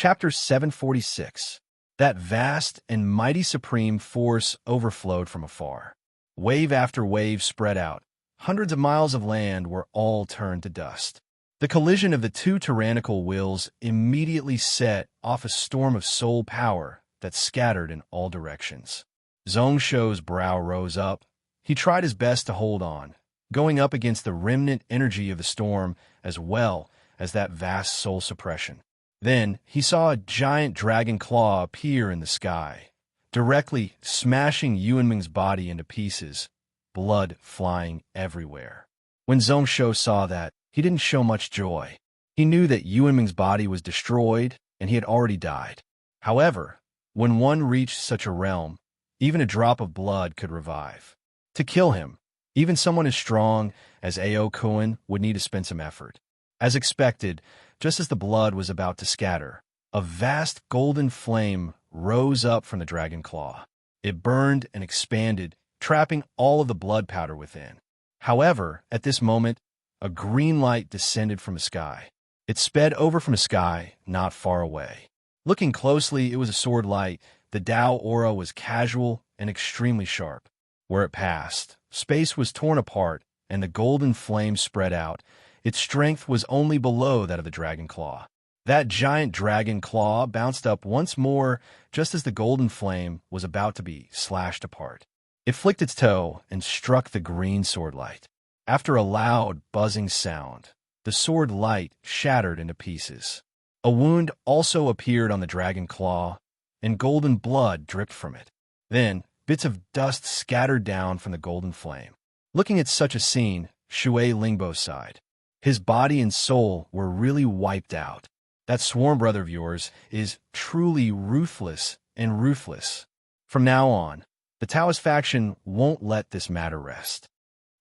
Chapter 746. That vast and mighty supreme force overflowed from afar. Wave after wave spread out. Hundreds of miles of land were all turned to dust. The collision of the two tyrannical wills immediately set off a storm of soul power that scattered in all directions. Zhongsho's brow rose up. He tried his best to hold on, going up against the remnant energy of the storm as well as that vast soul suppression. Then he saw a giant dragon claw appear in the sky, directly smashing Yuanming's body into pieces, blood flying everywhere. When Zhongsho saw that, he didn't show much joy. He knew that Yuanming's body was destroyed and he had already died. However, when one reached such a realm, even a drop of blood could revive. To kill him, even someone as strong as Ao Kuan would need to spend some effort. As expected, just as the blood was about to scatter, a vast golden flame rose up from the dragon claw. It burned and expanded, trapping all of the blood powder within. However, at this moment, a green light descended from the sky. It sped over from the sky, not far away. Looking closely, it was a sword light. The Dao aura was casual and extremely sharp. Where it passed, space was torn apart, and the golden flame spread out. Its strength was only below that of the dragon claw. That giant dragon claw bounced up once more just as the golden flame was about to be slashed apart. It flicked its toe and struck the green sword light. After a loud, buzzing sound, the sword light shattered into pieces. A wound also appeared on the dragon claw, and golden blood dripped from it. Then, bits of dust scattered down from the golden flame. Looking at such a scene, Shui Lingbo sighed. His body and soul were really wiped out. That swarm brother of yours is truly ruthless and ruthless. From now on, the Taoist faction won't let this matter rest.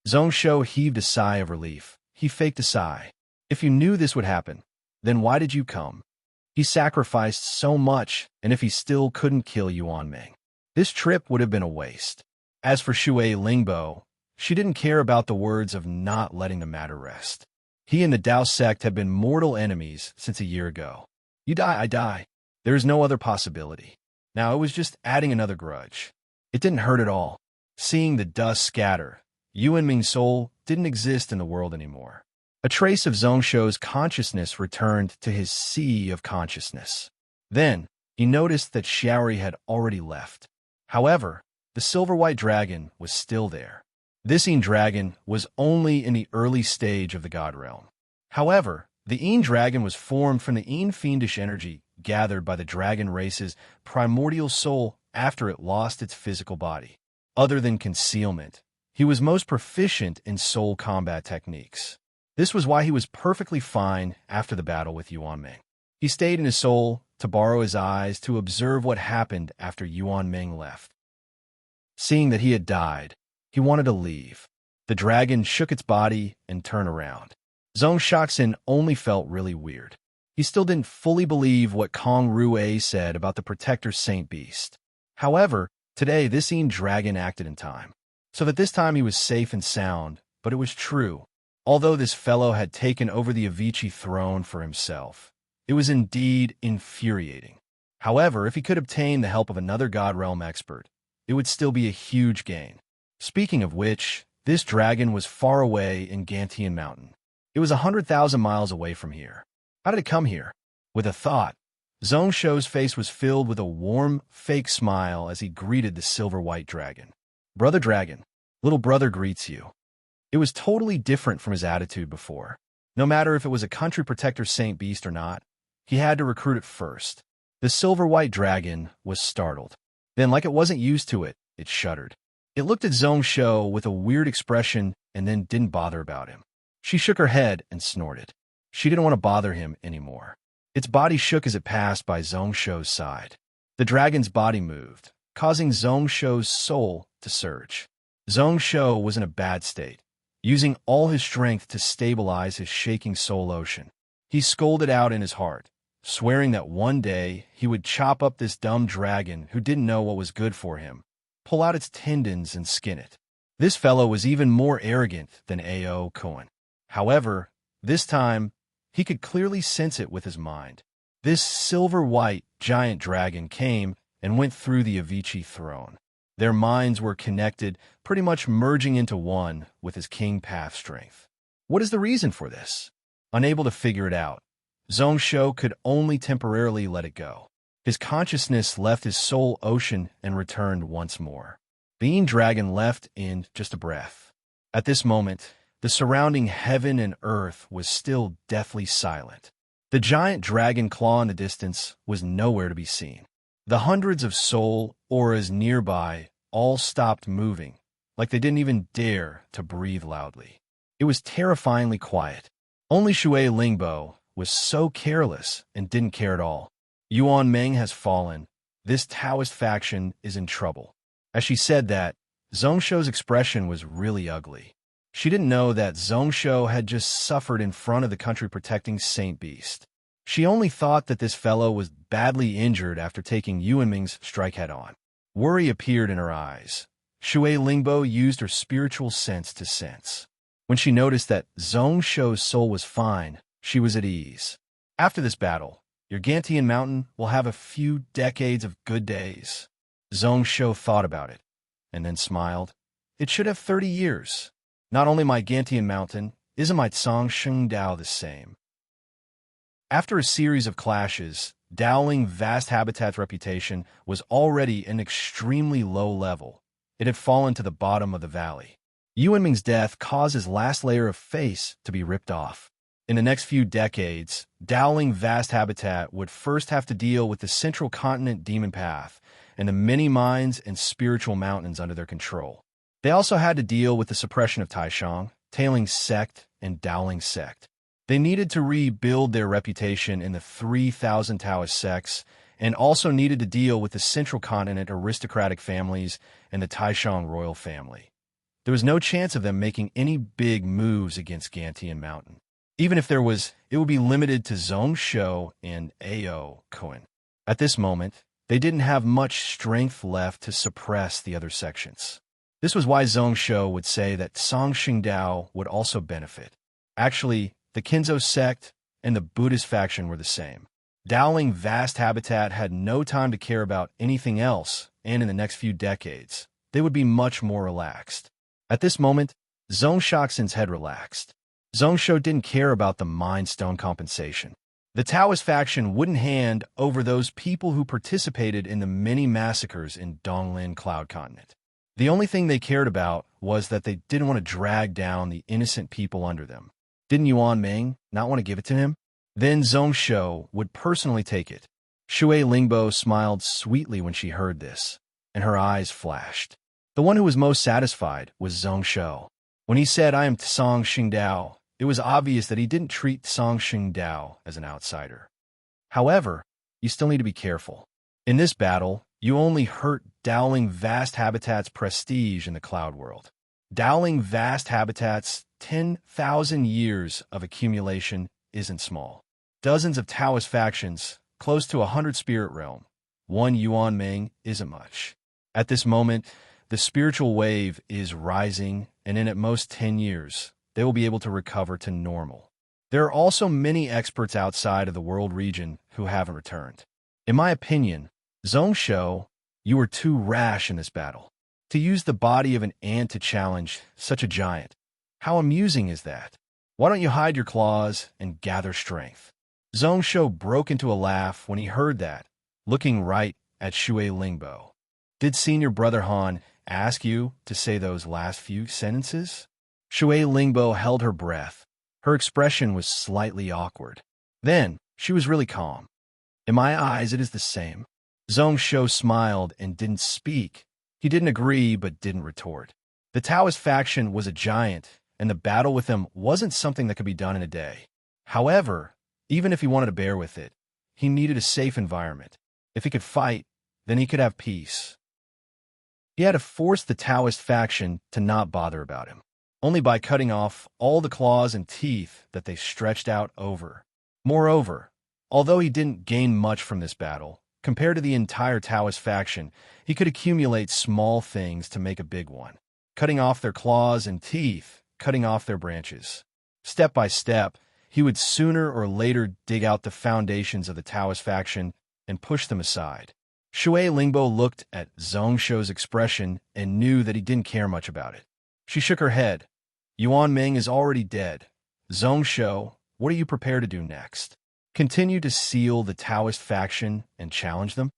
Zhongsho heaved a sigh of relief. He faked a sigh. If you knew this would happen, then why did you come? He sacrificed so much, and if he still couldn't kill Yuanming, this trip would have been a waste. As for Shui Lingbo, she didn't care about the words of not letting the matter rest. He and the Dao sect had been mortal enemies since a year ago. You die, I die. There is no other possibility. Now it was just adding another grudge. It didn't hurt at all. Seeing the dust scatter, Yuanming's soul didn't exist in the world anymore. A trace of Zhongsho's consciousness returned to his sea of consciousness. Then, he noticed that Xiaori had already left. However, the silver-white dragon was still there. This Yin dragon was only in the early stage of the god realm. However, the Yin dragon was formed from the Yin fiendish energy gathered by the dragon race's primordial soul after it lost its physical body. Other than concealment, he was most proficient in soul combat techniques. This was why he was perfectly fine after the battle with Yuanming. He stayed in his soul to borrow his eyes to observe what happened after Yuanming left. Seeing that he had died, he wanted to leave. The dragon shook its body and turned around. Zhongshoxin only felt really weird. He still didn't fully believe what Kong Rue said about the protector Saint Beast. However, today this Yin dragon acted in time, so that this time he was safe and sound, but it was true. Although this fellow had taken over the Avicii throne for himself, it was indeed infuriating. However, if he could obtain the help of another God Realm expert, it would still be a huge gain. Speaking of which, this dragon was far away in Gantian Mountain. It was 100,000 miles away from here. How did it come here? With a thought, Zhongsho's face was filled with a warm, fake smile as he greeted the silver-white dragon. Brother Dragon, little brother greets you. It was totally different from his attitude before. No matter if it was a country protector Saint Beast or not, he had to recruit it first. The silver-white dragon was startled. Then, like it wasn't used to it, it shuddered. It looked at Zhongsho with a weird expression and then didn't bother about him. She shook her head and snorted. She didn't want to bother him anymore. Its body shook as it passed by Zhongsho's side. The dragon's body moved, causing Zhongsho's soul to surge. Zhongsho was in a bad state, using all his strength to stabilize his shaking soul ocean. He scolded out in his heart, swearing that one day he would chop up this dumb dragon who didn't know what was good for him, pull out its tendons and skin it. This fellow was even more arrogant than Ao Kuan. However, this time, he could clearly sense it with his mind. This silver-white giant dragon came and went through the Avicii throne. Their minds were connected, pretty much merging into one with his king path strength. What is the reason for this? Unable to figure it out, Zhongsho could only temporarily let it go. His consciousness left his soul ocean and returned once more. Being dragon left in just a breath. At this moment, the surrounding heaven and earth was still deathly silent. The giant dragon claw in the distance was nowhere to be seen. The hundreds of soul auras nearby all stopped moving, like they didn't even dare to breathe loudly. It was terrifyingly quiet. Only Shui Lingbo was so careless and didn't care at all. Yuan Meng has fallen. This Taoist faction is in trouble. As she said that, Zhongsho's expression was really ugly. She didn't know that Zhongsho had just suffered in front of the country-protecting Saint Beast. She only thought that this fellow was badly injured after taking Yuan Meng's strike head-on. Worry appeared in her eyes. Shui Lingbo used her spiritual sense to sense. When she noticed that Zhongsho's soul was fine, she was at ease. After this battle, your Gantian Mountain will have a few decades of good days. Zhongsho thought about it, and then smiled. It should have 30 years. Not only my Gantian Mountain, isn't my Zhongsheng Dao the same? After a series of clashes, Dowling Vast Habitat's reputation was already an extremely low level. It had fallen to the bottom of the valley. Yuan Ming's death caused his last layer of face to be ripped off. In the next few decades, Dowling Vast Habitat would first have to deal with the Central Continent Demon Path and the many mines and spiritual mountains under their control. They also had to deal with the suppression of Taishang, Tailing Sect, and Dowling Sect. They needed to rebuild their reputation in the 3,000 Taoist sects, and also needed to deal with the Central Continent aristocratic families and the Taishang royal family. There was no chance of them making any big moves against Gantian Mountain. Even if there was, it would be limited to Zhongsho and Ao Koan. At this moment, they didn't have much strength left to suppress the other sections. This was why Zhongsho would say that Zhongsheng Dao would also benefit. Actually, the Kinzo sect and the Buddhist faction were the same. Dowling Vast Habitat had no time to care about anything else, and in the next few decades, they would be much more relaxed. At this moment, Zhongshoxin's head relaxed. Zhongsho didn't care about the Mind Stone compensation. The Taoist faction wouldn't hand over those people who participated in the many massacres in Donglin Cloud Continent. The only thing they cared about was that they didn't want to drag down the innocent people under them. Didn't Yuan Meng not want to give it to him? Then Zhongsho would personally take it. Shui Lingbo smiled sweetly when she heard this, and her eyes flashed. The one who was most satisfied was Zhongsho. When he said, "I am Zhongsheng Dao," it was obvious that he didn't treat Zhongsheng Dao as an outsider. However, you still need to be careful. In this battle, you only hurt Dowling Vast Habitat's prestige in the cloud world. Dowling Vast Habitat's 10,000 years of accumulation isn't small. Dozens of Taoist factions, close to 100 spirit realm. One Yuan Meng isn't much. At this moment, the spiritual wave is rising, and in at most 10 years, they will be able to recover to normal. There are also many experts outside of the world region who haven't returned. In my opinion, Zhongsho, you were too rash in this battle. To use the body of an ant to challenge such a giant. How amusing is that? Why don't you hide your claws and gather strength? Zhongsho broke into a laugh when he heard that, looking right at Shui Lingbo. Did Senior Brother Han ask you to say those last few sentences? Shui Lingbo held her breath. Her expression was slightly awkward. Then, she was really calm. In my eyes, it is the same. Zhongsho smiled and didn't speak. He didn't agree, but didn't retort. The Taoist faction was a giant, and the battle with them wasn't something that could be done in a day. However, even if he wanted to bear with it, he needed a safe environment. If he could fight, then he could have peace. He had to force the Taoist faction to not bother about him, only by cutting off all the claws and teeth that they stretched out over. Moreover, although he didn't gain much from this battle, compared to the entire Taoist faction, he could accumulate small things to make a big one, cutting off their claws and teeth, cutting off their branches. Step by step, he would sooner or later dig out the foundations of the Taoist faction and push them aside. Shui Lingbo looked at Zhong Shou's expression and knew that he didn't care much about it. She shook her head. Yuan Ming is already dead. Zhong Shou, what are you prepared to do next? Continue to seal the Taoist faction and challenge them?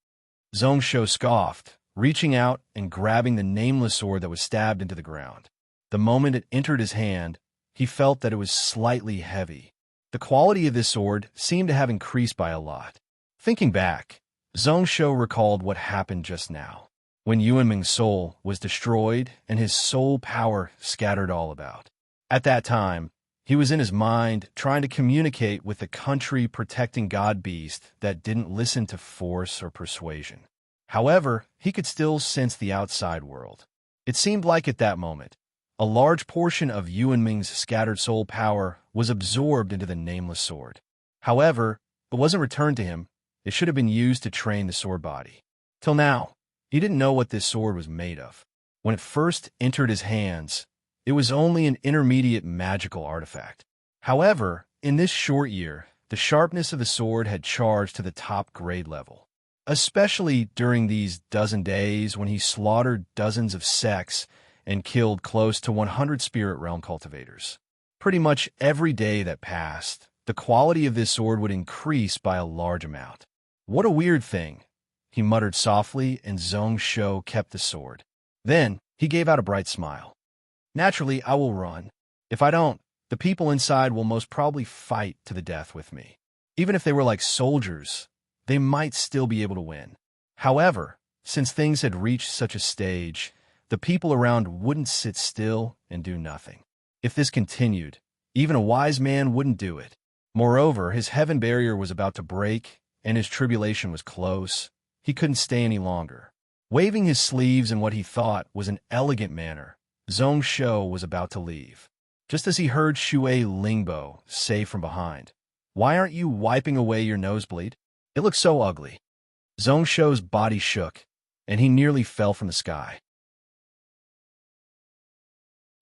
Zhong Shou scoffed, reaching out and grabbing the nameless sword that was stabbed into the ground. The moment it entered his hand, he felt that it was slightly heavy. The quality of this sword seemed to have increased by a lot. Thinking back, Zhong Shou recalled what happened just now, when Yuan Ming's soul was destroyed and his soul power scattered all about. At that time, he was in his mind trying to communicate with the country protecting God Beast that didn't listen to force or persuasion. However, he could still sense the outside world. It seemed like at that moment, a large portion of Yuan Ming's scattered soul power was absorbed into the nameless sword. However, it wasn't returned to him. It should have been used to train the sword body. Till now, he didn't know what this sword was made of. When it first entered his hands, it was only an intermediate magical artifact. However, in this short year, the sharpness of the sword had charged to the top grade level. Especially during these dozen days when he slaughtered dozens of sects and killed close to 100 spirit realm cultivators. Pretty much every day that passed, the quality of this sword would increase by a large amount. What a weird thing, he muttered softly, and Zhong Shou kept the sword. Then, he gave out a bright smile. Naturally, I will run. If I don't, the people inside will most probably fight to the death with me. Even if they were like soldiers, they might still be able to win. However, since things had reached such a stage, the people around wouldn't sit still and do nothing. If this continued, even a wise man wouldn't do it. Moreover, his heaven barrier was about to break, and his tribulation was close. He couldn't stay any longer. Waving his sleeves in what he thought was an elegant manner, Zhong Shou was about to leave. Just as he heard Shui Lingbo say from behind, "Why aren't you wiping away your nosebleed? It looks so ugly." Zhong Shou's body shook, and he nearly fell from the sky.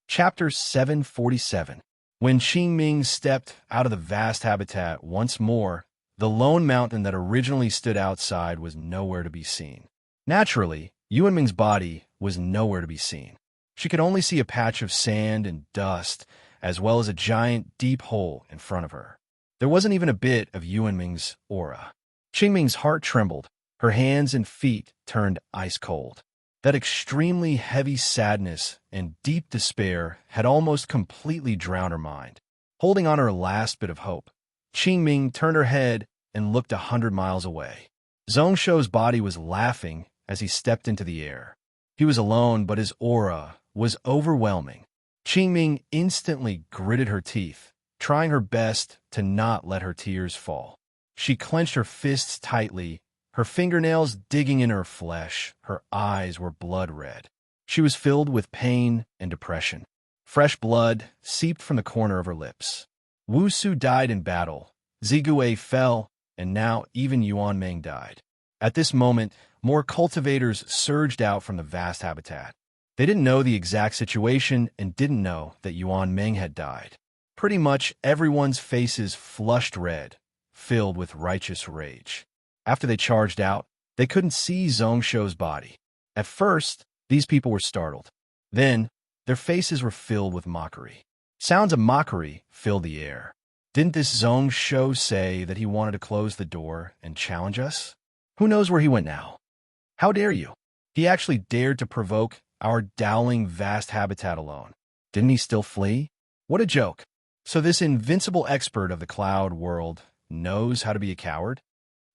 Chapter 747. When Qingming stepped out of the vast habitat once more, the lone mountain that originally stood outside was nowhere to be seen. Naturally, Yuan Ming's body was nowhere to be seen. She could only see a patch of sand and dust, as well as a giant, deep hole in front of her. There wasn't even a bit of Yuan Ming's aura. Qingming's heart trembled. Her hands and feet turned ice cold. That extremely heavy sadness and deep despair had almost completely drowned her mind. Holding on her last bit of hope, Qingming turned her head and looked 100 miles away. Zhong Shou's body was laughing as he stepped into the air. He was alone, but his aura was overwhelming. Qingming instantly gritted her teeth, trying her best to not let her tears fall. She clenched her fists tightly, her fingernails digging in her flesh. Her eyes were blood red. She was filled with pain and depression. Fresh blood seeped from the corner of her lips. Wu Su died in battle. Zigue fell, and now even Yuan Ming died. At this moment, more cultivators surged out from the vast habitat. They didn't know the exact situation and didn't know that Yuan Ming had died. Pretty much everyone's faces flushed red, filled with righteous rage. After they charged out, they couldn't see Zhong Shou's body. At first, these people were startled. Then, their faces were filled with mockery. Sounds of mockery filled the air. Didn't this Zhong Shou say that he wanted to close the door and challenge us? Who knows where he went now? How dare you? He actually dared to provoke our dowling vast habitat alone. Didn't he still flee? What a joke. So this invincible expert of the cloud world knows how to be a coward?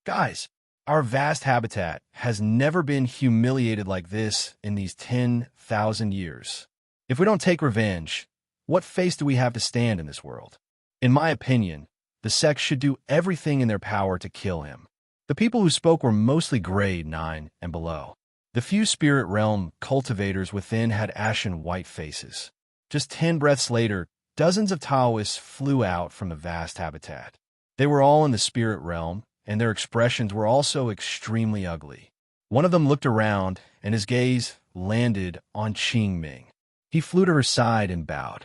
Guys, our vast habitat has never been humiliated like this in these 10,000 years. If we don't take revenge, what face do we have to stand in this world? In my opinion, the sects should do everything in their power to kill him. The people who spoke were mostly grade 9 and below. The few spirit realm cultivators within had ashen white faces. Just 10 breaths later, dozens of Taoists flew out from the vast habitat. They were all in the spirit realm, and their expressions were also extremely ugly. One of them looked around, and his gaze landed on Qingming. He flew to her side and bowed.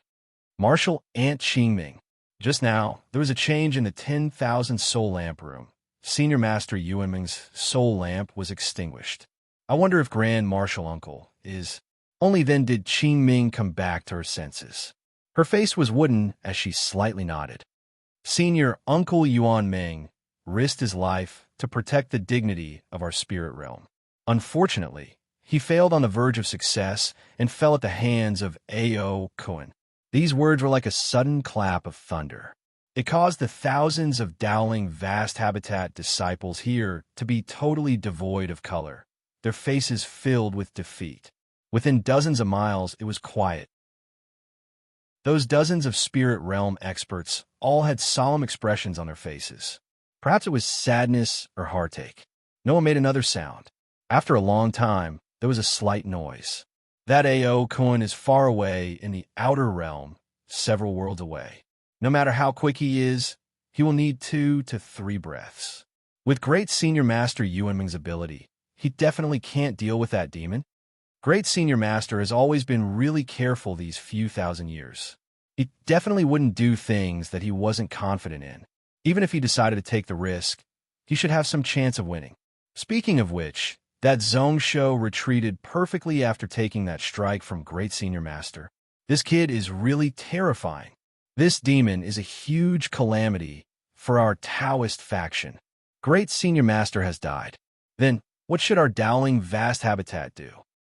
"Marshal Aunt Qingming, Just now, there was a change in the 10,000 soul lamp room. Senior Master Yuanming's soul lamp was extinguished. I wonder if Grand Marshal Uncle is... Only then did Qing Ming come back to her senses. Her face was wooden as she slightly nodded. Senior Uncle Yuan Ming risked his life to protect the dignity of our spirit realm. Unfortunately, he failed on the verge of success and fell at the hands of A.O. Kuan. These words were like a sudden clap of thunder. It caused the thousands of Dowling vast habitat disciples here to be totally devoid of color, their faces filled with defeat. Within dozens of miles, it was quiet. Those dozens of spirit realm experts all had solemn expressions on their faces. Perhaps it was sadness or heartache. No one made another sound. After a long time, there was a slight noise. That A.O. Kuan is far away in the outer realm, several worlds away. No matter how quick he is, he will need 2 to 3 breaths. With great Senior Master Yuanming's ability, he definitely can't deal with that demon. Great Senior Master has always been really careful these few thousand years. He definitely wouldn't do things that he wasn't confident in. Even if he decided to take the risk, he should have some chance of winning. Speaking of which, that Zhongshou retreated perfectly after taking that strike from Great Senior Master. This kid is really terrifying. This demon is a huge calamity for our Taoist faction. Great Senior Master has died. Then, what should our Dowling vast habitat do?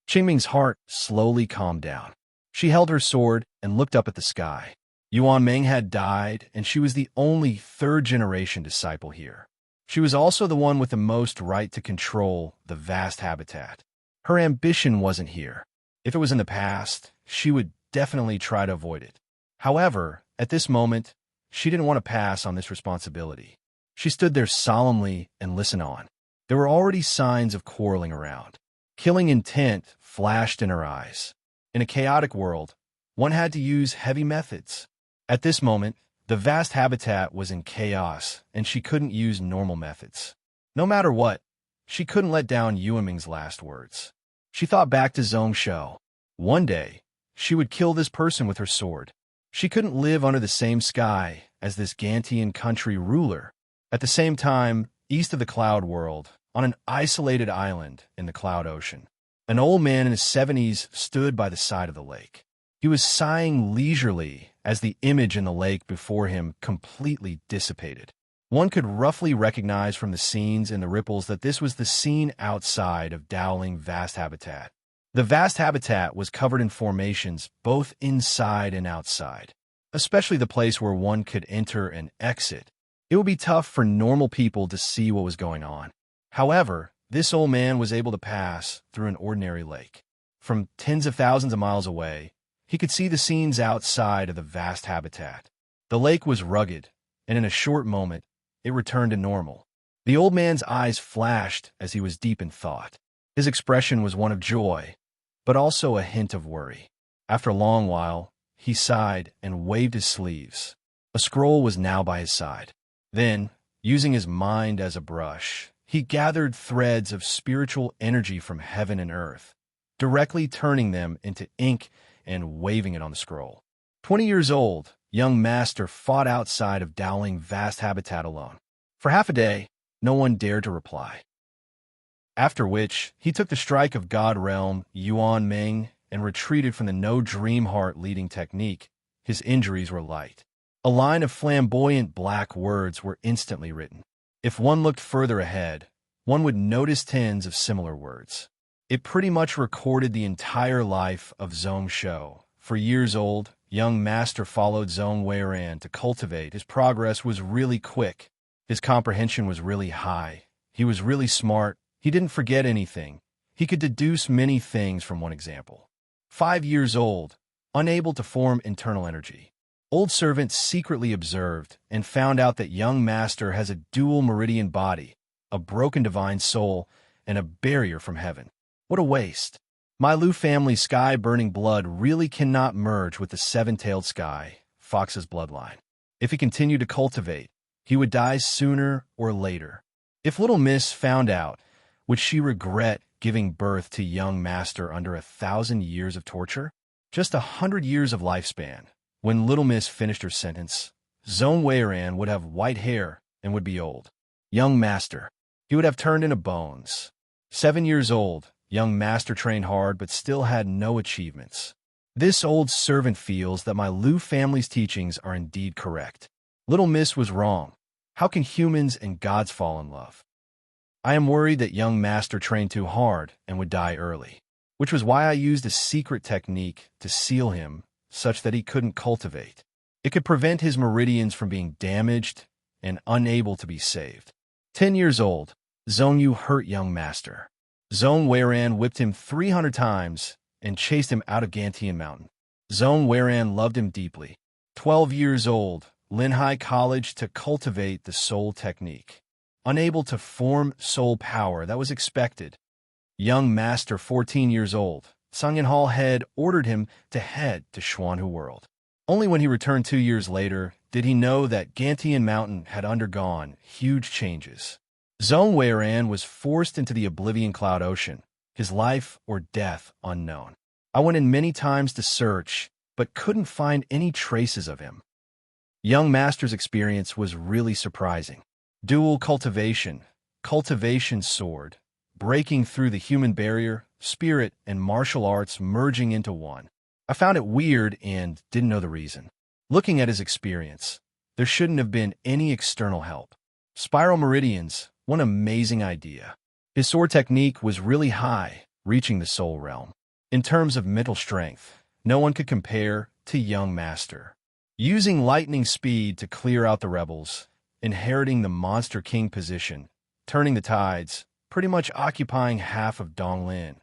Qingming's heart slowly calmed down. She held her sword and looked up at the sky. Yuan Ming had died, and she was the only third-generation disciple here. She was also the one with the most right to control the vast habitat. Her ambition wasn't here. If it was in the past, she would definitely try to avoid it. However, at this moment, she didn't want to pass on this responsibility. She stood there solemnly and listened on. There were already signs of quarreling around. Killing intent flashed in her eyes. In a chaotic world, one had to use heavy methods. At this moment, the vast habitat was in chaos, and she couldn't use normal methods. No matter what, she couldn't let down Yuanming's last words. She thought back to Zhongshou. One day, she would kill this person with her sword. She couldn't live under the same sky as this Gantian country ruler. At the same time, east of the Cloud World, on an isolated island in the Cloud Ocean, an old man in his 70s stood by the side of the lake. He was sighing leisurely as the image in the lake before him completely dissipated. One could roughly recognize from the scenes and the ripples that this was the scene outside of Dowling vast habitat. The vast habitat was covered in formations both inside and outside, especially the place where one could enter and exit. It would be tough for normal people to see what was going on. However, this old man was able to pass through an ordinary lake. From tens of thousands of miles away, he could see the scenes outside of the vast habitat. The lake was rugged, and in a short moment, it returned to normal. The old man's eyes flashed as he was deep in thought. His expression was one of joy, but also a hint of worry. After a long while, he sighed and waved his sleeves. A scroll was now by his side. Then, using his mind as a brush, he gathered threads of spiritual energy from heaven and earth, directly turning them into ink and waving it on the scroll. 20 years old, young master fought outside of Dowling vast habitat alone. For half a day, no one dared to reply. After which, he took the strike of God Realm Yuan Ming and retreated from the no dream heart leading technique. His injuries were light. A line of flamboyant black words were instantly written. If one looked further ahead, one would notice tens of similar words. It pretty much recorded the entire life of Zhongshou. For years old, young master followed Zhong Weiran to cultivate. His progress was really quick. His comprehension was really high. He was really smart. He didn't forget anything. He could deduce many things from one example. 5 years old, unable to form internal energy. Old servant secretly observed and found out that young master has a dual meridian body, a broken divine soul, and a barrier from heaven. What a waste. My Lu family sky-burning blood really cannot merge with the seven-tailed sky, Fox's bloodline. If he continued to cultivate, he would die sooner or later. If little miss found out, would she regret giving birth to young master under 1,000 years of torture? Just 100 years of lifespan. When little miss finished her sentence, Zone Weiran would have white hair and would be old. Young master. He would have turned into bones. 7 years old, young master trained hard but still had no achievements. This old servant feels that my Lu family's teachings are indeed correct. Little Miss was wrong. How can humans and gods fall in love? I am worried that young master trained too hard and would die early, which was why I used a secret technique to seal him such that he couldn't cultivate. It could prevent his meridians from being damaged and unable to be saved. 10 years old, Zhong Yu hurt young master. Zhong Weiran whipped him 300 times and chased him out of Gantian Mountain. Zhong Weiran loved him deeply. 12 years old, Linhai College to cultivate the soul technique. Unable to form soul power that was expected. Young master 14 years old, Sangyan Hall head ordered him to head to Xuanhu World. Only when he returned 2 years later did he know that Gantian Mountain had undergone huge changes. Zhong Weiran was forced into the Oblivion Cloud Ocean, his life or death unknown. I went in many times to search, but couldn't find any traces of him. Young master's experience was really surprising. Dual cultivation, cultivation sword, breaking through the human barrier, spirit, and martial arts merging into one. I found it weird and didn't know the reason. Looking at his experience, there shouldn't have been any external help. Spiral meridians, one amazing idea. His sword technique was really high, reaching the soul realm. In terms of mental strength, no one could compare to young master. Using lightning speed to clear out the rebels, inheriting the Monster King position, turning the tides, pretty much occupying half of Donglin.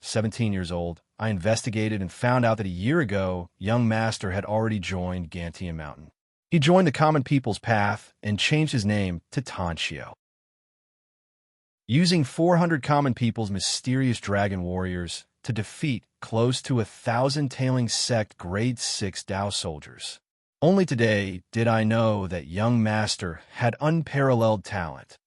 17 years old, I investigated and found out that a year ago, young master had already joined Gantian Mountain. He joined the common people's path and changed his name to Tanxio. Using 400 common people's mysterious dragon warriors to defeat close to 1,000 tailing sect grade 6 Dao soldiers. Only today did I know that young master had unparalleled talent.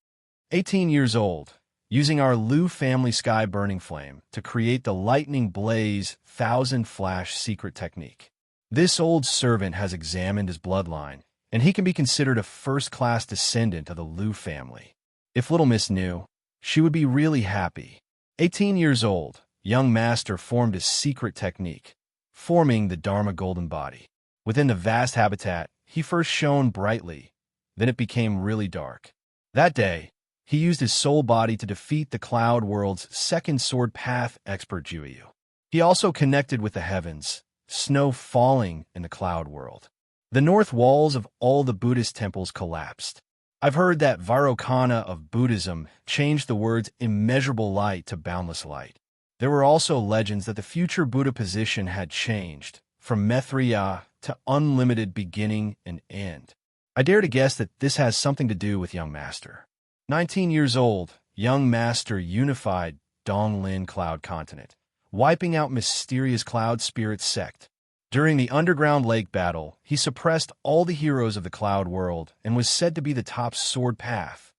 18 years old, using our Lu family sky burning flame to create the lightning blaze 1,000 flash secret technique. This old servant has examined his bloodline, and he can be considered a first-class descendant of the Lu family. If Little Miss knew, she would be really happy. 18 years old, young master formed a secret technique, forming the Dharma golden body. Within the vast habitat, he first shone brightly, then it became really dark. That day, he used his soul body to defeat the Cloud World's second sword path expert Juyu. He also connected with the heavens, snow falling in the Cloud World. The north walls of all the Buddhist temples collapsed. I've heard that Vairocana of Buddhism changed the words immeasurable light to boundless light. There were also legends that the future Buddha position had changed, from Maitreya to unlimited beginning and end. I dare to guess that this has something to do with young master. 19 years old, young master unified Donglin Cloud Continent, wiping out mysterious cloud spirit sect. During the underground lake battle, he suppressed all the heroes of the Cloud World and was said to be the top sword path.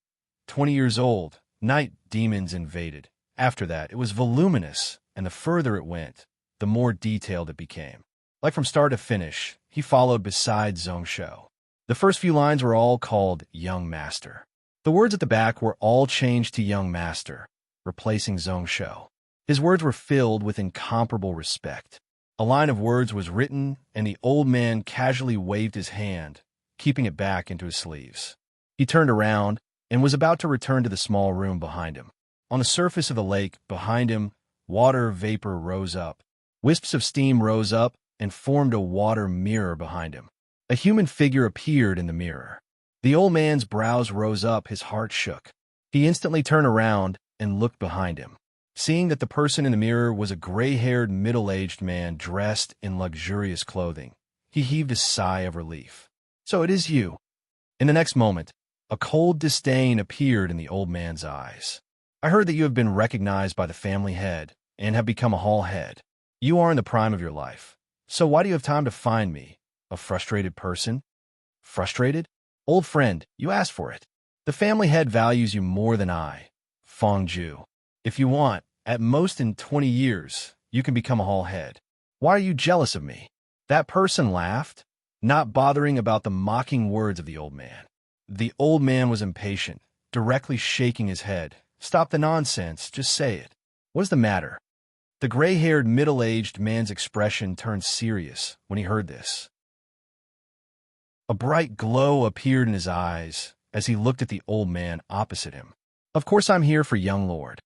20 years old, night demons invaded. After that, it was voluminous, and the further it went, the more detailed it became. Like from start to finish, he followed beside Zhongsho. The first few lines were all called Young Master. The words at the back were all changed to Young Master, replacing Zhongsho. His words were filled with incomparable respect. A line of words was written, and the old man casually waved his hand, keeping it back into his sleeves. He turned around and was about to return to the small room behind him. On the surface of the lake behind him, water vapor rose up. Wisps of steam rose up and formed a water mirror behind him. A human figure appeared in the mirror. The old man's brows rose up, his heart shook. He instantly turned around and looked behind him. Seeing that the person in the mirror was a gray-haired, middle-aged man dressed in luxurious clothing, he heaved a sigh of relief. "So it is you." In the next moment, a cold disdain appeared in the old man's eyes. "I heard that you have been recognized by the family head and have become a hall head. You are in the prime of your life. So why do you have time to find me, a frustrated person?" "Frustrated? Old friend, you asked for it. The family head values you more than I, Fangju. If you want, at most in 20 years, you can become a hall head. Why are you jealous of me?" That person laughed. not bothering about the mocking words of the old man. The old man was impatient, directly shaking his head. "Stop the nonsense, just say it. What's the matter?" The gray-haired, middle-aged man's expression turned serious when he heard this. A bright glow appeared in his eyes as he looked at the old man opposite him. "Of course I'm here for young lord."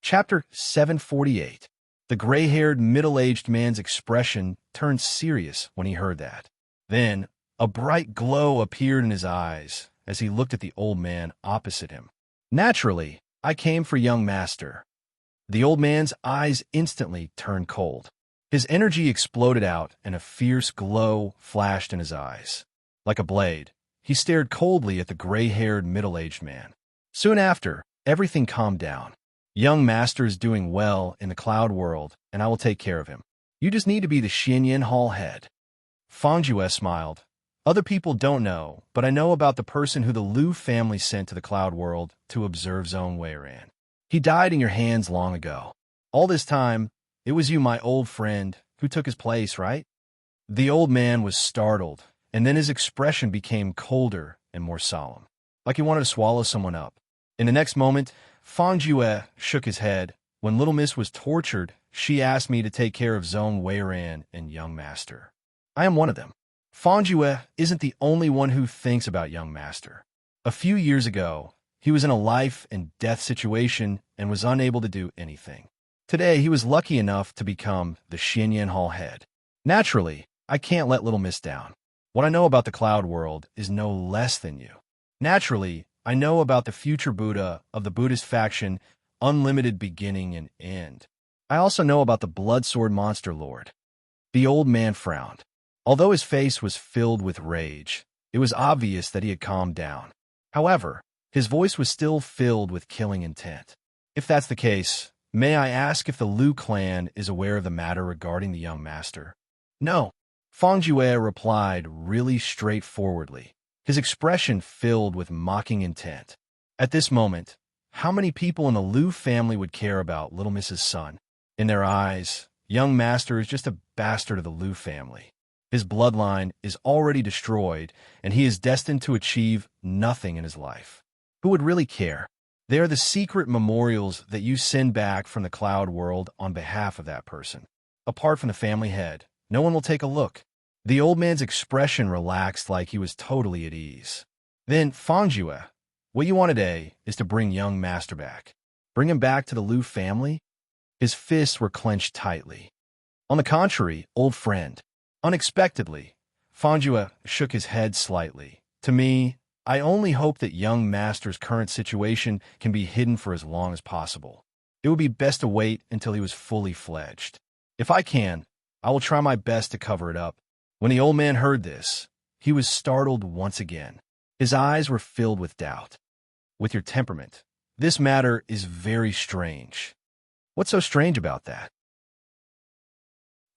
Chapter 748. The gray-haired, middle-aged man's expression turned serious when he heard that. Then, a bright glow appeared in his eyes as he looked at the old man opposite him. "Naturally, I came for young master." The old man's eyes instantly turned cold. His energy exploded out, and a fierce glow flashed in his eyes. Like a blade, he stared coldly at the gray-haired, middle-aged man. Soon after, everything calmed down. "Young master is doing well in the cloud world, and I will take care of him. You just need to be the Xianyan Hall head." Fangzhue smiled. "Other people don't know, but I know about the person who the Liu family sent to the cloud world to observe Zone Weiran. He died in your hands long ago. All this time, it was you, my old friend, who took his place, right?" The old man was startled, and then his expression became colder and more solemn, like he wanted to swallow someone up. In the next moment, Fangzhue shook his head. "When little miss was tortured, she asked me to take care of Zone Weiran and young master. I am one of them." Fangzhue isn't the only one who thinks about young master. A few years ago, he was in a life-and-death situation and was unable to do anything. Today, he was lucky enough to become the Xianyan Hall head. "Naturally, I can't let little miss down. What I know about the cloud world is no less than you. Naturally, I know about the future Buddha of the Buddhist faction, unlimited beginning and end. I also know about the blood sword monster lord." The old man frowned. Although his face was filled with rage, it was obvious that he had calmed down. However, his voice was still filled with killing intent. "If that's the case, may I ask if the Liu clan is aware of the matter regarding the young master?" "No," Fangzhue replied really straightforwardly, his expression filled with mocking intent. At this moment, how many people in the Liu family would care about little Mrs. Sun? In their eyes, young master is just a bastard of the Liu family. His bloodline is already destroyed, and he is destined to achieve nothing in his life. Who would really care? They are the secret memorials that you send back from the cloud world on behalf of that person. Apart from the family head, no one will take a look." The old man's expression relaxed like he was totally at ease. "Then, Fangzhue, what you want today is to bring young master back. Bring him back to the Liu family?" His fists were clenched tightly. "On the contrary, old friend." Unexpectedly, Fangzhue shook his head slightly. "To me, I only hope that young master's current situation can be hidden for as long as possible. It would be best to wait until he was fully fledged. If I can, I will try my best to cover it up." When the old man heard this, he was startled once again. His eyes were filled with doubt. "With your temperament, this matter is very strange." "What's so strange about that?"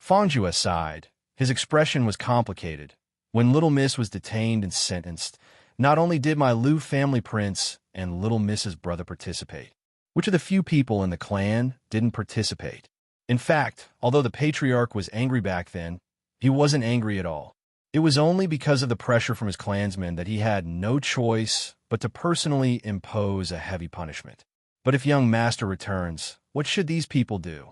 Fangzhue sighed. His expression was complicated. "When little miss was detained and sentenced, not only did my Liu family prince and little miss's brother participate, which of the few people in the clan didn't participate. In fact, although the patriarch was angry back then, he wasn't angry at all. It was only because of the pressure from his clansmen that he had no choice but to personally impose a heavy punishment. But if young master returns, what should these people do?"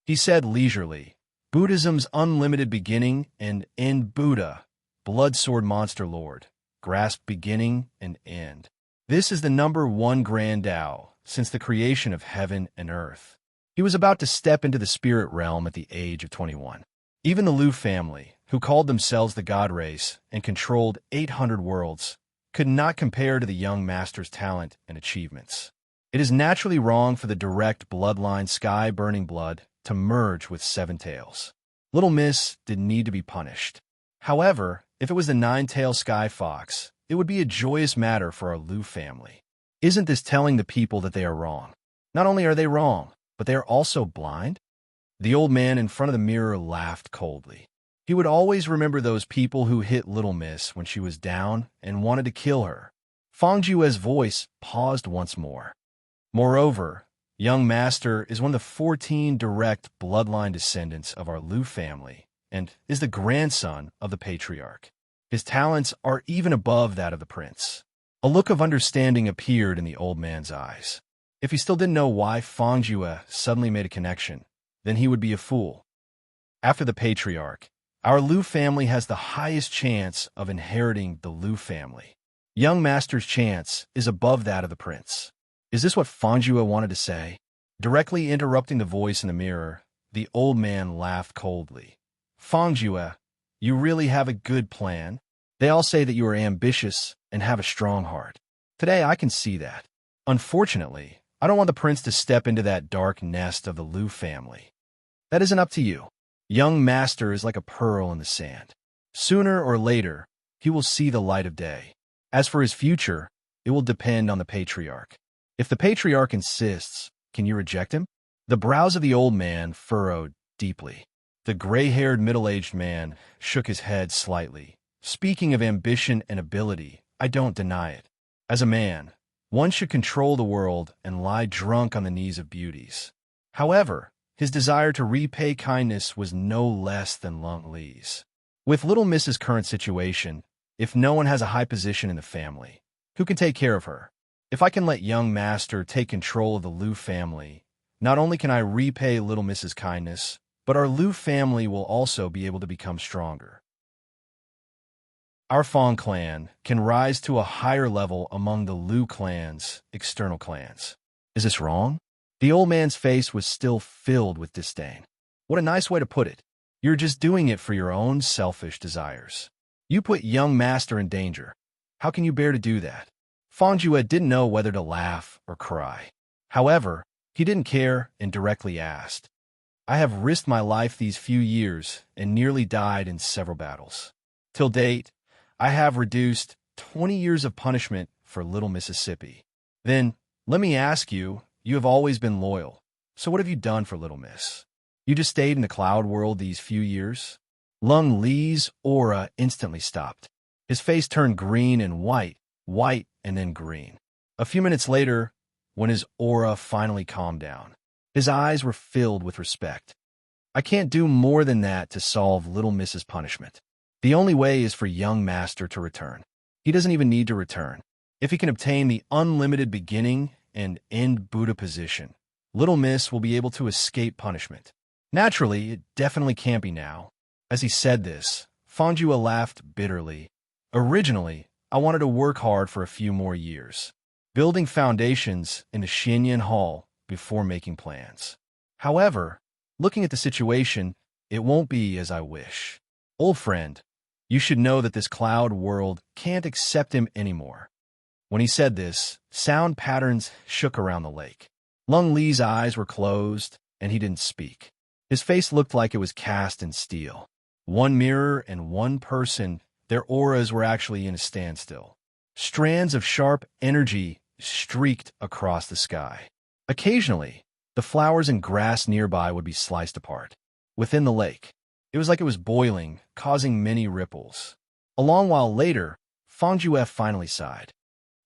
He said leisurely, "Buddhism's unlimited beginning and end Buddha, blood sword monster lord, grasp beginning and end. This is the #1 grand Tao since the creation of heaven and earth." He was about to step into the spirit realm at the age of 21. Even the Liu family, who called themselves the God Race and controlled 800 worlds, could not compare to the young master's talent and achievements. It is naturally wrong for the direct bloodline sky-burning blood to merge with Seven Tails. Little Miss didn't need to be punished. However, if it was the Nine-Tailed Sky Fox, it would be a joyous matter for our Liu family. Isn't this telling the people that they are wrong? Not only are they wrong, but they are also blind? The old man in front of the mirror laughed coldly. He would always remember those people who hit Little Miss when she was down and wanted to kill her. Fangzhue's voice paused once more. Moreover, young master is one of the 14 direct bloodline descendants of our Liu family and is the grandson of the patriarch. His talents are even above that of the prince. A look of understanding appeared in the old man's eyes. If he still didn't know why Fangjue suddenly made a connection, then he would be a fool. After the patriarch, our Liu family has the highest chance of inheriting the Liu family. Young master's chance is above that of the prince. Is this what Fangjue wanted to say? Directly interrupting the voice in the mirror, the old man laughed coldly. Fangjue, you really have a good plan. They all say that you are ambitious and have a strong heart. Today I can see that. Unfortunately, I don't want the prince to step into that dark nest of the Liu family. That isn't up to you. Young master is like a pearl in the sand. Sooner or later, he will see the light of day. As for his future, it will depend on the patriarch. If the patriarch insists, can you reject him? The brows of the old man furrowed deeply. The gray-haired middle-aged man shook his head slightly. Speaking of ambition and ability, I don't deny it. As a man, one should control the world and lie drunk on the knees of beauties. However, his desire to repay kindness was no less than Lung Li's. With little Miss's current situation, if no one has a high position in the family, who can take care of her? If I can let young master take control of the Liu family, not only can I repay little Miss's kindness, but our Liu family will also be able to become stronger. Our Fang clan can rise to a higher level among the Liu clan's external clans. Is this wrong? The old man's face was still filled with disdain. What a nice way to put it. You're just doing it for your own selfish desires. You put young master in danger. How can you bear to do that? Fangjue didn't know whether to laugh or cry. However, he didn't care and directly asked, I have risked my life these few years and nearly died in several battles. Till date, I have reduced 20 years of punishment for Little Mississippi. Then, let me ask you, you have always been loyal. So what have you done for Little Miss? You just stayed in the cloud world these few years? Lung Li's aura instantly stopped. His face turned green and white, and then green. A few minutes later, when his aura finally calmed down, his eyes were filled with respect. I can't do more than that to solve Little Miss's punishment. The only way is for young master to return. He doesn't even need to return. If he can obtain the unlimited beginning and end Buddha position, Little Miss will be able to escape punishment. Naturally, it definitely can't be now. As he said this, Fangjue laughed bitterly. Originally, I wanted to work hard for a few more years, building foundations in the Xianyan Hall before making plans. However, looking at the situation, it won't be as I wish. Old friend, you should know that this cloud world can't accept him anymore. When he said this, sound patterns shook around the lake. Lung Li's eyes were closed, and he didn't speak. His face looked like it was cast in steel. One mirror and one person, their auras were actually in a standstill. Strands of sharp energy streaked across the sky. Occasionally, the flowers and grass nearby would be sliced apart. Within the lake, it was like it was boiling, causing many ripples. A long while later, Fangjue finally sighed.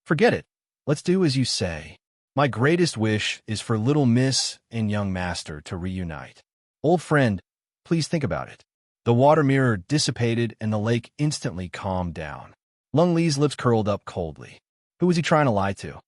Forget it. Let's do as you say. My greatest wish is for Little Miss and young master to reunite. Old friend, please think about it. The water mirror dissipated and the lake instantly calmed down. Lung Li's lips curled up coldly. Who was he trying to lie to?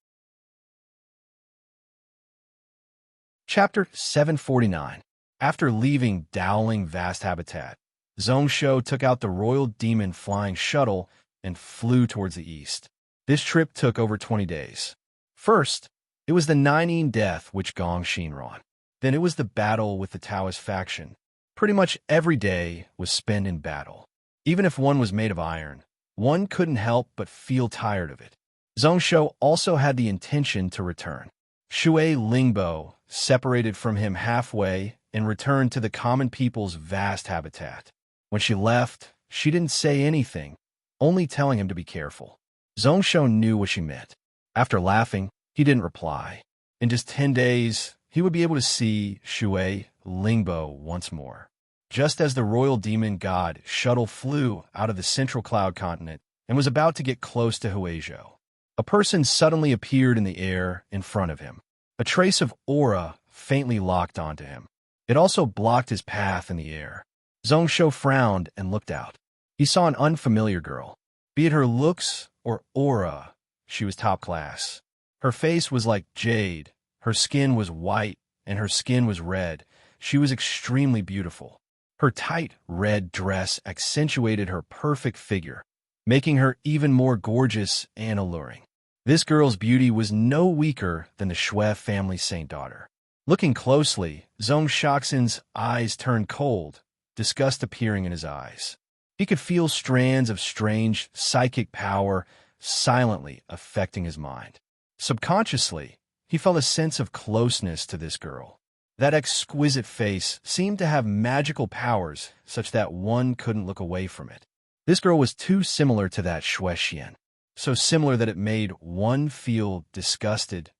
Chapter 749. After leaving Dowling Vast Habitat, Zhongshu took out the Royal Demon Flying Shuttle and flew towards the east. This trip took over 20 days. First, it was the Nining death which Gong Shinran. Then it was the battle with the Taoist faction. Pretty much every day was spent in battle. Even if one was made of iron, one couldn't help but feel tired of it. Zhongshu also had the intention to return. Shui Lingbo separated from him halfway and returned to the common people's vast habitat. When she left, she didn't say anything, only telling him to be careful. Zhongshu knew what she meant. After laughing, he didn't reply. In just 10 days, he would be able to see Shui Lingbo once more. Just as the royal demon god shuttle flew out of the central cloud continent and was about to get close to Huizhou, a person suddenly appeared in the air in front of him. A trace of aura faintly locked onto him. It also blocked his path in the air. Zhongsho frowned and looked out. He saw an unfamiliar girl. Be it her looks or aura, she was top class. Her face was like jade, her skin was white, and her skin was red. She was extremely beautiful. Her tight red dress accentuated her perfect figure, making her even more gorgeous and alluring. This girl's beauty was no weaker than the Shui family saint daughter. Looking closely, Zhong Shaoxin's eyes turned cold, disgust appearing in his eyes. He could feel strands of strange psychic power silently affecting his mind. Subconsciously, he felt a sense of closeness to this girl. That exquisite face seemed to have magical powers such that one couldn't look away from it. This girl was too similar to that Shui Xian, so similar that it made one feel disgusted.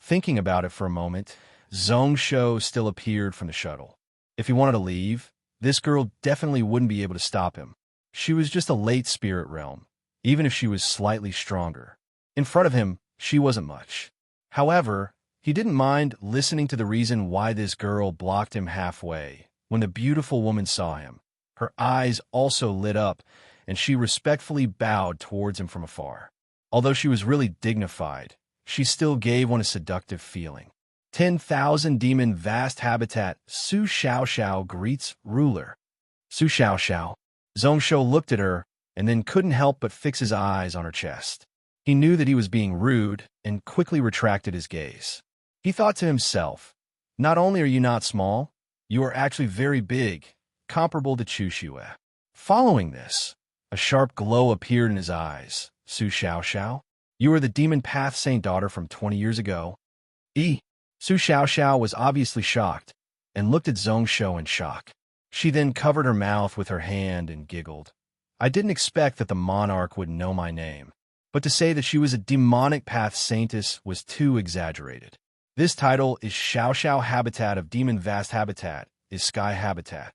Thinking about it for a moment, Zhongsho still appeared from the shuttle. If he wanted to leave, this girl definitely wouldn't be able to stop him. She was just a late spirit realm, even if she was slightly stronger. In front of him, she wasn't much. However, he didn't mind listening to the reason why this girl blocked him halfway. When the beautiful woman saw him, her eyes also lit up, and she respectfully bowed towards him from afar. Although she was really dignified, she still gave one a seductive feeling. 10,000 demon vast habitat, Su Xiaoxiao greets ruler. Su Xiaoxiao. Zhongsho looked at her and then couldn't help but fix his eyes on her chest. He knew that he was being rude and quickly retracted his gaze. He thought to himself, not only are you not small, you are actually very big, comparable to Chu Xue. Following this, a sharp glow appeared in his eyes. Su Xiaoxiao, you are the demon path saint daughter from 20 years ago. Su Xiaoxiao was obviously shocked and looked at Zhongsho in shock. She then covered her mouth with her hand and giggled. I didn't expect that the monarch would know my name, but to say that she was a demonic path saintess was too exaggerated. This title is Xiaoxiao Habitat of Demon Vast Habitat, is Sky Habitat.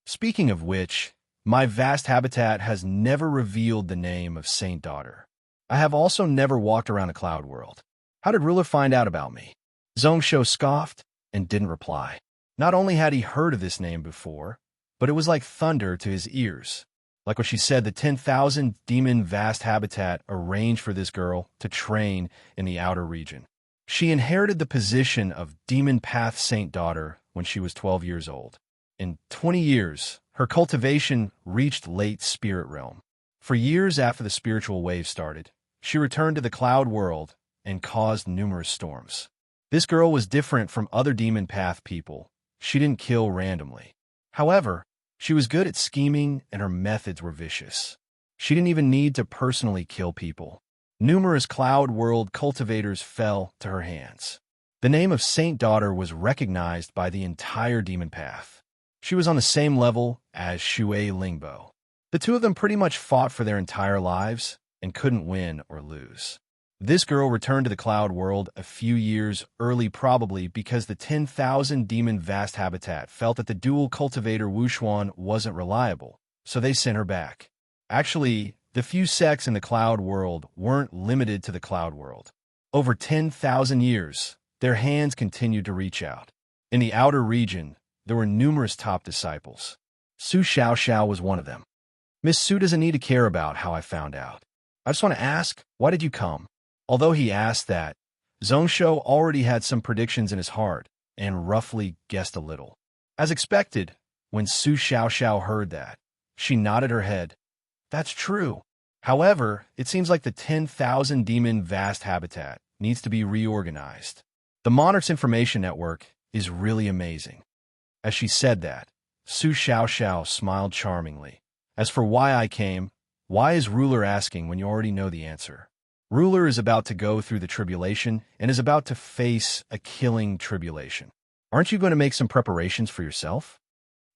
Speaking of which, my vast habitat has never revealed the name of Saint Daughter. I have also never walked around a cloud world. How did ruler find out about me? Zhongsho scoffed and didn't reply. Not only had he heard of this name before, but it was like thunder to his ears. Like what she said, the 10,000 demon vast habitat arranged for this girl to train in the outer region. She inherited the position of Demon Path Saint Daughter when she was 12 years old. In 20 years, her cultivation reached late spirit realm. For years after the spiritual wave started, she returned to the cloud world and caused numerous storms. This girl was different from other demon path people. She didn't kill randomly. However, she was good at scheming and her methods were vicious. She didn't even need to personally kill people. Numerous cloud world cultivators fell to her hands. The name of Saint Daughter was recognized by the entire demon path. She was on the same level as Shui Lingbo. The two of them pretty much fought for their entire lives and couldn't win or lose. This girl returned to the cloud world a few years early, probably because the 10,000 demon vast habitat felt that the dual cultivator Wushuan wasn't reliable, so they sent her back. Actually, the few sects in the cloud world weren't limited to the cloud world. Over 10,000 years, their hands continued to reach out. In the outer region, there were numerous top disciples. Su Xiaoxiao was one of them. Miss Su doesn't need to care about how I found out. I just want to ask, why did you come? Although he asked that, Zhongsho already had some predictions in his heart and roughly guessed a little. As expected, when Su Xiaoxiao heard that, she nodded her head. That's true. However, it seems like the 10,000 demon vast habitat needs to be reorganized. The Monarch's information network is really amazing. As she said that, Su Xiaoxiao smiled charmingly. As for why I came, why is ruler asking when you already know the answer? Ruler is about to go through the tribulation and is about to face a killing tribulation. Aren't you going to make some preparations for yourself?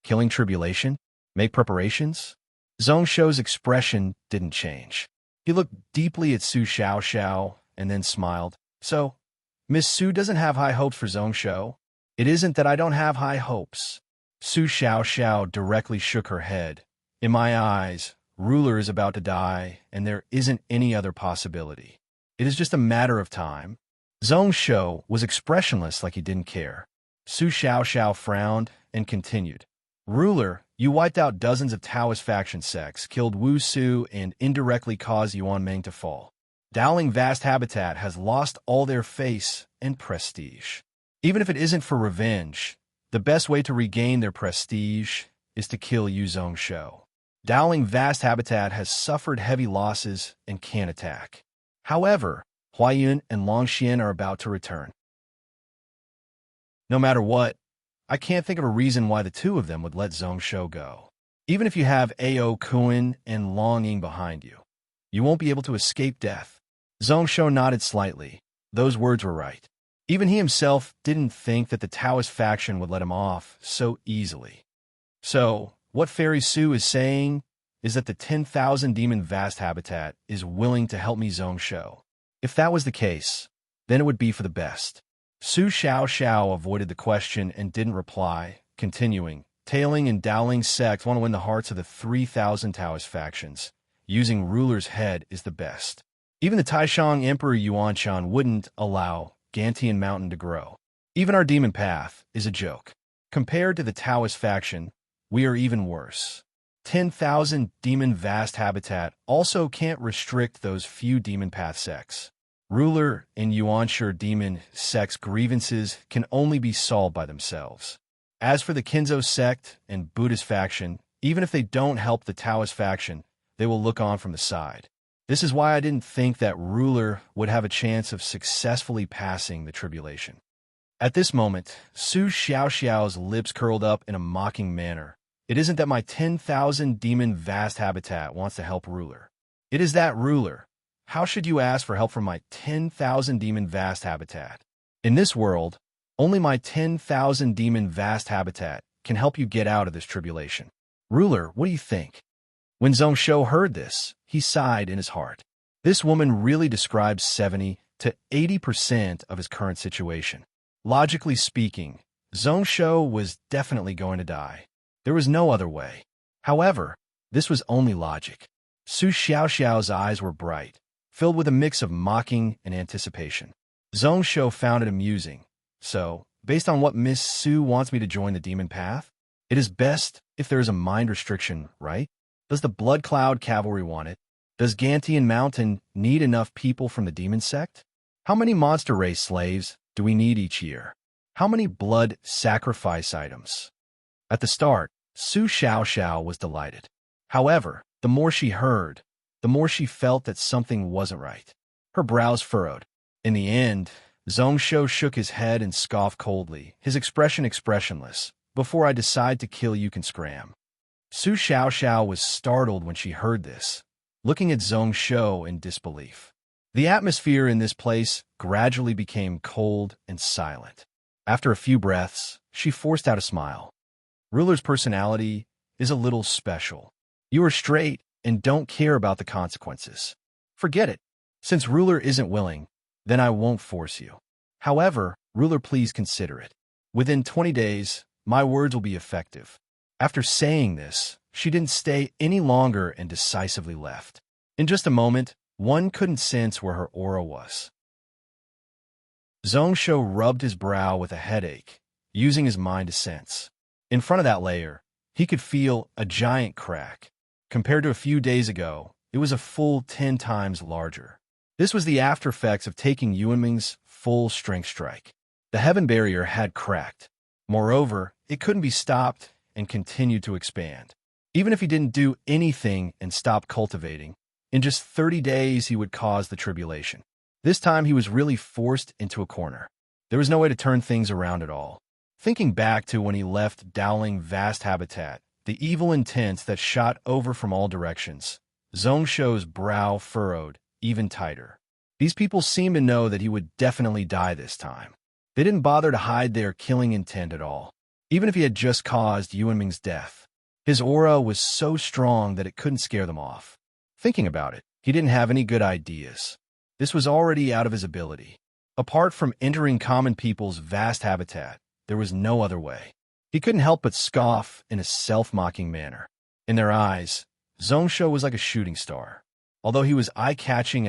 Killing tribulation? Make preparations? Zhongsho's expression didn't change. He looked deeply at Su Xiaoxiao and then smiled. So, Miss Su doesn't have high hopes for Zhongsho. It isn't that I don't have high hopes. Su Xiaoxiao directly shook her head. In my eyes, ruler is about to die, and there isn't any other possibility. It is just a matter of time. Zhongsho was expressionless like he didn't care. Su Xiaoxiao frowned and continued. Ruler, you wiped out dozens of Taoist faction sects, killed Wu Su, and indirectly caused Yuan Meng to fall. Dowling Vast Habitat has lost all their face and prestige. Even if it isn't for revenge, the best way to regain their prestige is to kill Yu Zhongshou. Dowling Vast Habitat has suffered heavy losses and can't attack. However, Huayun and Longxian are about to return. No matter what, I can't think of a reason why the two of them would let Zhongshou go. Even if you have Ao Kuan and Long Ying behind you, you won't be able to escape death. Zhongshou nodded slightly. Those words were right. Even he himself didn't think that the Taoist faction would let him off so easily. So, what Fairy Su is saying is that the 10,000 Demon Vast Habitat is willing to help me Zhongshou. If that was the case, then it would be for the best. Su Xiao avoided the question and didn't reply, continuing, Tailing and Dowling sects want to win the hearts of the 3,000 Taoist factions. Using Ruler's head is the best. Even the Taishang Emperor Yuanshan wouldn't allow Gantian Mountain to grow. Even our demon path is a joke. Compared to the Taoist faction, we are even worse. 10,000 Demon Vast Habitat also can't restrict those few demon path sects. Ruler and Yuanshi demon sects' grievances can only be solved by themselves. As for the Kinzo sect and Buddhist faction, even if they don't help the Taoist faction, they will look on from the side. This is why I didn't think that Ruler would have a chance of successfully passing the tribulation. At this moment, Su Xiaoxiao's lips curled up in a mocking manner. It isn't that my 10,000 demon vast habitat wants to help Ruler. It is that Ruler. How should you ask for help from my 10,000 demon vast habitat? In this world, only my 10,000 demon vast habitat can help you get out of this tribulation. Ruler, what do you think? When Zhongshou heard this, he sighed in his heart. This woman really describes 70 to 80% of his current situation. Logically speaking, Zhongshou was definitely going to die. There was no other way. However, this was only logic. Su Xiaoxiao's eyes were bright, filled with a mix of mocking and anticipation. Zhongshou found it amusing. So, based on what Miss Su wants me to join the demon path, it is best if there is a mind restriction, right? Does the Blood Cloud Cavalry want it? Does Gantian Mountain need enough people from the demon sect? How many monster race slaves do we need each year? How many blood sacrifice items? At the start, Su Xiaoxiao was delighted. However, the more she heard, the more she felt that something wasn't right. Her brows furrowed. In the end, Zhongshou shook his head and scoffed coldly, his expression expressionless. Before I decide to kill you can scram. Su Xiaoxiao was startled when she heard this, looking at Zhongshou in disbelief. The atmosphere in this place gradually became cold and silent. After a few breaths, she forced out a smile. Ruler's personality is a little special. You are straight and don't care about the consequences. Forget it. Since Ruler isn't willing, then I won't force you. However, Ruler, please consider it. Within 20 days, my words will be effective. After saying this, she didn't stay any longer and decisively left. In just a moment, one couldn't sense where her aura was. Zhongshou rubbed his brow with a headache, using his mind to sense. In front of that layer, he could feel a giant crack. Compared to a few days ago, it was a full 10 times larger. This was the after effects of taking Yuanming's full strength strike. The heaven barrier had cracked. Moreover, it couldn't be stopped and continued to expand. Even if he didn't do anything and stop cultivating, in just 30 days he would cause the tribulation. This time he was really forced into a corner. There was no way to turn things around at all. Thinking back to when he left Dowling Vast Habitat, the evil intents that shot over from all directions, Zhongshou's brow furrowed even tighter. These people seemed to know that he would definitely die this time. They didn't bother to hide their killing intent at all, even if he had just caused Yuanming's death. His aura was so strong that it couldn't scare them off. Thinking about it, he didn't have any good ideas. This was already out of his ability. Apart from entering common people's vast habitat, there was no other way. He couldn't help but scoff in a self-mocking manner. In their eyes, Zhongshou was like a shooting star. Although he was eye-catching,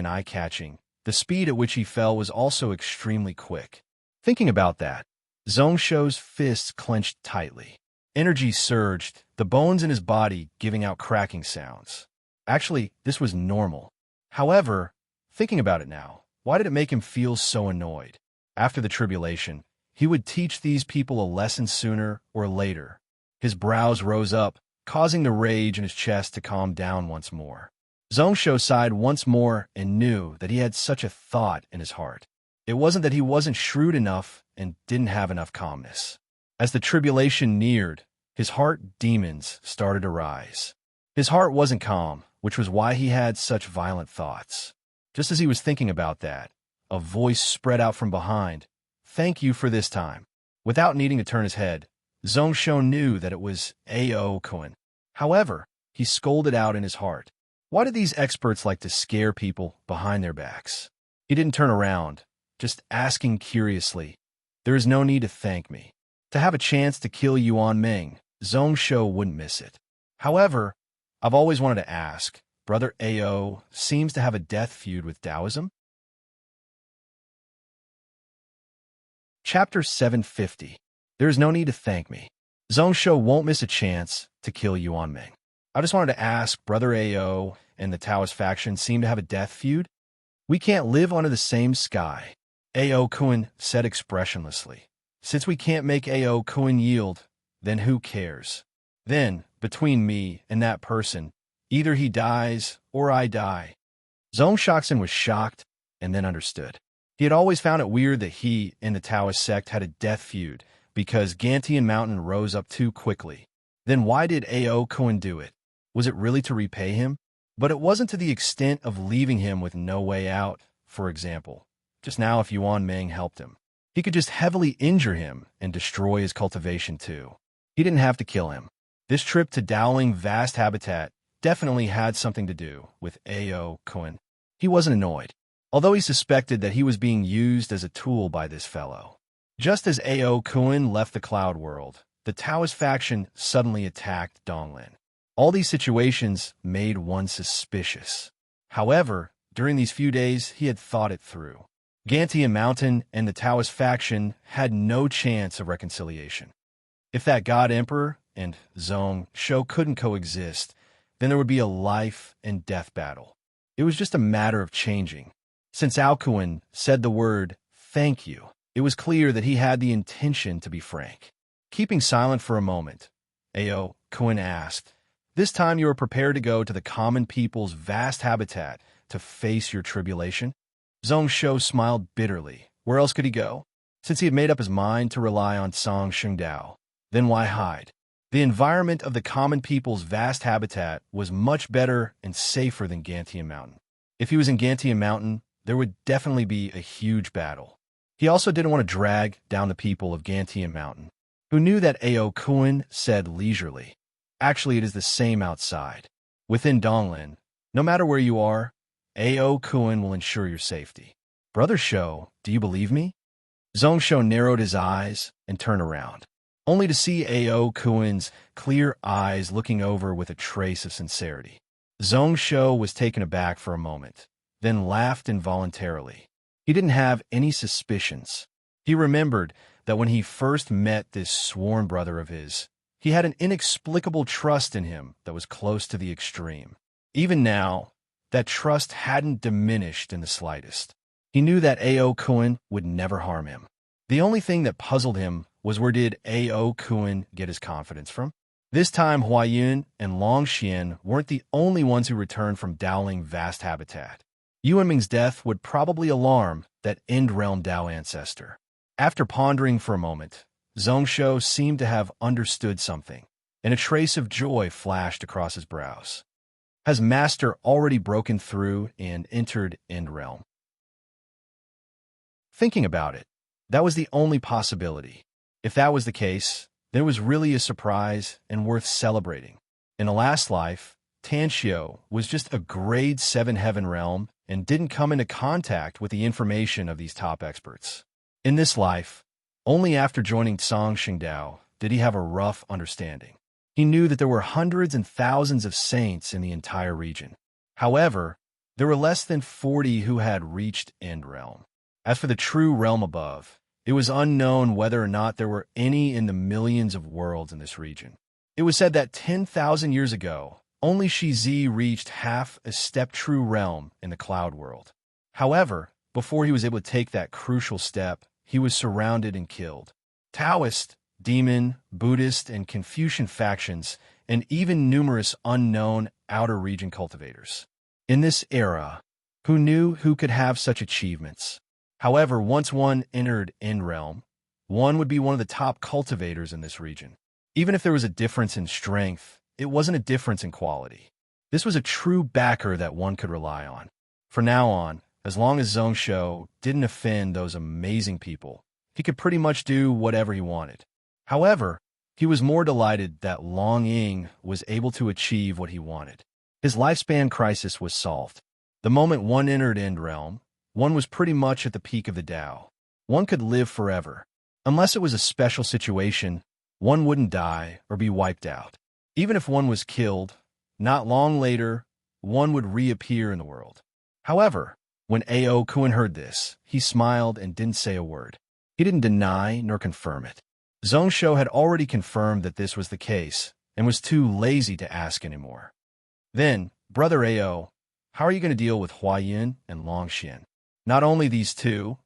the speed at which he fell was also extremely quick. Thinking about that, Zhongshou's fists clenched tightly. Energy surged, the bones in his body giving out cracking sounds. Actually, this was normal. However, thinking about it now, why did it make him feel so annoyed? After the tribulation, he would teach these people a lesson sooner or later. His brows rose up, causing the rage in his chest to calm down once more. Zhongsho sighed once more and knew that he had such a thought in his heart. It wasn't that he wasn't shrewd enough and didn't have enough calmness. As the tribulation neared, his heart demons started to rise. His heart wasn't calm, which was why he had such violent thoughts. Just as he was thinking about that, a voice spread out from behind. "Thank you for this time." Without needing to turn his head, Zhongsho knew that it was A.O. Koen. However, he scolded out in his heart. Why did these experts like to scare people behind their backs? He didn't turn around, just asking curiously, "There is no need to thank me." To have a chance to kill Yuan Ming, Zhongsho wouldn't miss it. However, I've always wanted to ask, Brother A.O. seems to have a death feud with Taoism? Chapter 750. There is no need to thank me. Zhongsho won't miss a chance to kill Yuan Ming. I just wanted to ask, Brother A.O. and the Taoist faction seem to have a death feud? We can't live under the same sky, A.O. Koen said expressionlessly. Since we can't make A.O. Koen yield, then who cares? Then, between me and that person, either he dies or I die. Zhongsho was shocked and then understood. He had always found it weird that he and the Taoist sect had a death feud because Gantian Mountain rose up too quickly. Then why did A.O. Koen do it? Was it really to repay him? But it wasn't to the extent of leaving him with no way out, for example. Just now if Yuan Ming helped him, he could just heavily injure him and destroy his cultivation too. He didn't have to kill him. This trip to Dowling Vast Habitat definitely had something to do with A.O. Koen. He wasn't annoyed, although he suspected that he was being used as a tool by this fellow. Just as A.O. Koen left the Cloud World, the Taoist faction suddenly attacked Donglin. All these situations made one suspicious. However, during these few days, he had thought it through. Gantian Mountain and the Taoist faction had no chance of reconciliation. If that God Emperor and Zhongsho couldn't coexist, then there would be a life and death battle. It was just a matter of changing. Since Alcuin said the word, "thank you," it was clear that he had the intention to be frank. Keeping silent for a moment, A.O. Koen asked, "This time you are prepared to go to the common people's vast habitat to face your tribulation?" Zhongsho smiled bitterly. Where else could he go? Since he had made up his mind to rely on Song Shengdao, then why hide? The environment of the common people's vast habitat was much better and safer than Gantian Mountain. If he was in Gantian Mountain, there would definitely be a huge battle. He also didn't want to drag down the people of Gantian Mountain, who knew that A.O. Koen said leisurely. Actually, it is the same outside. Within Donglin, no matter where you are, A.O. Koen will ensure your safety. Brother Sho, do you believe me? Zhongsho narrowed his eyes and turned around, only to see A.O. Koen's clear eyes looking over with a trace of sincerity. Zhongsho was taken aback for a moment, then laughed involuntarily. He didn't have any suspicions. He remembered that when he first met this sworn brother of his, he had an inexplicable trust in him that was close to the extreme. Even now, that trust hadn't diminished in the slightest. He knew that A.O. Koen would never harm him. The only thing that puzzled him was where did A.O. Koen get his confidence from? This time, Huayun and Longxian weren't the only ones who returned from Dowling Vast Habitat. Yuan Ming's death would probably alarm that End-Realm Dao ancestor. After pondering for a moment, Zhongsho seemed to have understood something, and a trace of joy flashed across his brows. Has Master already broken through and entered End-Realm? Thinking about it, that was the only possibility. If that was the case, then it was really a surprise and worth celebrating. In the last life, Tanxio was just a grade 7 heaven realm and didn't come into contact with the information of these top experts. In this life, only after joining Song Shengdao did he have a rough understanding. He knew that there were hundreds and thousands of saints in the entire region. However, there were less than 40 who had reached End Realm. As for the true realm above, It was unknown whether or not there were any in the millions of worlds in this region. It was said that 10,000 years ago, only Shizi reached half a step-true realm in the cloud world. However, before he was able to take that crucial step, he was surrounded and killed. Taoist, demon, Buddhist, and Confucian factions, and even numerous unknown outer region cultivators. In this era, who knew who could have such achievements? However, once one entered End Realm, one would be one of the top cultivators in this region. Even if there was a difference in strength, it wasn't a difference in quality. This was a true backer that one could rely on. From now on, as long as Zhongsho didn't offend those amazing people, he could pretty much do whatever he wanted. However, he was more delighted that Long Ying was able to achieve what he wanted. His lifespan crisis was solved. The moment one entered End Realm, one was pretty much at the peak of the Tao. One could live forever. Unless it was a special situation, one wouldn't die or be wiped out. Even if one was killed, not long later, one would reappear in the world. However, when Ao Kuan heard this, he smiled and didn't say a word. He didn't deny nor confirm it. Zhongsho had already confirmed that this was the case and was too lazy to ask anymore. Then, Brother Ao, how are you going to deal with Huayan and Longxian? Not only these two,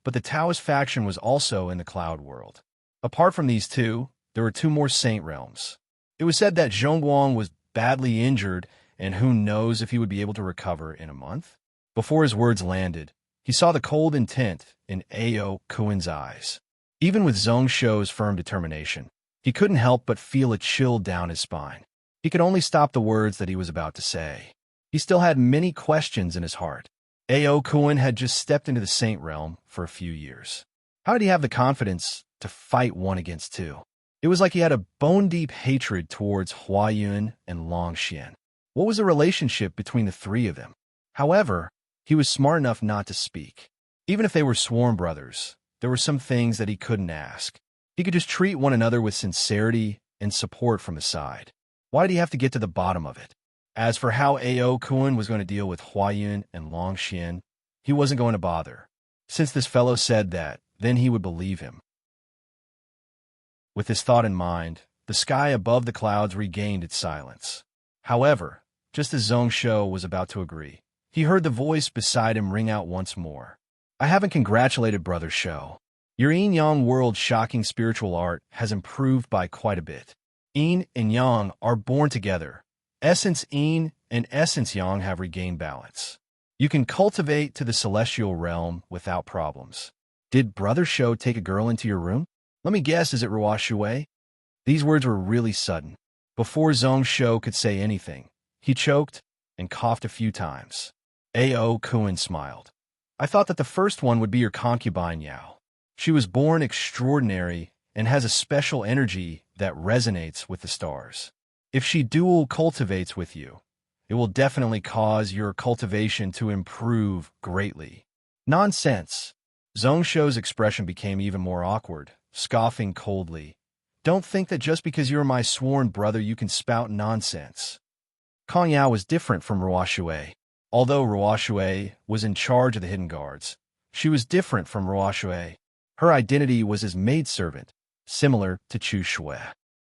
but the Taoist faction was also in the cloud world. Apart from these two, there were two more saint realms. It was said that Zhongguang was badly injured, and who knows if he would be able to recover in a month? Before his words landed, he saw the cold intent in Ao Kuan's eyes. Even with Zhongsho's firm determination, he couldn't help but feel a chill down his spine. He could only stop the words that he was about to say. He still had many questions in his heart. Ao Kuan had just stepped into the saint realm for a few years. How did he have the confidence to fight one against two? It was like he had a bone-deep hatred towards Huayun and Longxian. What was the relationship between the three of them? However, he was smart enough not to speak. Even if they were sworn brothers, there were some things that he couldn't ask. He could just treat one another with sincerity and support from his side. Why did he have to get to the bottom of it? As for how Ao Kuan was going to deal with Huayun and Longxian, he wasn't going to bother. Since this fellow said that, then he would believe him. With this thought in mind, the sky above the clouds regained its silence. However, just as Zhongsho was about to agree, he heard the voice beside him ring out once more. I haven't congratulated Brother Shou. Your yin-yang world's shocking spiritual art has improved by quite a bit. Yin and yang are born together. Essence yin and essence yang have regained balance. You can cultivate to the celestial realm without problems. Did Brother Shou take a girl into your room? Let me guess, is it Ruo Shui? These words were really sudden. Before Zhongsho could say anything, he choked and coughed a few times. Ao Kuan smiled. I thought that the first one would be your concubine Yao. She was born extraordinary and has a special energy that resonates with the stars. If she dual cultivates with you, it will definitely cause your cultivation to improve greatly. Nonsense. Zhongsho's expression became even more awkward, scoffing coldly. Don't think that just because you're my sworn brother you can spout nonsense. Kong Yao was different from Ruo Shui. Although Ruo Shui was in charge of the hidden guards, she was different from Ruo Shui. Her identity was as maidservant, similar to Chu Shui.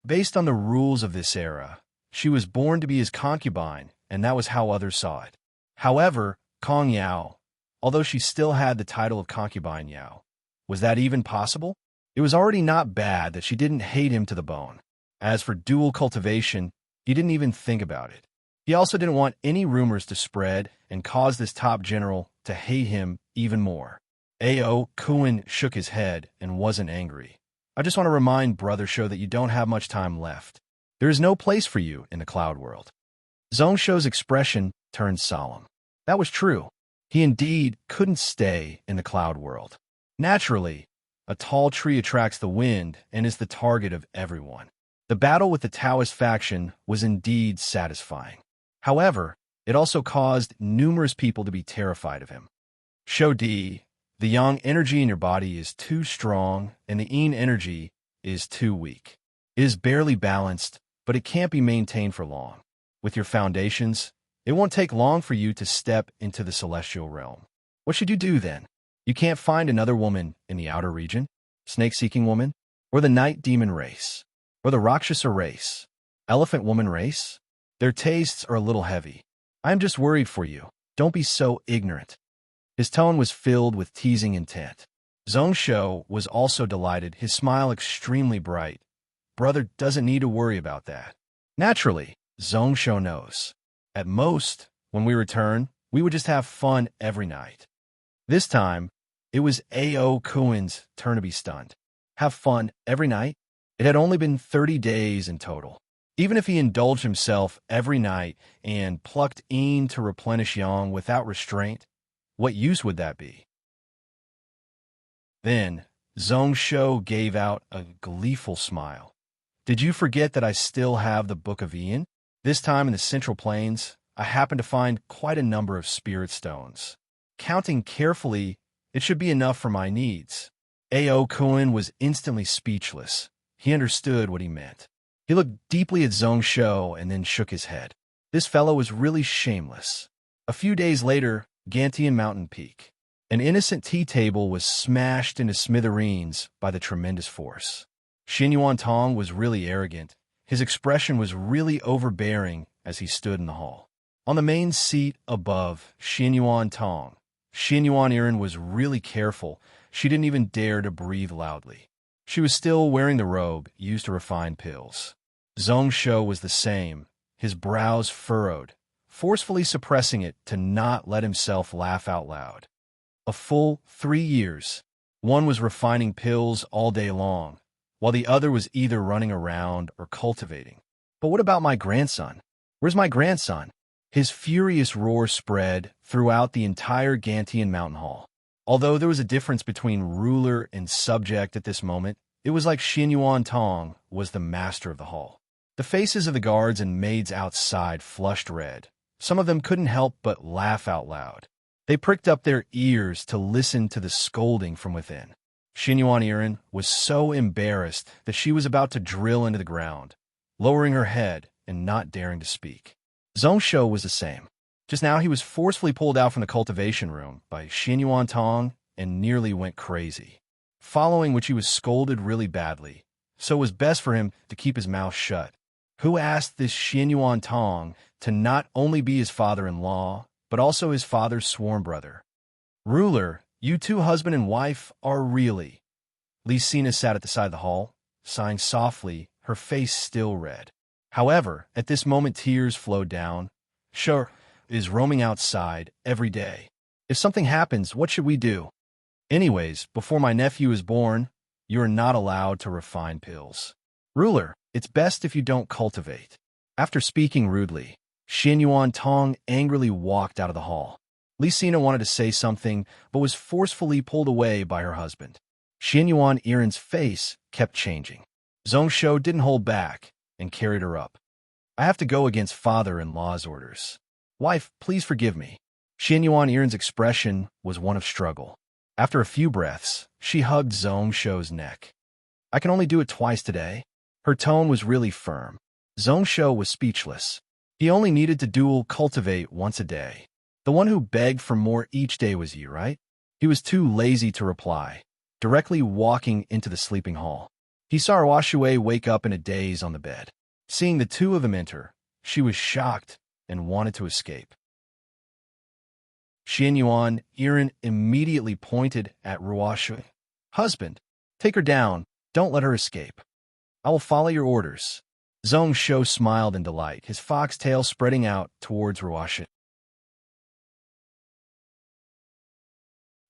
Based on the rules of this era, she was born to be his concubine, and that was how others saw it. However, Kong Yao, although she still had the title of concubine Yao, was that even possible? It was already not bad that she didn't hate him to the bone. As for dual cultivation, he didn't even think about it. He also didn't want any rumors to spread and cause this top general to hate him even more. Ao Kuan shook his head and wasn't angry. I just want to remind Brother Shou that you don't have much time left. There is no place for you in the cloud world. Zhongsho's expression turned solemn. That was true. He indeed couldn't stay in the cloud world. Naturally, a tall tree attracts the wind and is the target of everyone. The battle with the Taoist faction was indeed satisfying. However, it also caused numerous people to be terrified of him. Shou Di, the yang energy in your body is too strong and the yin energy is too weak. It is barely balanced, but it can't be maintained for long. With your foundations, it won't take long for you to step into the celestial realm. What should you do then? You can't find another woman in the outer region? Snake-seeking woman? Or the night demon race? Or the Rakshasa race? Elephant woman race? Their tastes are a little heavy. I'm just worried for you. Don't be so ignorant. His tone was filled with teasing intent. Zhongsho was also delighted, his smile extremely bright. Brother doesn't need to worry about that. Naturally, Zhongsho knows. At most, when we return, we would just have fun every night. This time, it was A.O. Kuin's turn to be stunned. Have fun every night? It had only been 30 days in total. Even if he indulged himself every night and plucked in to replenish yang without restraint, what use would that be? Then, Zhongsho gave out a gleeful smile. Did you forget that I still have the Book of Ian? This time in the Central Plains, I happened to find quite a number of spirit stones. Counting carefully, it should be enough for my needs. A.O. Kuin was instantly speechless. He understood what he meant. He looked deeply at Zhongsho and then shook his head. This fellow was really shameless. A few days later, Gantian Mountain Peak. An innocent tea table was smashed into smithereens by the tremendous force. Xin Yuan Tong was really arrogant. His expression was really overbearing as he stood in the hall. On the main seat above Xin Yuan Tong, Xin Yuan Iren was really careful. She didn't even dare to breathe loudly. She was still wearing the robe used to refine pills. Zhongsho was the same, his brows furrowed, forcefully suppressing it to not let himself laugh out loud. A full 3 years, one was refining pills all day long, while the other was either running around or cultivating. But what about my grandson? Where's my grandson? His furious roar spread throughout the entire Gantian Mountain Hall. Although there was a difference between ruler and subject at this moment, it was like Xin Yuan Tong was the master of the hall. The faces of the guards and maids outside flushed red. Some of them couldn't help but laugh out loud. They pricked up their ears to listen to the scolding from within. Xin Yuan Iren was so embarrassed that she was about to drill into the ground, lowering her head and not daring to speak. Zhongsho was the same. Just now he was forcefully pulled out from the cultivation room by Xin Yuan Tong and nearly went crazy, following which he was scolded really badly, so it was best for him to keep his mouth shut. Who asked this Xin Yuan Tong to not only be his father-in-law, but also his father's sworn brother? Ruler, you two husband and wife are really... Lisina sat at the side of the hall, sighing softly, her face still red. However, at this moment tears flowed down. Sure, is roaming outside every day. If something happens, what should we do? Anyways, before my nephew is born, you are not allowed to refine pills. Ruler, it's best if you don't cultivate. After speaking rudely, Xin Yuan Tong angrily walked out of the hall. Lisina wanted to say something, but was forcefully pulled away by her husband. Xin Yuan Iren's face kept changing. Zhongsho didn't hold back and carried her up. I have to go against father-in-law's orders. Wife, please forgive me. Xin Yuan Iren's expression was one of struggle. After a few breaths, she hugged Zhongsho's neck. I can only do it twice today. Her tone was really firm. Zhongsho was speechless. He only needed to dual cultivate once a day. The one who begged for more each day was you, right? He was too lazy to reply, directly walking into the sleeping hall. He saw Ruoxue wake up in a daze on the bed. Seeing the two of them enter, she was shocked and wanted to escape. Xin Yuan Iren immediately pointed at Ruoxue. Husband, take her down. Don't let her escape. I will follow your orders. Zhongsho smiled in delight, his foxtail spreading out towards Ruoxue.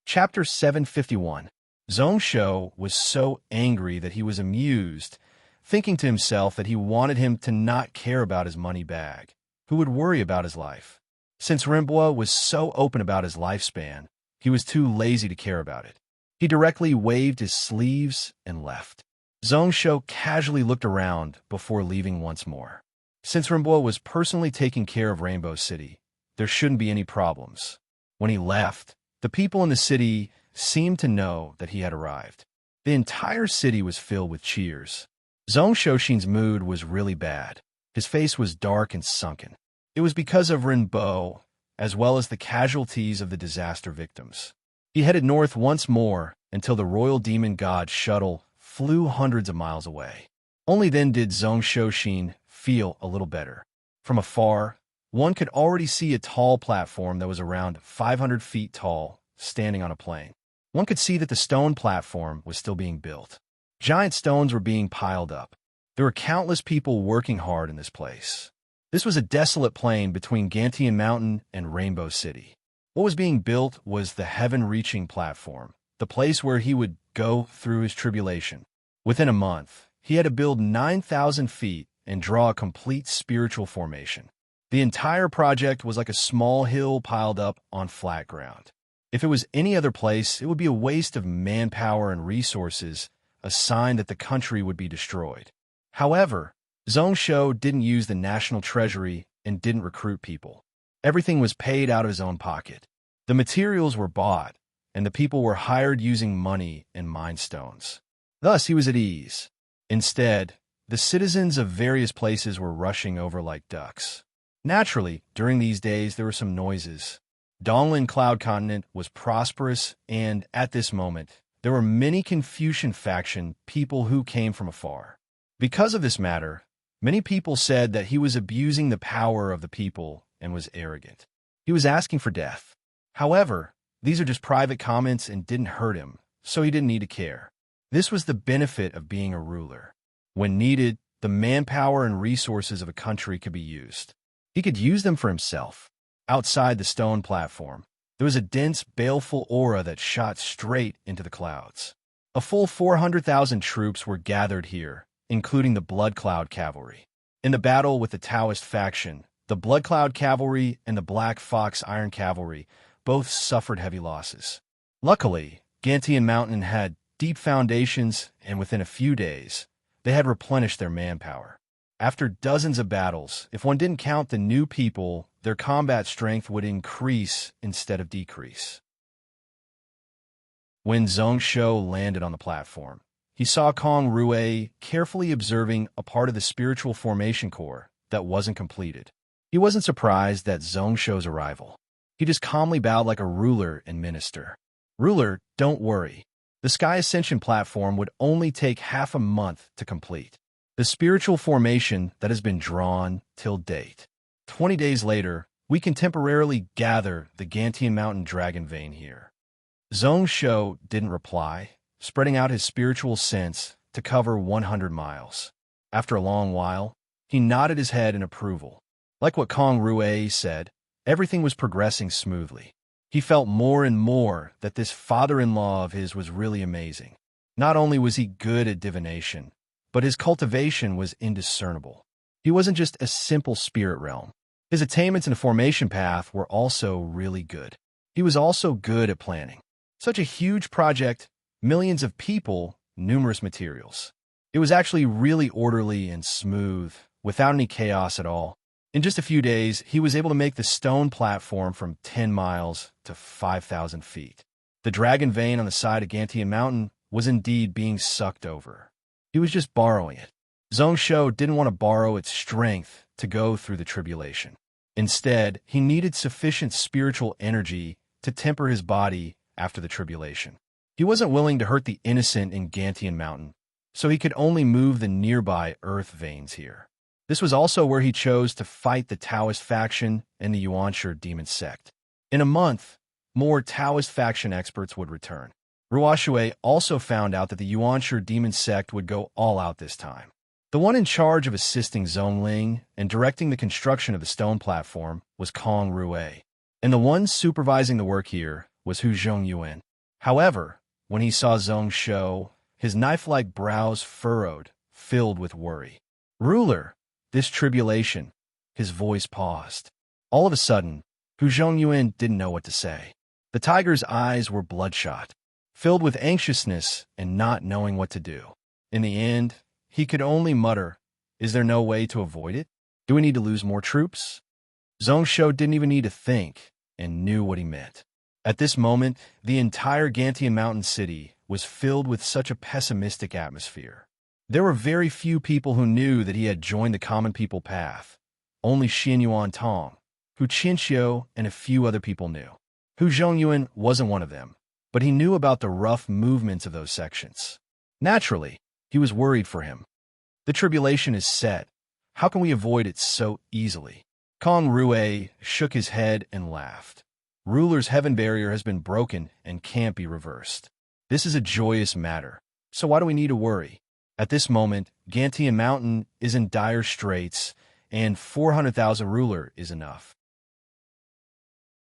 Chapter 751. Zhongsho was so angry that he was amused, thinking to himself that he wanted him to not care about his money bag, who would worry about his life. Since Rinbo was so open about his lifespan, he was too lazy to care about it. He directly waved his sleeves and left. Zhongsho casually looked around before leaving once more. Since Rinbo was personally taking care of Rainbow City, there shouldn't be any problems. When he left, the people in the city seemed to know that he had arrived. The entire city was filled with cheers. Zhongsho's mood was really bad. His face was dark and sunken. It was because of Rinbo, as well as the casualties of the disaster victims. He headed north once more until the royal demon god shuttle flew hundreds of miles away. Only then did Zhong Shouxin feel a little better. From afar, one could already see a tall platform that was around 500 feet tall, standing on a plain. One could see that the stone platform was still being built. Giant stones were being piled up. There were countless people working hard in this place. This was a desolate plain between Gantian Mountain and Rainbow City. What was being built was the heaven-reaching platform, the place where he would go through his tribulation. Within a month, he had to build 9,000 feet and draw a complete spiritual formation. The entire project was like a small hill piled up on flat ground. If it was any other place, it would be a waste of manpower and resources, a sign that the country would be destroyed. However, Zhong Shou didn't use the national treasury and didn't recruit people. Everything was paid out of his own pocket. The materials were bought, and the people were hired using money and mine stones. Thus, he was at ease. Instead, the citizens of various places were rushing over like ducks. Naturally, during these days, there were some noises. Donglin Cloud Continent was prosperous, and at this moment, there were many Confucian faction people who came from afar. Because of this matter, many people said that he was abusing the power of the people and was arrogant. He was asking for death. However, these are just private comments and didn't hurt him, so he didn't need to care. This was the benefit of being a ruler. When needed, the manpower and resources of a country could be used. He could use them for himself. Outside the stone platform, there was a dense, baleful aura that shot straight into the clouds. A full 400,000 troops were gathered here, including the Blood Cloud Cavalry. In the battle with the Taoist faction, the Blood Cloud Cavalry and the Black Fox Iron Cavalry both suffered heavy losses. Luckily, Gantian Mountain had deep foundations, and within a few days, they had replenished their manpower. After dozens of battles, if one didn't count the new people, their combat strength would increase instead of decrease. When Zhong Shou landed on the platform, he saw Kong Rue carefully observing a part of the spiritual formation core that wasn't completed. He wasn't surprised at Zhong Shou's arrival. He just calmly bowed like a ruler and minister. "Ruler, don't worry. The Sky Ascension platform would only take half a month to complete. The spiritual formation that has been drawn till date. 20 days later, we can temporarily gather the Gantian Mountain Dragon Vein here." Zhong Shou didn't reply, spreading out his spiritual sense to cover 100 miles. After a long while, he nodded his head in approval. Like what Kong Rue said, everything was progressing smoothly. He felt more and more that this father-in-law of his was really amazing. Not only was he good at divination, but his cultivation was indiscernible. He wasn't just a simple spirit realm. His attainments in the formation path were also really good. He was also good at planning. Such a huge project, millions of people, numerous materials. It was actually really orderly and smooth, without any chaos at all. In just a few days, he was able to make the stone platform from 10 miles to 5,000 feet. The dragon vein on the side of Gantian Mountain was indeed being sucked over. He was just borrowing it. Zhong Shou didn't want to borrow its strength to go through the tribulation. Instead, he needed sufficient spiritual energy to temper his body after the tribulation. He wasn't willing to hurt the innocent in Gantian Mountain, so he could only move the nearby earth veins here. This was also where he chose to fight the Taoist faction and the Yuanshi demon sect. In a month, more Taoist faction experts would return. Ruoxue also found out that the Yuanshi demon sect would go all out this time. The one in charge of assisting Zhongling and directing the construction of the stone platform was Kong Rue, and the one supervising the work here was Hu Zhongyuan. However, when he saw Zhong Shou, his knife-like brows furrowed, filled with worry. "Ruler, this tribulation," his voice paused. All of a sudden, Hu Zhongyuan didn't know what to say. The tiger's eyes were bloodshot, filled with anxiousness and not knowing what to do. In the end, he could only mutter, "Is there no way to avoid it? Do we need to lose more troops?" Zhong Shou didn't even need to think and knew what he meant. At this moment, the entire Gantian Mountain city was filled with such a pessimistic atmosphere. There were very few people who knew that he had joined the common people path. Only Xin Yuan Tong, Hu Qinxiu, and a few other people knew. Hu Zhongyuan wasn't one of them. but he knew about the rough movements of those sections. Naturally, he was worried for him. The tribulation is set. How can we avoid it so easily? Kong Rue shook his head and laughed. Ruler's heaven barrier has been broken and can't be reversed. This is a joyous matter, so why do we need to worry? At this moment, Gantian Mountain is in dire straits, and 400,000 ruler is enough.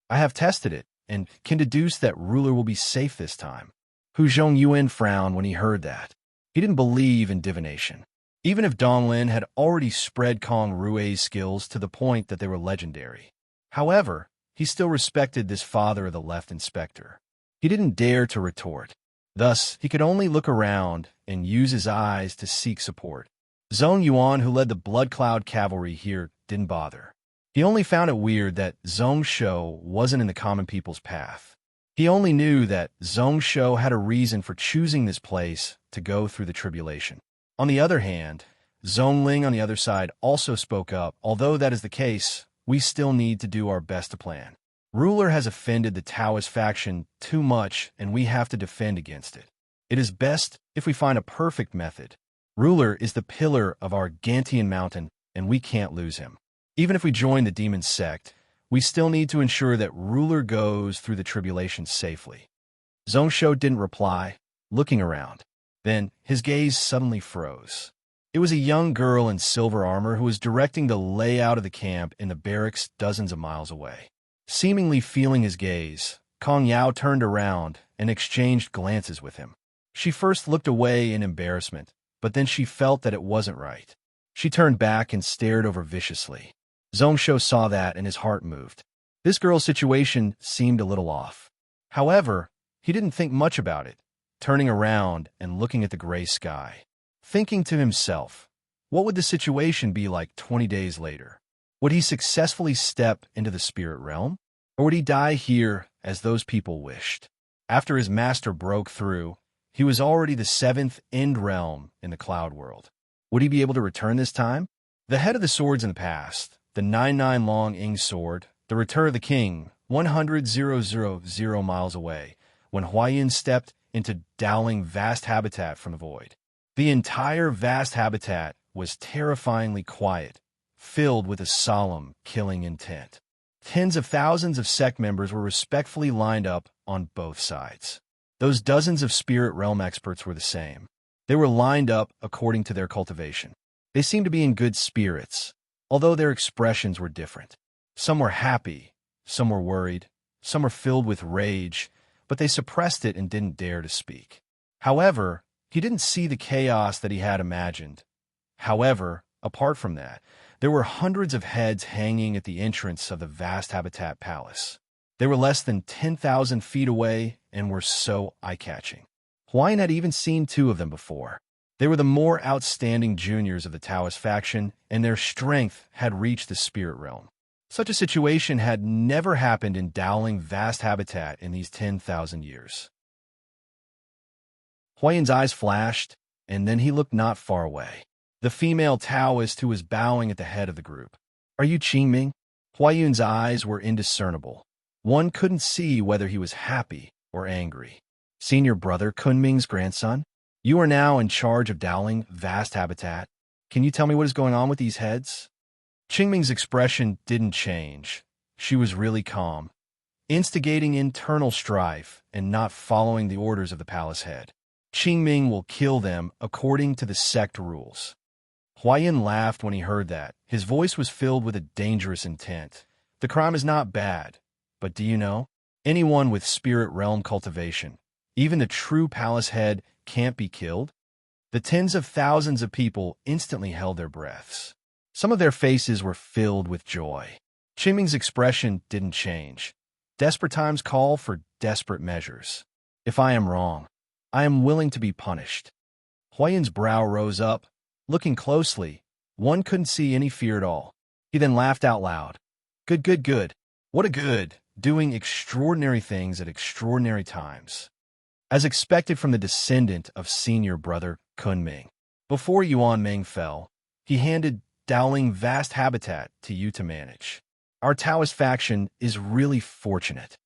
I have tested it, and can deduce that ruler will be safe this time. Hu Zhongyuan frowned when he heard that. He didn't believe in divination. Even if Donglin had already spread Kong Rue's skills to the point that they were legendary. However, he still respected this father of the left inspector. He didn't dare to retort. Thus, he could only look around and use his eyes to seek support. Zhong Yuan, who led the Blood Cloud cavalry here, didn't bother. He only found it weird that Zhong Shou wasn't in the common people's path. He only knew that Zhong Shou had a reason for choosing this place to go through the tribulation. On the other hand, Zhong Ling on the other side also spoke up. Although that is the case, we still need to do our best to plan. Ruler has offended the Taoist faction too much, and we have to defend against it. It is best if we find a perfect method. Ruler is the pillar of our Gantian Mountain, and we can't lose him. Even if we join the demon sect, we still need to ensure that Ruler goes through the tribulation safely. Zhong Shou didn't reply, looking around. Then, his gaze suddenly froze. It was a young girl in silver armor who was directing the layout of the camp in the barracks dozens of miles away. Seemingly feeling his gaze, Kong Yao turned around and exchanged glances with him. She first looked away in embarrassment, but then she felt that it wasn't right. She turned back and stared over viciously. Zhong Shou saw that and his heart moved. This girl's situation seemed a little off. However, he didn't think much about it, turning around and looking at the gray sky. Thinking to himself, what would the situation be like 20 days later? Would he successfully step into the spirit realm? Or would he die here as those people wished? After his master broke through, he was already the 7th end realm in the cloud world. Would he be able to return this time? The head of the swords in the past, the 9-9 long Ing sword, the return of the king, 100,000 miles away, when Huayan stepped into Dowling vast habitat from the void. The entire vast habitat was terrifyingly quiet, filled with a solemn, killing intent. Tens of thousands of sect members were respectfully lined up on both sides. Those dozens of spirit realm experts were the same. They were lined up according to their cultivation. They seemed to be in good spirits, although their expressions were different. Some were happy, some were worried, some were filled with rage, but they suppressed it and didn't dare to speak. However, he didn't see the chaos that he had imagined. However, apart from that, there were hundreds of heads hanging at the entrance of the vast habitat palace. They were less than 10,000 feet away and were so eye-catching. Huayan had even seen 2 of them before. They were the more outstanding juniors of the Taoist faction, and their strength had reached the spirit realm. Such a situation had never happened in Dowling vast habitat in these 10,000 years. Huayan's eyes flashed, and then he looked not far away. The female Taoist who was bowing at the head of the group. Are you Qingming? Huayan's eyes were indiscernible. One couldn't see whether he was happy or angry. Senior brother Kunming's grandson? You are now in charge of Dowling vast habitat. Can you tell me what is going on with these heads? Qingming's expression didn't change. She was really calm, instigating internal strife and not following the orders of the palace head. Qingming will kill them according to the sect rules. Huayan laughed when he heard that. His voice was filled with a dangerous intent. The crime is not bad, but do you know? Anyone with spirit realm cultivation, even the true palace head, can't be killed. The tens of thousands of people instantly held their breaths. Some of their faces were filled with joy. Qingming's expression didn't change. Desperate times call for desperate measures. If I am wrong, I am willing to be punished. Huayan's brow rose up. Looking closely, one couldn't see any fear at all. He then laughed out loud. Good, good, good. What a good, doing extraordinary things at extraordinary times. As expected from the descendant of senior brother Kunming. Before Yuan Ming fell, he handed Dowling vast habitat to you to manage. Our Taoist faction is really fortunate.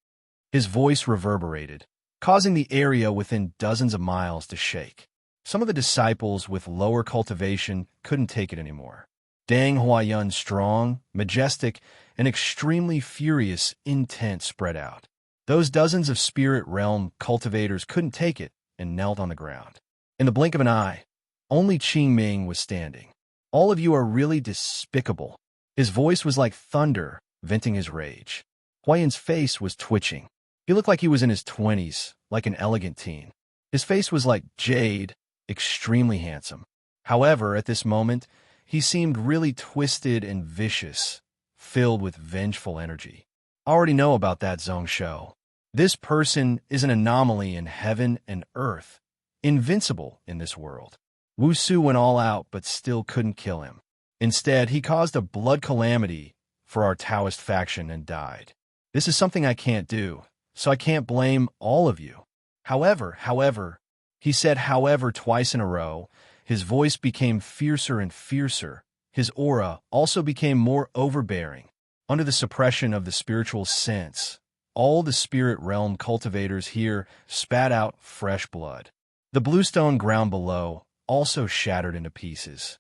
His voice reverberated. causing the area within dozens of miles to shake. Some of the disciples with lower cultivation couldn't take it anymore. Dang Huayan's strong, majestic, and extremely furious intent spread out. Those dozens of spirit realm cultivators couldn't take it and knelt on the ground. In the blink of an eye, only Qingming was standing. All of you are really despicable. His voice was like thunder, venting his rage. Huayan's face was twitching. He looked like he was in his 20s, like an elegant teen. His face was like jade, extremely handsome. However, at this moment, he seemed really twisted and vicious, filled with vengeful energy. I already know about that Zhongshou. This person is an anomaly in heaven and earth, invincible in this world. Wu Su went all out but still couldn't kill him. Instead, he caused a blood calamity for our Taoist faction and died. This is something I can't do, so I can't blame all of you. However, he said however twice in a row. His voice became fiercer and fiercer. His aura also became more overbearing. Under the suppression of the spiritual sense, all the spirit realm cultivators here spat out fresh blood. The bluestone ground below also shattered into pieces.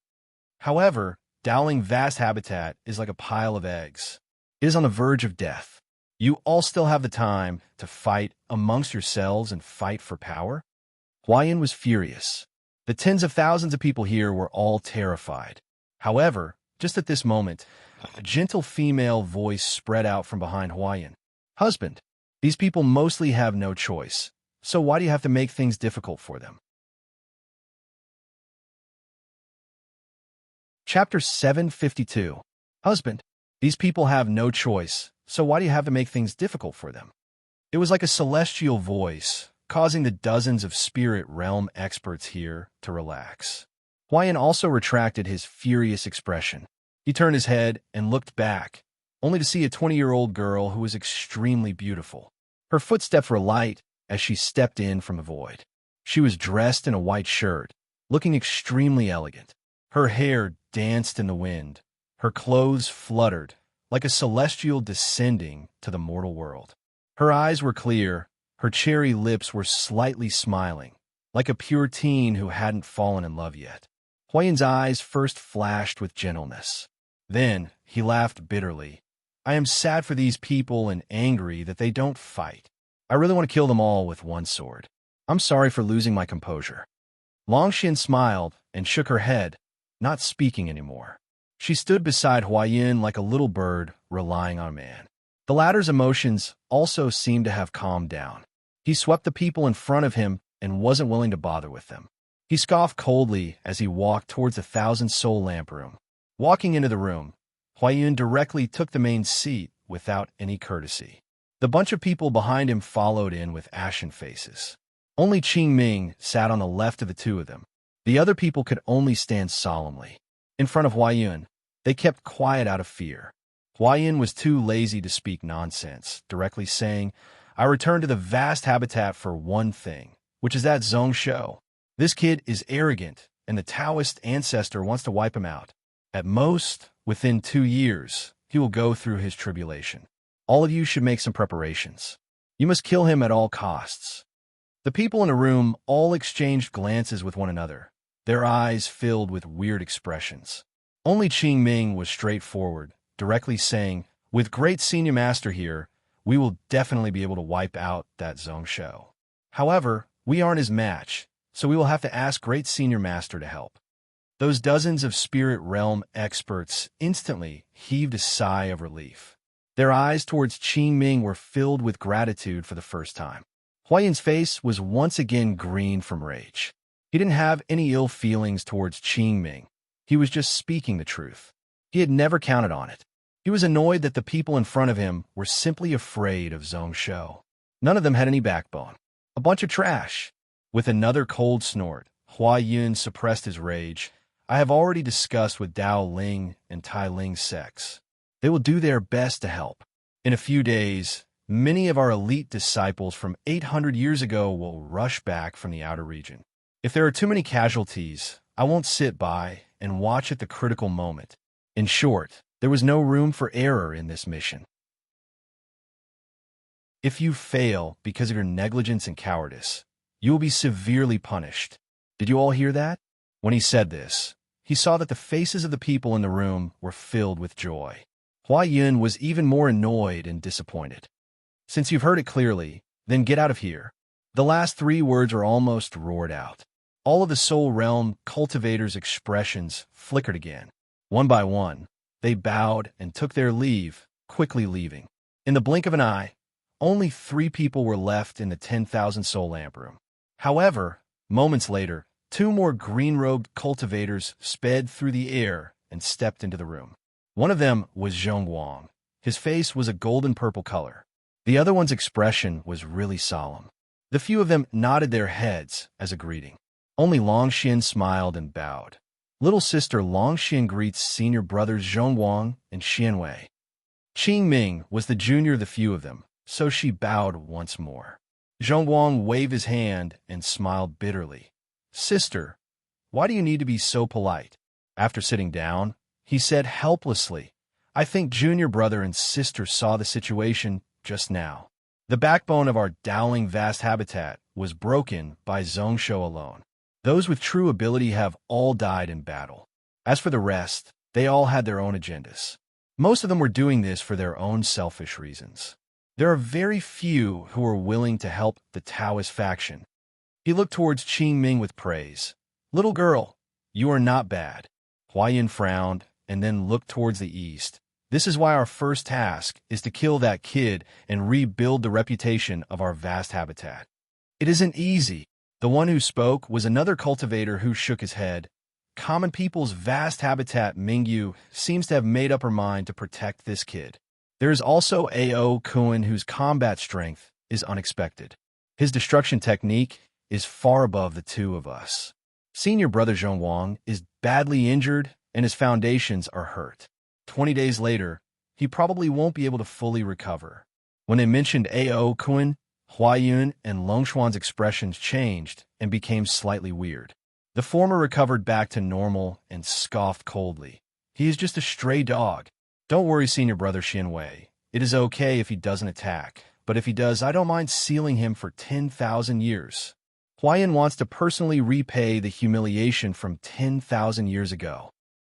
However, Dowling vast habitat is like a pile of eggs. It is on the verge of death. You all still have the time to fight amongst yourselves and fight for power? Huayan was furious. The tens of thousands of people here were all terrified. However, just at this moment, a gentle female voice spread out from behind Huayan. Husband, these people mostly have no choice, so why do you have to make things difficult for them? Chapter 752. Husband, these people have no choice, so why do you have to make things difficult for them? It was like a celestial voice, causing the dozens of spirit realm experts here to relax. Huayan also retracted his furious expression. He turned his head and looked back, only to see a 20-year-old girl who was extremely beautiful. Her footsteps were light as she stepped in from the void. She was dressed in a white shirt, looking extremely elegant. Her hair danced in the wind. Her clothes fluttered, like a celestial descending to the mortal world. Her eyes were clear. Her cherry lips were slightly smiling, like a pure teen who hadn't fallen in love yet. Huayan's eyes first flashed with gentleness. Then he laughed bitterly. I am sad for these people and angry that they don't fight. I really want to kill them all with one sword. I'm sorry for losing my composure. Longxin smiled and shook her head, not speaking anymore. She stood beside Huayan like a little bird relying on a man. The latter's emotions also seemed to have calmed down. He swept the people in front of him and wasn't willing to bother with them. He scoffed coldly as he walked towards the 1,000-soul lamp room. Walking into the room, Huayan directly took the main seat without any courtesy. The bunch of people behind him followed in with ashen faces. Only Qingming sat on the left of the two of them. The other people could only stand solemnly. In front of Huayan, they kept quiet out of fear. Huayan was too lazy to speak nonsense, directly saying, I returned to the vast habitat for one thing, which is that Zhongshou. This kid is arrogant, and the Taoist ancestor wants to wipe him out. At most, within 2 years, he will go through his tribulation. All of you should make some preparations. You must kill him at all costs. The people in the room all exchanged glances with one another, their eyes filled with weird expressions. Only Qingming was straightforward, directly saying, with great senior master here, we will definitely be able to wipe out that Zhongshou. However, we aren't his match, so we will have to ask great senior master to help. Those dozens of spirit realm experts instantly heaved a sigh of relief. Their eyes towards Qingming were filled with gratitude for the first time. Huayan's face was once again green from rage. He didn't have any ill feelings towards Qingming. He was just speaking the truth. He had never counted on it. He was annoyed that the people in front of him were simply afraid of Zhongshou. None of them had any backbone. A bunch of trash. With another cold snort, Huayan suppressed his rage. I have already discussed with Dao Ling and Tai Ling's sects. They will do their best to help. In a few days, many of our elite disciples from 800 years ago will rush back from the outer region. If there are too many casualties, I won't sit by and watch at the critical moment. In short, there was no room for error in this mission. If you fail because of your negligence and cowardice, you will be severely punished. Did you all hear that? When he said this, he saw that the faces of the people in the room were filled with joy. Hua Yun was even more annoyed and disappointed. Since you've heard it clearly, then get out of here. The last 3 words are almost roared out. All of the Soul Realm cultivators' expressions flickered again. One by one, they bowed and took their leave, quickly leaving. In the blink of an eye, only 3 people were left in the 10,000 soul lamp room. However, moments later, 2 more green-robed cultivators sped through the air and stepped into the room. One of them was Zhong Guang. His face was a golden-purple color. The other one's expression was really solemn. The few of them nodded their heads as a greeting. Only Longxian smiled and bowed. Little sister Longxian greets senior brothers Zhongguang and Xianwei. Qingming was the junior of the few of them, so she bowed once more. Zhongguang waved his hand and smiled bitterly. Sister, why do you need to be so polite? After sitting down, he said helplessly, I think junior brother and sister saw the situation just now. The backbone of our Dowling vast habitat was broken by Zhongsho alone. Those with true ability have all died in battle. As for the rest, they all had their own agendas. Most of them were doing this for their own selfish reasons. There are very few who are willing to help the Taoist faction. He looked towards Qingming with praise. Little girl, you are not bad. Huayan frowned and then looked towards the east. This is why our first task is to kill that kid and rebuild the reputation of our vast habitat. It isn't easy. The one who spoke was another cultivator who shook his head. Common people's vast habitat Mingyu seems to have made up her mind to protect this kid. There is also Ao Kuan whose combat strength is unexpected. His destruction technique is far above the 2 of us. Senior brother Zhongguang is badly injured and his foundations are hurt. 20 days later, he probably won't be able to fully recover. When they mentioned Ao Kuan, Huayun and Longshuan's expressions changed and became slightly weird. The former recovered back to normal and scoffed coldly. He is just a stray dog. Don't worry, senior brother Xianwei. It is okay if he doesn't attack, but if he does, I don't mind sealing him for 10,000 years. Huayun wants to personally repay the humiliation from 10,000 years ago.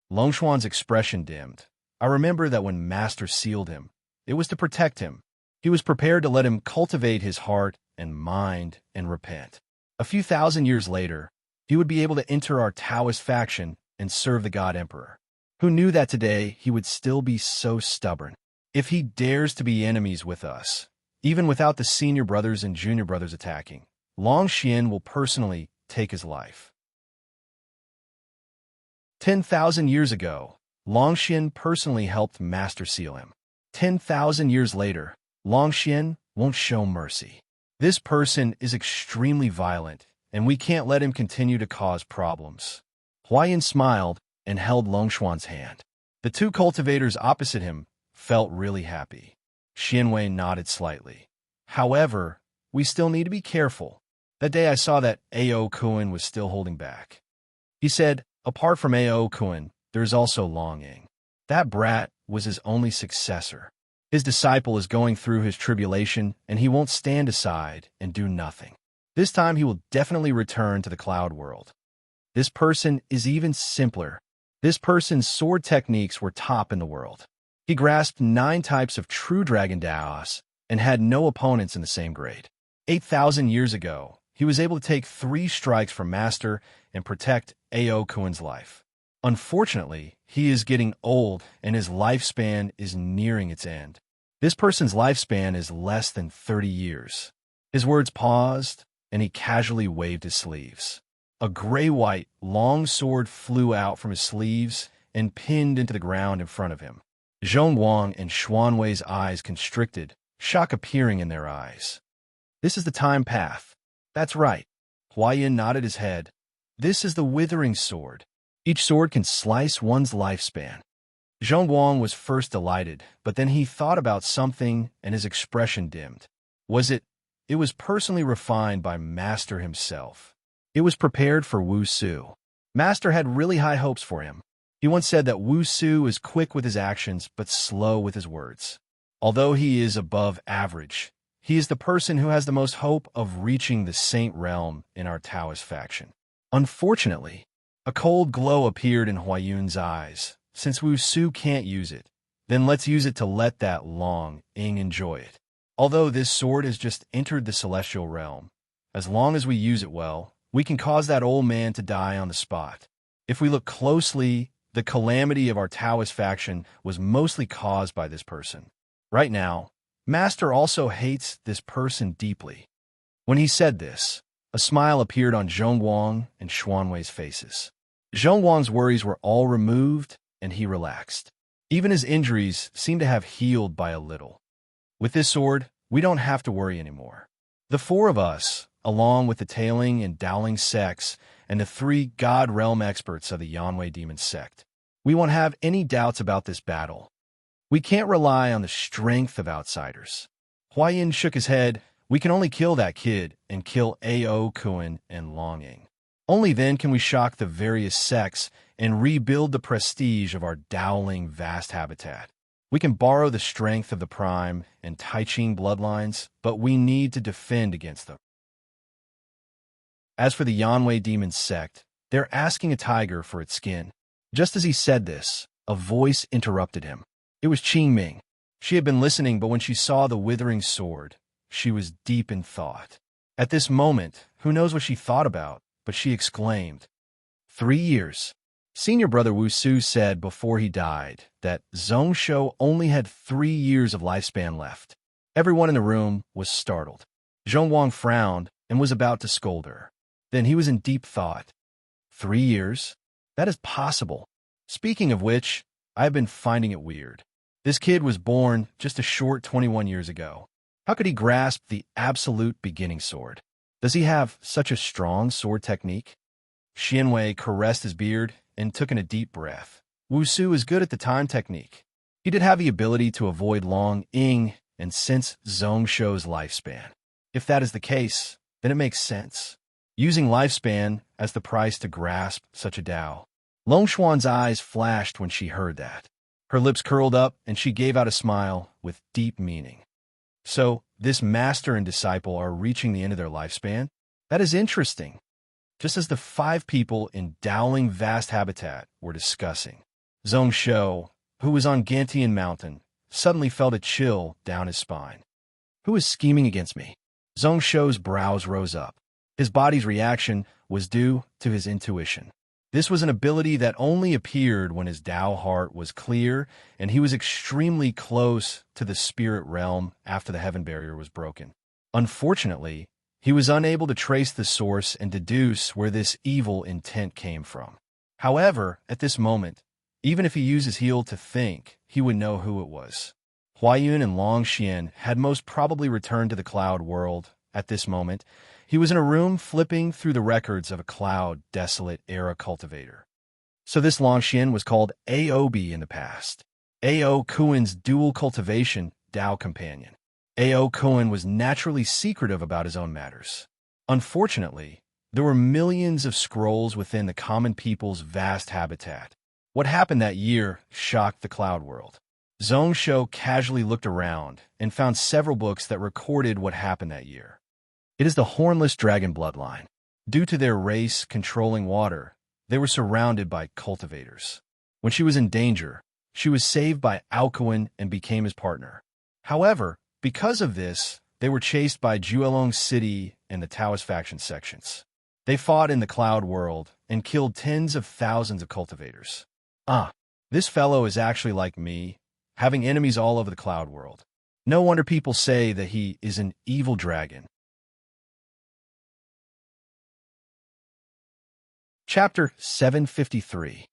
Longshuan's expression dimmed. I remember that when Master sealed him, it was to protect him. He was prepared to let him cultivate his heart and mind and repent. A few thousand years later, he would be able to enter our Taoist faction and serve the God Emperor. Who knew that today he would still be so stubborn? If he dares to be enemies with us, even without the senior brothers and junior brothers attacking, Longxian will personally take his life. 10,000 years ago, Longxian personally helped Master seal him. 10,000 years later, Longxian won't show mercy. This person is extremely violent, and we can't let him continue to cause problems. Huayan smiled and held Longshuan's hand. The 2 cultivators opposite him felt really happy. Xianwei nodded slightly. However, we still need to be careful. That day I saw that Ao Kuan was still holding back. He said, apart from Ao Kuan, there's also Long Ying. That brat was his only successor. His disciple is going through his tribulation, and he won't stand aside and do nothing. This time he will definitely return to the cloud world. This person is even simpler. This person's sword techniques were top in the world. He grasped 9 types of true dragon Daos and had no opponents in the same grade. 8,000 years ago, he was able to take 3 strikes from Master and protect Ao Kuan's life. Unfortunately, he is getting old and his lifespan is nearing its end. This person's lifespan is less than 30 years. His words paused, and he casually waved his sleeves. A gray-white, long sword flew out from his sleeves and pinned into the ground in front of him. Zhongguang and Xuanwei's eyes constricted, shock appearing in their eyes. This is the time path. That's right. Huayan nodded his head. This is the withering sword. Each sword can slice one's lifespan. Zhongguang was first delighted, but then he thought about something and his expression dimmed. It was personally refined by Master himself. It was prepared for Wu Su. Master had really high hopes for him. He once said that Wu Su is quick with his actions but slow with his words. Although he is above average, he is the person who has the most hope of reaching the Saint Realm in our Taoist faction. Unfortunately, a cold glow appeared in Huayun's eyes. Since Wu Su can't use it, then let's use it to let that Long Ing enjoy it. Although this sword has just entered the celestial realm, as long as we use it well, we can cause that old man to die on the spot. If we look closely, the calamity of our Taoist faction was mostly caused by this person. Right now, Master also hates this person deeply. When he said this, a smile appeared on Zhongguang and Xuanwei's faces. Zhongguang's worries were all removed, and he relaxed. Even his injuries seemed to have healed by a little. With this sword, we don't have to worry anymore. The four of us, along with the Tailing and Dowling sects and the 3 God Realm experts of the Yanwei Demon sect, we won't have any doubts about this battle. We can't rely on the strength of outsiders. Huayin shook his head. We can only kill that kid and kill A.O. Kuan and Longing. Only then can we shock the various sects and rebuild the prestige of our Dowling vast habitat. We can borrow the strength of the Prime and Taiching bloodlines, but we need to defend against them. As for the Yanwei Demon sect, they're asking a tiger for its skin. Just as he said this, a voice interrupted him. It was Qingming. She had been listening, but when she saw the withering sword, she was deep in thought. At this moment, who knows what she thought about, but she exclaimed, 3 years. Senior brother Wu Su said before he died that Zhongshou only had 3 years of lifespan left. Everyone in the room was startled. Zhongguang frowned and was about to scold her. Then he was in deep thought. 3 years? That is possible. Speaking of which, I have been finding it weird. This kid was born just a short 21 years ago. How could he grasp the absolute beginning sword? Does he have such a strong sword technique? Xianwei caressed his beard and took in a deep breath. Wu Su is good at the time technique. He did have the ability to avoid Long Ing and sense Zhongshou's lifespan. If that is the case, then it makes sense. Using lifespan as the price to grasp such a Dao. Longshuan's eyes flashed when she heard that. Her lips curled up and she gave out a smile with deep meaning. So, this master and disciple are reaching the end of their lifespan? That is interesting. Just as the 5 people in Dowling vast habitat were discussing, Zhongshou, who was on Gantian Mountain, suddenly felt a chill down his spine. Who is scheming against me? Zhongshou's brows rose up. His body's reaction was due to his intuition. This was an ability that only appeared when his Dao heart was clear, and he was extremely close to the spirit realm after the heaven barrier was broken. Unfortunately, he was unable to trace the source and deduce where this evil intent came from. However, at this moment, even if he used his heel to think, he would know who it was. Huayun and Long Xian had most probably returned to the cloud world. At this moment, he was in a room flipping through the records of a cloud desolate era cultivator. So this Long Xian was called Aobi in the past. A.O. Kuan's dual cultivation Dao companion. A.O. Kuan was naturally secretive about his own matters. Unfortunately, there were millions of scrolls within the common people's vast habitat. What happened that year shocked the cloud world. Zhongshou casually looked around and found several books that recorded what happened that year. It is the hornless dragon bloodline. Due to their race controlling water, they were surrounded by cultivators. When she was in danger, she was saved by Aokuan and became his partner. However, because of this, they were chased by Juelong City and the Taoist faction sections. They fought in the cloud world and killed tens of thousands of cultivators. This fellow is actually like me, having enemies all over the cloud world. No wonder people say that he is an evil dragon. Chapter 753.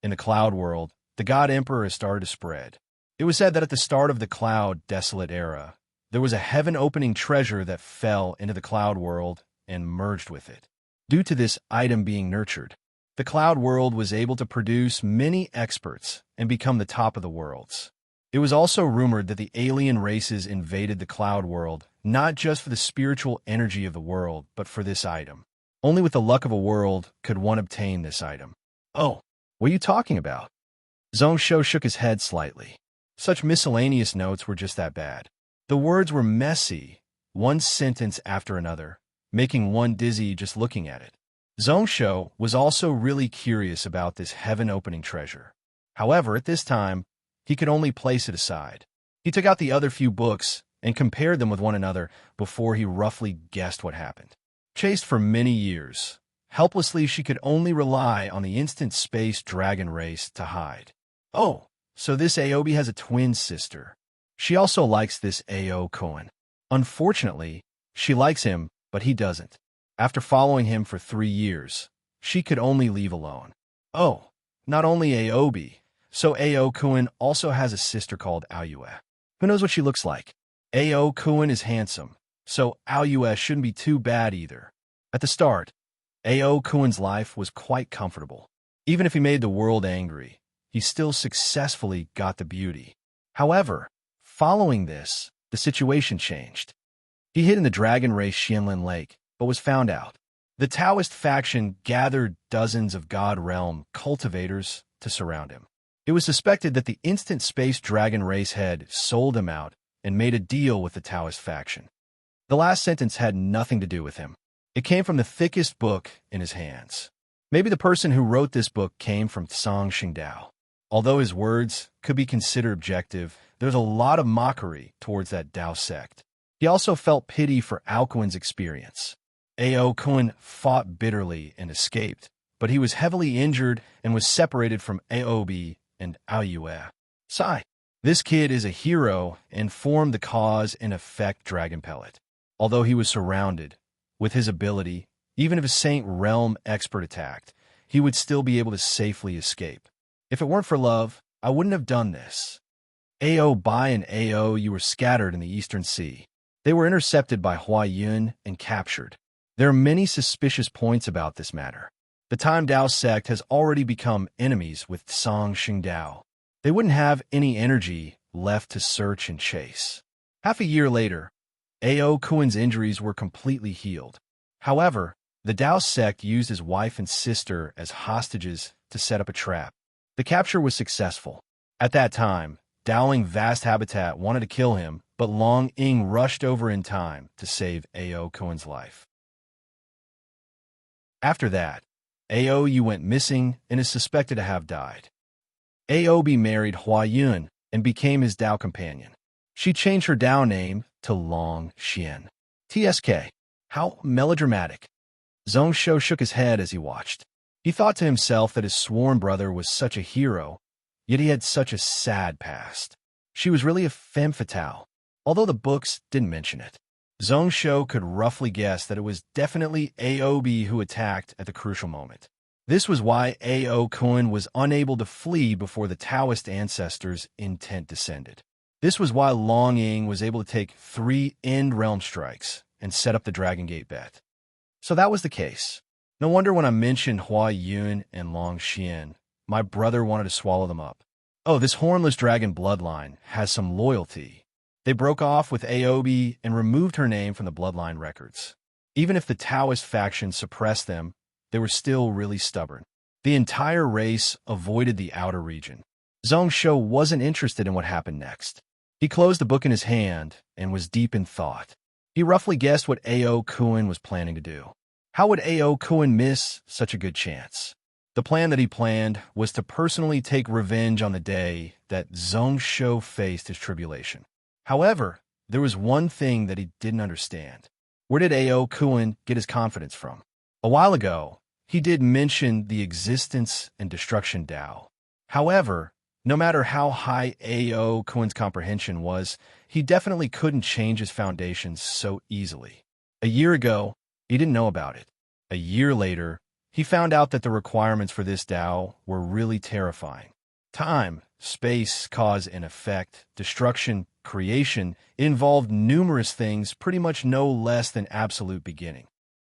In the cloud world, the God Emperor has started to spread. It was said that at the start of the cloud desolate era, there was a heaven-opening treasure that fell into the cloud world and merged with it. Due to this item being nurtured, the cloud world was able to produce many experts and become the top of the worlds. It was also rumored that the alien races invaded the cloud world, not just for the spiritual energy of the world, but for this item. Only with the luck of a world could one obtain this item. Oh, what are you talking about? Zhongshou shook his head slightly. Such miscellaneous notes were just that bad. The words were messy, one sentence after another, making one dizzy just looking at it. Zhongsho was also really curious about this heaven-opening treasure. However, at this time, he could only place it aside. He took out the other few books and compared them with one another before he roughly guessed what happened. Chased for many years, helplessly she could only rely on the instant space dragon race to hide. Oh, so this Aobi has a twin sister. She also likes this Ao Koen. Unfortunately, she likes him, but he doesn't. After following him for 3 years, she could only leave alone. Oh, not only Aobi, so Ao Koen also has a sister called Aoyue. Who knows what she looks like? Ao Koen is handsome, so Aoyue shouldn't be too bad either. At the start, Ao Koen's life was quite comfortable. Even if he made the world angry, he still successfully got the beauty. However, following this, the situation changed. He hid in the dragon race Xianlin Lake, but was found out. The Taoist faction gathered dozens of God Realm cultivators to surround him. It was suspected that the instant space dragon race head sold him out and made a deal with the Taoist faction. The last sentence had nothing to do with him. It came from the thickest book in his hands. Maybe the person who wrote this book came from Tsang Xingdao. Although his words could be considered objective, there's a lot of mockery towards that Dao sect. He also felt pity for Ao Koen's experience. Ao Koen fought bitterly and escaped, but he was heavily injured and was separated from Aobi and Aoyue. Sigh. This kid is a hero and formed the cause and effect dragon pellet. Although he was surrounded, with his ability, even if a Saint Realm expert attacked, he would still be able to safely escape. If it weren't for love, I wouldn't have done this. Ao Bai and Ao Yu were scattered in the Eastern Sea. They were intercepted by Hua Yun and captured. There are many suspicious points about this matter. The Time Dao sect has already become enemies with Tsang Xingdao. They wouldn't have any energy left to search and chase. Half a year later, Ao Koen's injuries were completely healed. However, the Dao sect used his wife and sister as hostages to set up a trap. The capture was successful. At that time, Daoling Vast Habitat wanted to kill him, but Long Ying rushed over in time to save Ao Koen's life. After that, Ao Yu went missing and is suspected to have died. Aobi married Hua Yun and became his Dao companion. She changed her Dao name to Long Xian. TSK. How melodramatic. Zhongsho shook his head as he watched. He thought to himself that his sworn brother was such a hero, yet he had such a sad past. She was really a femme fatale, although the books didn't mention it. Zhongsho could roughly guess that it was definitely Aobi who attacked at the crucial moment. This was why Ao Koen was unable to flee before the Taoist ancestors' intent descended. This was why Long Ying was able to take 3 end realm strikes and set up the Dragon Gate bet. So that was the case. No wonder when I mentioned Hua Yun and Long Xian, my brother wanted to swallow them up. Oh, this hornless dragon bloodline has some loyalty. They broke off with Aobi and removed her name from the bloodline records. Even if the Taoist faction suppressed them, they were still really stubborn. The entire race avoided the outer region. Zhongsho wasn't interested in what happened next. He closed the book in his hand and was deep in thought. He roughly guessed what Ao Koen was planning to do. How would Ao Koen miss such a good chance? The plan that he planned was to personally take revenge on the day that Zhongsho faced his tribulation. However, there was one thing that he didn't understand. Where did Ao Koen get his confidence from? A while ago, he did mention the existence and destruction Dao. However, no matter how high Ao Koen's comprehension was, he definitely couldn't change his foundations so easily. A year ago, he didn't know about it. A year later, he found out that the requirements for this Dao were really terrifying. Time, space, cause and effect, destruction, creation, involved numerous things, pretty much no less than absolute beginning.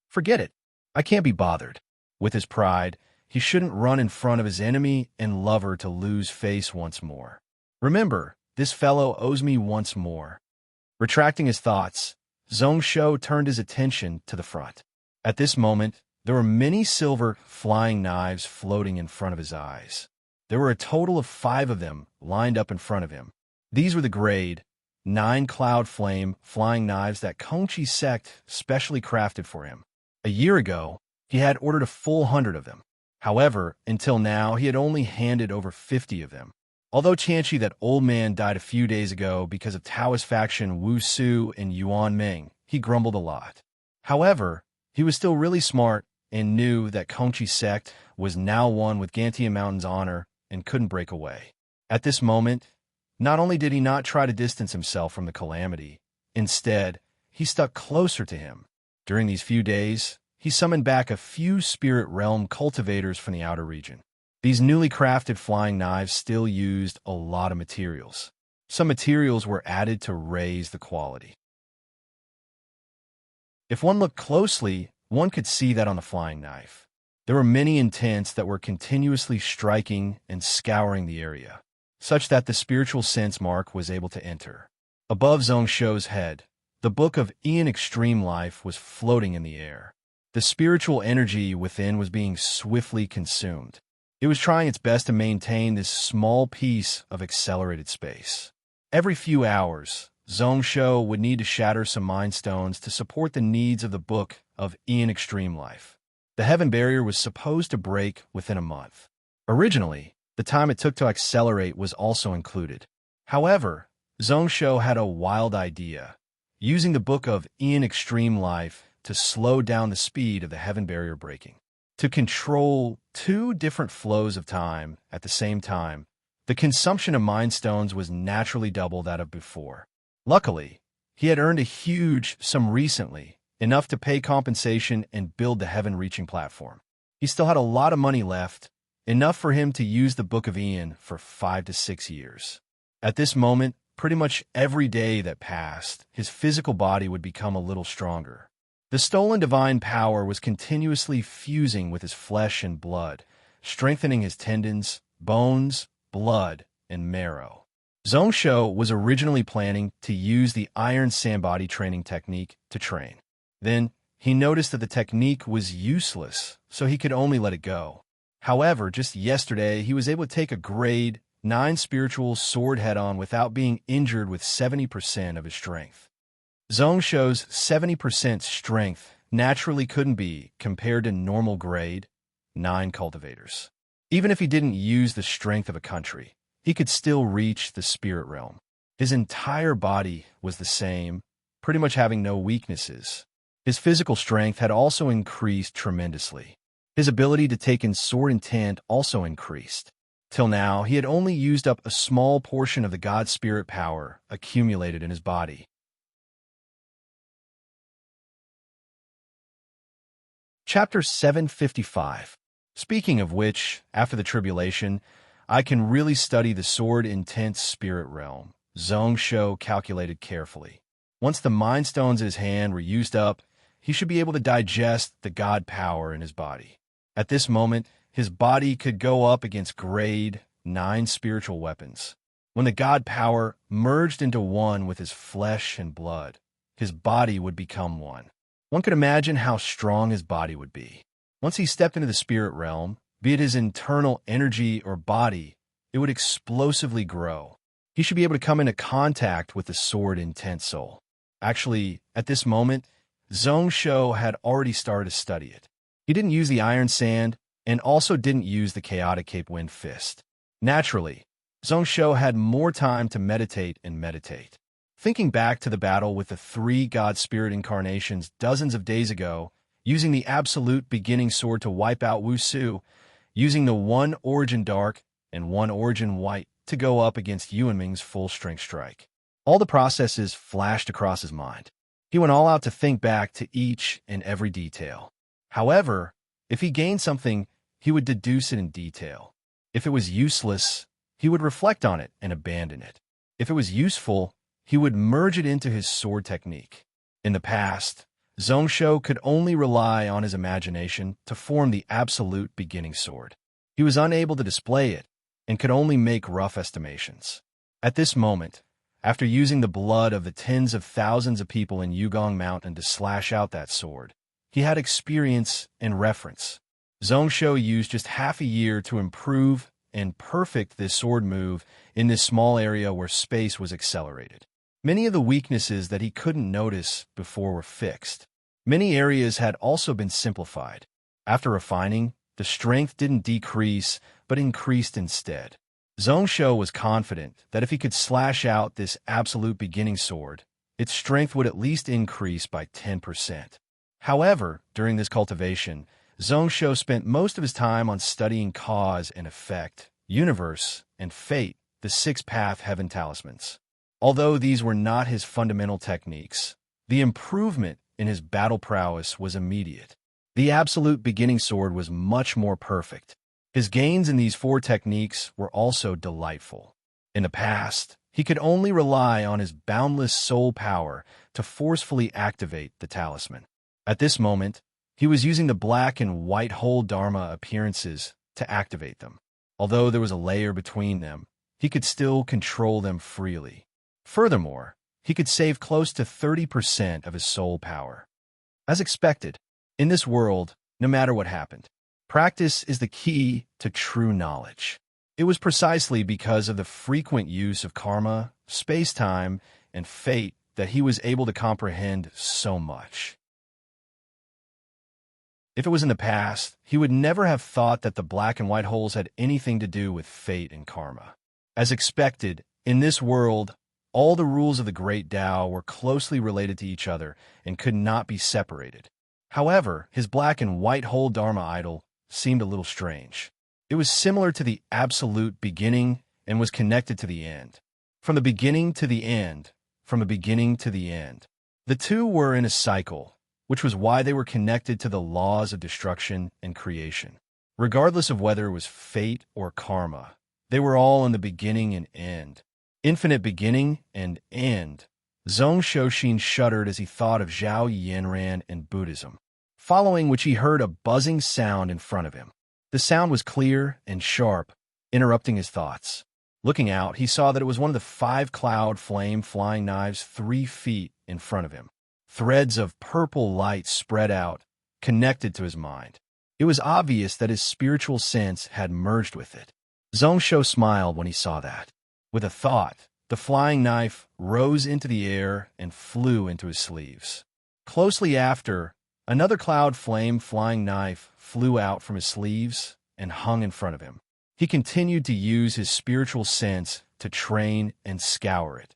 Forget it. I can't be bothered. With his pride, he shouldn't run in front of his enemy and lover to lose face once more. Remember, this fellow owes me once more. Retracting his thoughts, Zhongsho turned his attention to the front. At this moment, there were many silver flying knives floating in front of his eyes. There were a total of 5 of them lined up in front of him. These were the grade 9 cloud flame flying knives that Kongqi sect specially crafted for him. A year ago, he had ordered a full 100 of them. However, until now, he had only handed over 50 of them. Although Qianqi, that old man, died a few days ago because of Taoist faction Wu Su and Yuan Ming, he grumbled a lot. However, he was still really smart and knew that Kongqi sect was now one with Gantian Mountain's honor and couldn't break away. At this moment, not only did he not try to distance himself from the calamity, instead, he stuck closer to him. During these few days, he summoned back a few spirit realm cultivators from the outer region. These newly crafted flying knives still used a lot of materials. Some materials were added to raise the quality. If one looked closely, one could see that on the flying knife. There were many intents that were continuously striking and scouring the area, such that the spiritual sense mark was able to enter. Above Zhongsho's head, the book of Ian Extreme Life was floating in the air. The spiritual energy within was being swiftly consumed. It was trying its best to maintain this small piece of accelerated space. Every few hours, Zhongsho would need to shatter some mind stones to support the needs of the book of Ian Extreme Life. The heaven barrier was supposed to break within a month. Originally, the time it took to accelerate was also included. However, Zhongsho had a wild idea, using the book of Ian Extreme Life to slow down the speed of the heaven barrier breaking. To control 2 different flows of time at the same time, the consumption of mind stones was naturally double that of before. Luckily, he had earned a huge sum recently, enough to pay compensation and build the heaven-reaching platform. He still had a lot of money left, enough for him to use the Book of Ian for 5 to 6 years. At this moment, pretty much every day that passed, his physical body would become a little stronger. The stolen divine power was continuously fusing with his flesh and blood, strengthening his tendons, bones, blood, and marrow. Zhongsho was originally planning to use the iron sandbody training technique to train. Then, he noticed that the technique was useless, so he could only let it go. However, just yesterday, he was able to take a grade 9 spiritual sword head-on without being injured with 70% of his strength. Zhongsho's 70% strength naturally couldn't be compared to normal grade 9 cultivators. Even if he didn't use the strength of a country, he could still reach the spirit realm. His entire body was the same, pretty much having no weaknesses. His physical strength had also increased tremendously. His ability to take in sword intent also increased. Till now, he had only used up a small portion of the god spirit power accumulated in his body. Chapter 755. Speaking of which, after the tribulation, I can really study the sword intense spirit realm, Zhongsho calculated carefully. Once the mind stones in his hand were used up, he should be able to digest the god power in his body. At this moment, his body could go up against grade 9 spiritual weapons. When the god power merged into one with his flesh and blood, his body would become one. One could imagine how strong his body would be. Once he stepped into the spirit realm, be it his internal energy or body, it would explosively grow. He should be able to come into contact with the sword intense soul. Actually, at this moment, Zhongsho had already started to study it. He didn't use the iron sand and also didn't use the chaotic cape wind fist. Naturally, Zhongsho had more time to meditate and meditate. Thinking back to the battle with the 3 god spirit incarnations dozens of days ago, using the absolute beginning sword to wipe out Wu Su, using the 1 origin dark and 1 origin white to go up against Yuanming's full-strength strike. All the processes flashed across his mind. He went all out to think back to each and every detail. However, if he gained something, he would deduce it in detail. If it was useless, he would reflect on it and abandon it. If it was useful, he would merge it into his sword technique. In the past, Zhongsho could only rely on his imagination to form the absolute beginning sword. He was unable to display it and could only make rough estimations. At this moment, after using the blood of the tens of thousands of people in Yugong Mountain to slash out that sword, he had experience and reference. Zhongsho used just half a year to improve and perfect this sword move in this small area where space was accelerated. Many of the weaknesses that he couldn't notice before were fixed. Many areas had also been simplified. After refining, the strength didn't decrease, but increased instead. Zhongsho was confident that if he could slash out this absolute beginning sword, its strength would at least increase by 10%. However, during this cultivation, Zhongsho spent most of his time on studying cause and effect, universe, and fate, the six-path heaven talismans. Although these were not his fundamental techniques, the improvement in his battle prowess was immediate. The absolute beginning sword was much more perfect. His gains in these four techniques were also delightful. In the past, he could only rely on his boundless soul power to forcefully activate the talisman. At this moment, he was using the black and white whole Dharma appearances to activate them. Although there was a layer between them, he could still control them freely. Furthermore, he could save close to 30% of his soul power. As expected, in this world, no matter what happened, practice is the key to true knowledge. It was precisely because of the frequent use of karma, space-time, and fate that he was able to comprehend so much. If it was in the past, he would never have thought that the black and white holes had anything to do with fate and karma. As expected, in this world, all the rules of the Great Tao were closely related to each other and could not be separated. However, his black and white whole Dharma idol seemed a little strange. It was similar to the absolute beginning and was connected to the end. From the beginning to the end, from the beginning to the end. The two were in a cycle, which was why they were connected to the laws of destruction and creation. Regardless of whether it was fate or karma, they were all in the beginning and end. Infinite beginning and end. Zhongsho shuddered as he thought of Zhao Yanran and Buddhism, following which he heard a buzzing sound in front of him. The sound was clear and sharp, interrupting his thoughts. Looking out, he saw that it was one of the 5 cloud flame flying knives 3 feet in front of him. Threads of purple light spread out, connected to his mind. It was obvious that his spiritual sense had merged with it. Zhongsho smiled when he saw that. With a thought, the flying knife rose into the air and flew into his sleeves. Closely after, another cloud flame flying knife flew out from his sleeves and hung in front of him. He continued to use his spiritual sense to train and scour it.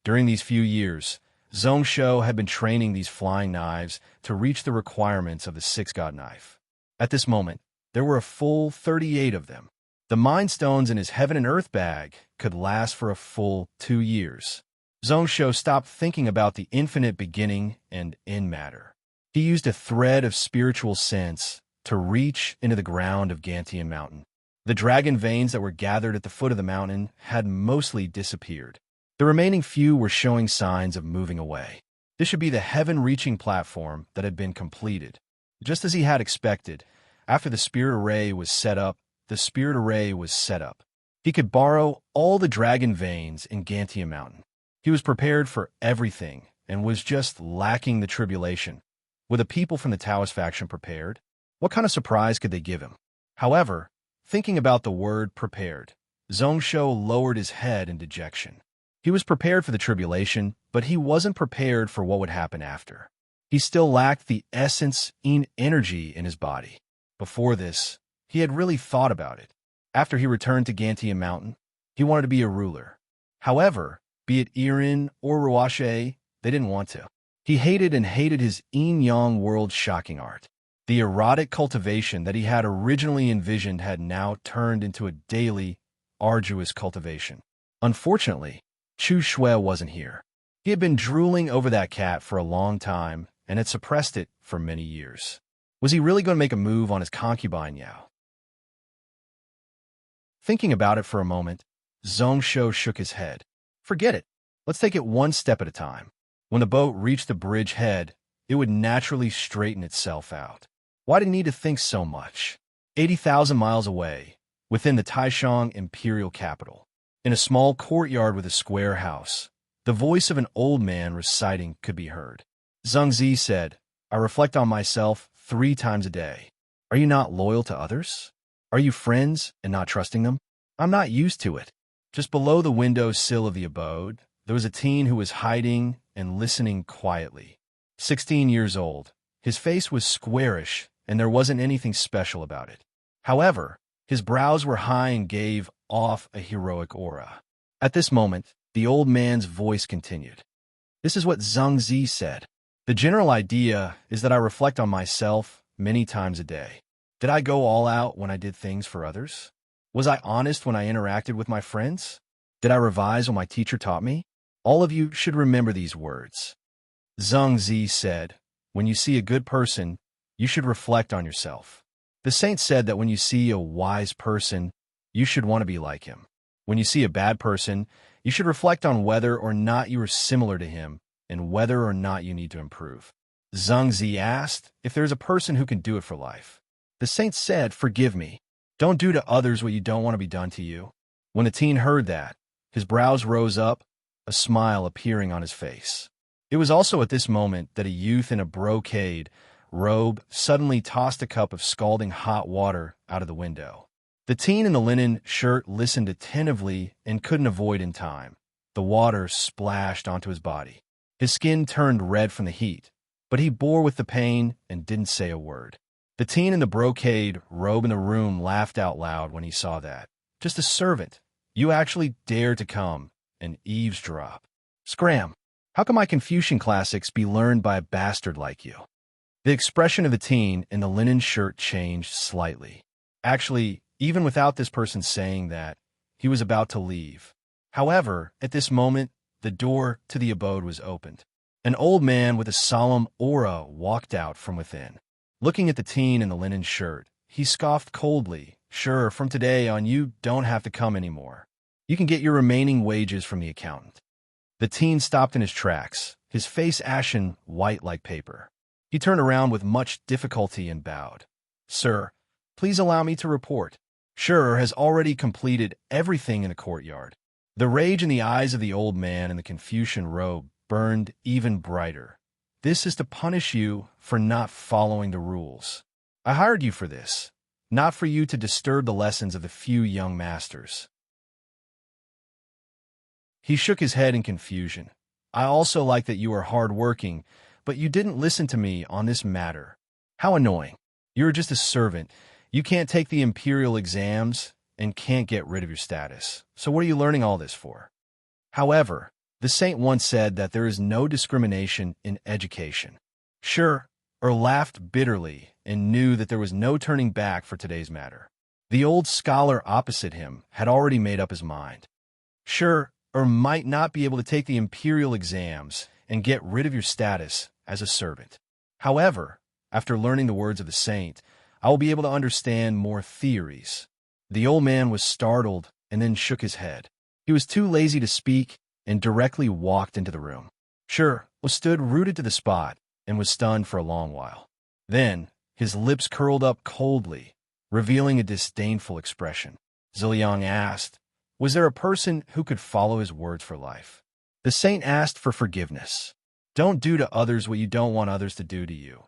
During these few years, Zhongsho had been training these flying knives to reach the requirements of the 6-god knife. At this moment, there were a full 38 of them. The Mind Stones in his Heaven and Earth bag could last for a full 2 years. Zhongsho stopped thinking about the infinite beginning and end matter. He used a thread of spiritual sense to reach into the ground of Gantian Mountain. The dragon veins that were gathered at the foot of the mountain had mostly disappeared. The remaining few were showing signs of moving away. This should be the heaven-reaching platform that had been completed. Just as he had expected, after the spirit array was set up, the spirit array was set up. He could borrow all the dragon veins in Gantian Mountain. He was prepared for everything and was just lacking the tribulation. Were the people from the Taoist faction prepared? What kind of surprise could they give him? However, thinking about the word prepared, Zhongsho lowered his head in dejection. He was prepared for the tribulation, but he wasn't prepared for what would happen after. He still lacked the essence and energy in his body. Before this, he had really thought about it. After he returned to Gantian Mountain, he wanted to be a ruler. However, be it Irin or Ruashe, they didn't want to. He hated his yin-yang world-shocking art. The erotic cultivation that he had originally envisioned had now turned into a daily, arduous cultivation. Unfortunately, Chu Shui wasn't here. He had been drooling over that cat for a long time and had suppressed it for many years. Was he really going to make a move on his concubine Yao? Thinking about it for a moment, Zhongsho shook his head. Forget it. Let's take it one step at a time. When the boat reached the bridge head, it would naturally straighten itself out. Why did he need to think so much? 80,000 miles away, within the Taishang imperial capital, in a small courtyard with a square house, the voice of an old man reciting could be heard. Zhengzi said, "I reflect on myself 3 times a day. Are you not loyal to others? Are you friends and not trusting them? I'm not used to it." Just below the window sill of the abode, there was a teen who was hiding and listening quietly. 16 years old. His face was squarish, and there wasn't anything special about it. However, his brows were high and gave off a heroic aura. At this moment, the old man's voice continued. This is what Zhang Zi said. The general idea is that I reflect on myself many times a day. Did I go all out when I did things for others? Was I honest when I interacted with my friends? Did I revise what my teacher taught me? All of you should remember these words. Zhang Zi said, when you see a good person, you should reflect on yourself. The saint said that when you see a wise person, you should want to be like him. When you see a bad person, you should reflect on whether or not you are similar to him and whether or not you need to improve. Zhang Zi asked if there is a person who can do it for life. The saint said, forgive me. Don't do to others what you don't want to be done to you. When the teen heard that, his brows rose up, a smile appearing on his face. It was also at this moment that a youth in a brocade robe suddenly tossed a cup of scalding hot water out of the window. The teen in the linen shirt listened attentively and couldn't avoid in time. The water splashed onto his body. His skin turned red from the heat, but he bore with the pain and didn't say a word. The teen in the brocade robe in the room laughed out loud when he saw that. Just a servant. You actually dare to come and eavesdrop. Scram! How can my Confucian classics be learned by a bastard like you? The expression of the teen in the linen shirt changed slightly. Actually, even without this person saying that, he was about to leave. However, at this moment, the door to the abode was opened. An old man with a solemn aura walked out from within. Looking at the teen in the linen shirt, he scoffed coldly. Sure, from today on you don't have to come anymore. You can get your remaining wages from the accountant. The teen stopped in his tracks, his face ashen white like paper. He turned around with much difficulty and bowed. Sir, please allow me to report. Scherer has already completed everything in the courtyard. The rage in the eyes of the old man in the Confucian robe burned even brighter. This is to punish you for not following the rules. I hired you for this, not for you to disturb the lessons of the few young masters. He shook his head in confusion. I also like that you are hard-working, but you didn't listen to me on this matter. How annoying. You're just a servant. You can't take the imperial exams and can't get rid of your status. So what are you learning all this for? However, the saint once said that there is no discrimination in education. Scherer laughed bitterly and knew that there was no turning back for today's matter. The old scholar opposite him had already made up his mind. Scherer might not be able to take the imperial exams and get rid of your status as a servant. However, after learning the words of the saint, I will be able to understand more theories. The old man was startled and then shook his head. He was too lazy to speak and directly walked into the room. Scherer stood rooted to the spot and was stunned for a long while. Then, his lips curled up coldly, revealing a disdainful expression. Ziliang asked, was there a person who could follow his words for life? The saint asked for forgiveness. Don't do to others what you don't want others to do to you.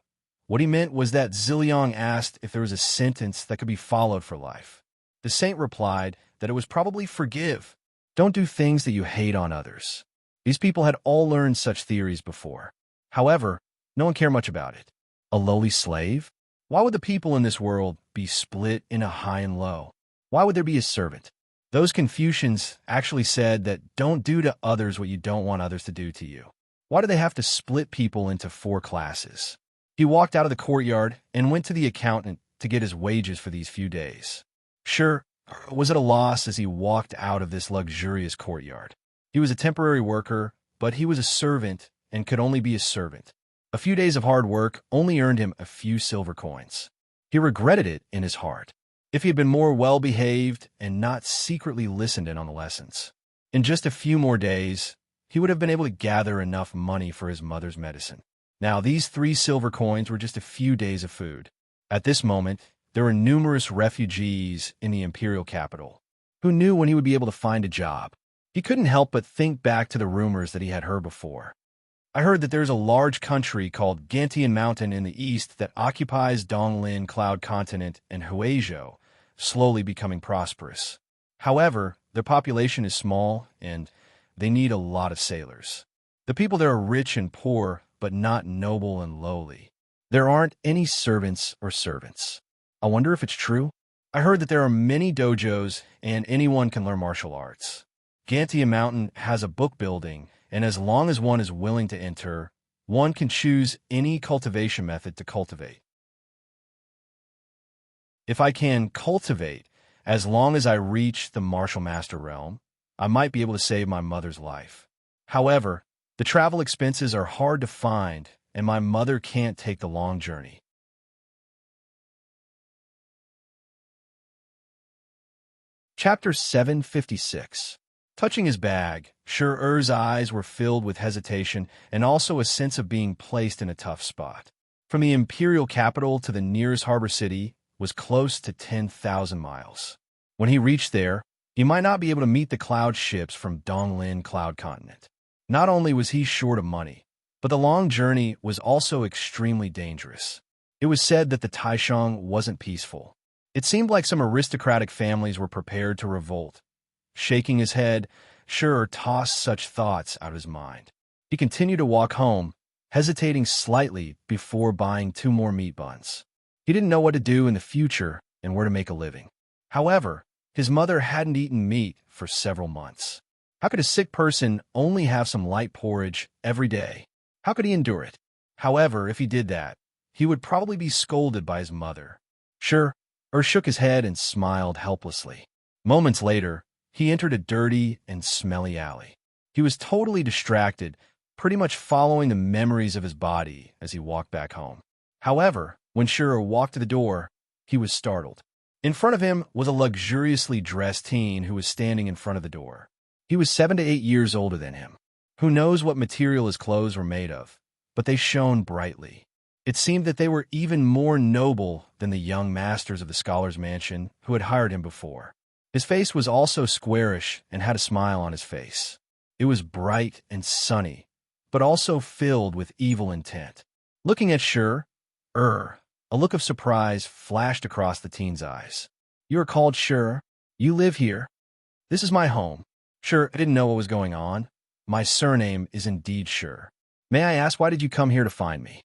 What he meant was that Ziliang asked if there was a sentence that could be followed for life. The saint replied that it was probably forgive. Don't do things that you hate on others. These people had all learned such theories before. However, no one cared much about it. A lowly slave? Why would the people in this world be split into high and low? Why would there be a servant? Those Confucians actually said that don't do to others what you don't want others to do to you. Why do they have to split people into 4 classes? He walked out of the courtyard and went to the accountant to get his wages for these few days. Scherer was at a loss as he walked out of this luxurious courtyard. He was a temporary worker, but he was a servant and could only be a servant. A few days of hard work only earned him a few silver coins. He regretted it in his heart. If he had been more well-behaved and not secretly listened in on the lessons. In just a few more days, he would have been able to gather enough money for his mother's medicine. Now, these 3 silver coins were just a few days of food. At this moment, there were numerous refugees in the imperial capital. Who knew when he would be able to find a job? He couldn't help but think back to the rumors that he had heard before. I heard that there's a large country called Gantian Mountain in the east that occupies Donglin Cloud Continent and Huizhou, slowly becoming prosperous. However, their population is small, and they need a lot of sailors. The people there are rich and poor, but not noble and lowly. There aren't any servants or servants. I wonder if it's true. I heard that there are many dojos and anyone can learn martial arts. Gantia Mountain has a book building, and as long as one is willing to enter, one can choose any cultivation method to cultivate. If I can cultivate, as long as I reach the martial master realm, I might be able to save my mother's life. However, the travel expenses are hard to find, and my mother can't take the long journey. Chapter 756. Touching his bag, Shur-Ur's eyes were filled with hesitation and also a sense of being placed in a tough spot. From the imperial capital to the nearest harbor city was close to 10,000 miles. When he reached there, he might not be able to meet the cloud ships from Donglin Cloud Continent. Not only was he short of money, but the long journey was also extremely dangerous. It was said that the Taishang wasn't peaceful. It seemed like some aristocratic families were prepared to revolt. Shaking his head, Shur tossed such thoughts out of his mind. He continued to walk home, hesitating slightly before buying 2 more meat buns. He didn't know what to do in the future and where to make a living. However, his mother hadn't eaten meat for several months. How could a sick person only have some light porridge every day? How could he endure it? However, if he did that, he would probably be scolded by his mother. Shur shook his head and smiled helplessly. Moments later, he entered a dirty and smelly alley. He was totally distracted, pretty much following the memories of his body as he walked back home. However, when Shur walked to the door, he was startled. In front of him was a luxuriously dressed teen who was standing in front of the door. He was 7 to 8 years older than him. Who knows what material his clothes were made of, but they shone brightly. It seemed that they were even more noble than the young masters of the scholar's mansion who had hired him before. His face was also squarish and had a smile on his face. It was bright and sunny, but also filled with evil intent. Looking at Shur, a look of surprise flashed across the teen's eyes. "You are called Shur? You live here? This is my home." Shur didn't know what was going on. "My surname is indeed Shur. May I ask, why did you come here to find me?"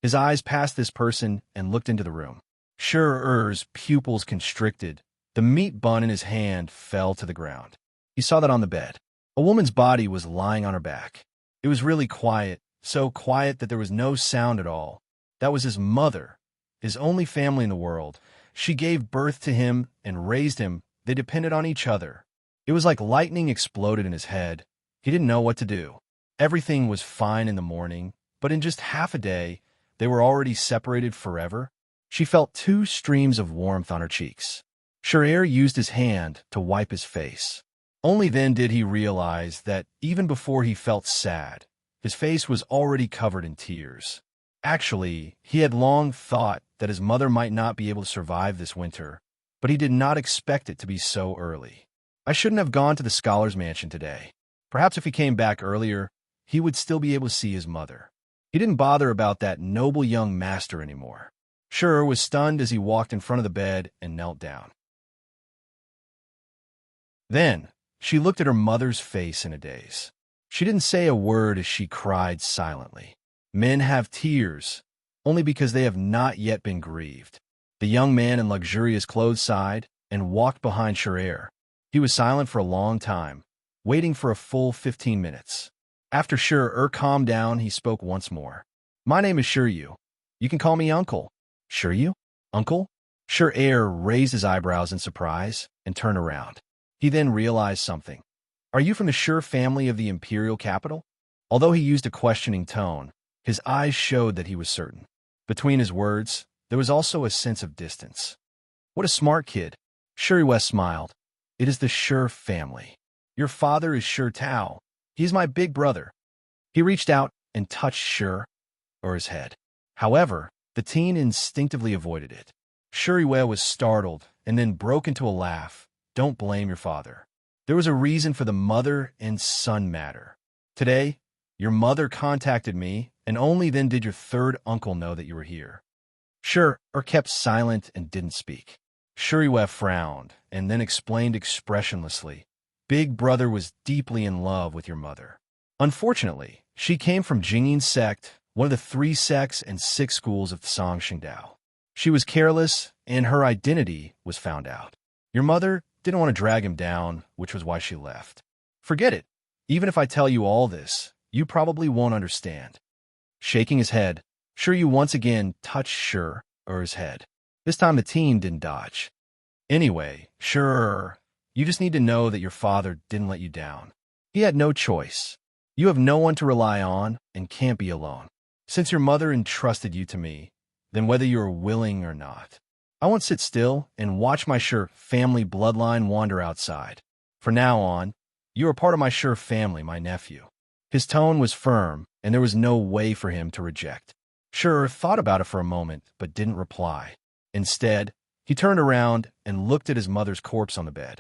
His eyes passed this person and looked into the room. Shur-Ur's pupils constricted. The meat bun in his hand fell to the ground. He saw that on the bed. A woman's body was lying on her back. It was really quiet, so quiet that there was no sound at all. That was his mother, his only family in the world. She gave birth to him and raised him. They depended on each other. It was like lightning exploded in his head. He didn't know what to do. Everything was fine in the morning, but in just half a day, they were already separated forever. She felt 2 streams of warmth on her cheeks. Shur used his hand to wipe his face. Only then did he realize that even before he felt sad, his face was already covered in tears. Actually, he had long thought that his mother might not be able to survive this winter, but he did not expect it to be so early. "I shouldn't have gone to the scholar's mansion today. Perhaps if he came back earlier, he would still be able to see his mother." He didn't bother about that noble young master anymore. Shur was stunned as he walked in front of the bed and knelt down. Then, she looked at her mother's face in a daze. She didn't say a word as she cried silently. Men have tears, only because they have not yet been grieved. The young man in luxurious clothes sighed and walked behind Shur. He was silent for a long time, waiting for a full 15 minutes. After Shur calmed down, he spoke once more. "My name is Shuryu. You can call me Uncle." "Shuryu? Uncle?" Shur raised his eyebrows in surprise and turned around. He then realized something. "Are you from the Shur family of the imperial capital?" Although he used a questioning tone, his eyes showed that he was certain. Between his words, there was also a sense of distance. "What a smart kid." Shuryu smiled. "It is the Shur family. Your father is Shur Tao. He's my big brother." He reached out and touched Shur's head. However, the teen instinctively avoided it. Shuryu was startled and then broke into a laugh. "Don't blame your father. There was a reason for the mother and son matter. Today, your mother contacted me, and only then did your third uncle know that you were here." Shur kept silent and didn't speak. Shuryu frowned and then explained expressionlessly. big brother was deeply in love with your mother. Unfortunately, she came from Jingyin sect, one of the 3 sects and 6 schools of Song Xingdao. She was careless, and her identity was found out. Your mother didn't want to drag him down, which was why she left. Forget it. Even if I tell you all this, you probably won't understand. Shaking his head, Shiryu once again touched Shir's head. This time the teen didn't dodge. Anyway, Shir, you just need to know that your father didn't let you down. He had no choice. You have no one to rely on and can't be alone. Since your mother entrusted you to me, then whether you are willing or not, I won't sit still and watch my Shir family bloodline wander outside. From now on, you are part of my Shir family, my nephew. His tone was firm, and there was no way for him to reject. Shir thought about it for a moment, but didn't reply. Instead, he turned around and looked at his mother's corpse on the bed.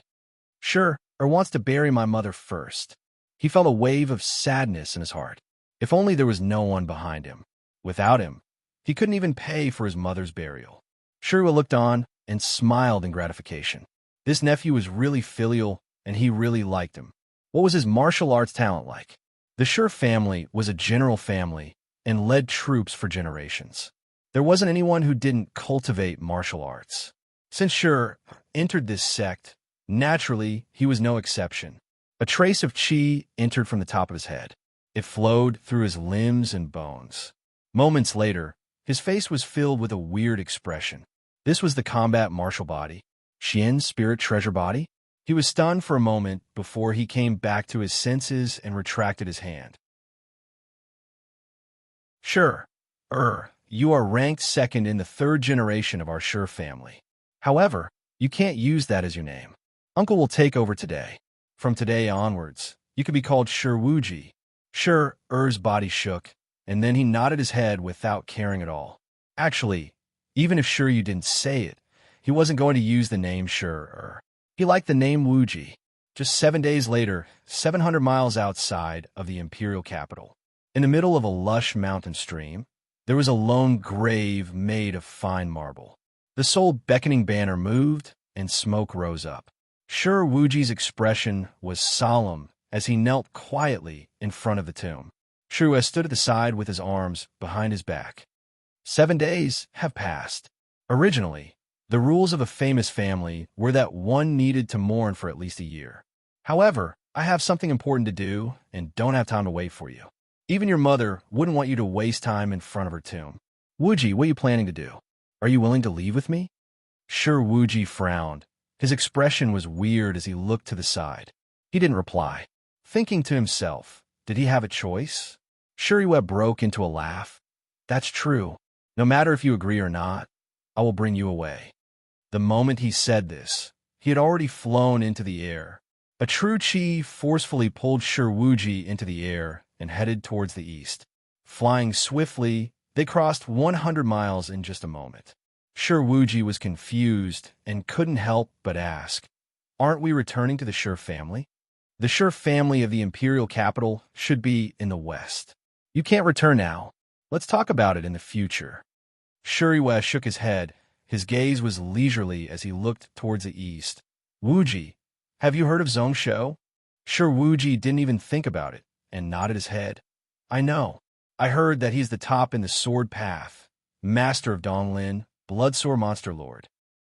Shir wants to bury my mother first. He felt a wave of sadness in his heart. If only there was no one behind him. Without him, he couldn't even pay for his mother's burial. Shirua looked on and smiled in gratification. This nephew was really filial, and he really liked him. What was his martial arts talent like? The Shir family was a general family and led troops for generations. There wasn't anyone who didn't cultivate martial arts. Since Shir entered this sect, naturally, he was no exception. A trace of chi entered from the top of his head. It flowed through his limbs and bones. Moments later, his face was filled with a weird expression. This was the combat martial body, Xian's spirit treasure body. He was stunned for a moment before he came back to his senses and retracted his hand. Shir, you are ranked second in the 3rd generation of our Shir family. However, you can't use that as your name. Uncle will take over today. From today onwards, you could be called Shir Wuji. Shir's body shook, and then he nodded his head without caring at all. Actually, even if Shiryu didn't say it, he wasn't going to use the name Shir. He liked the name Wuji. Just 7 days later, 700 miles outside of the imperial capital, in the middle of a lush mountain stream, there was a lone grave made of fine marble. The soul beckoning banner moved, and smoke rose up. Shir Wuji's expression was solemn as he knelt quietly in front of the tomb. Shiryu stood at the side with his arms behind his back. 7 days have passed. Originally, the rules of a famous family were that one needed to mourn for at least a year. However, I have something important to do and don't have time to wait for you. Even your mother wouldn't want you to waste time in front of her tomb. Wuji, what are you planning to do? Are you willing to leave with me? Shir Wuji frowned. His expression was weird as he looked to the side. He didn't reply. Thinking to himself, did he have a choice? Shiryu broke into a laugh. That's true. No matter if you agree or not, I will bring you away. The moment he said this, he had already flown into the air. A true chi forcefully pulled Shir Wuji into the air and headed towards the east. Flying swiftly, they crossed 100 miles in just a moment. Shir Wuji was confused and couldn't help but ask, aren't we returning to the Shir family? The Shir family of the imperial capital should be in the west. You can't return now. Let's talk about it in the future. Shiryu shook his head. His gaze was leisurely as he looked towards the east. Wuji, have you heard of Zhongshou? Shir Wuji didn't even think about it and nodded his head. I know. I heard that he's the top in the sword path, master of Donglin, Bloodsword Monster Lord.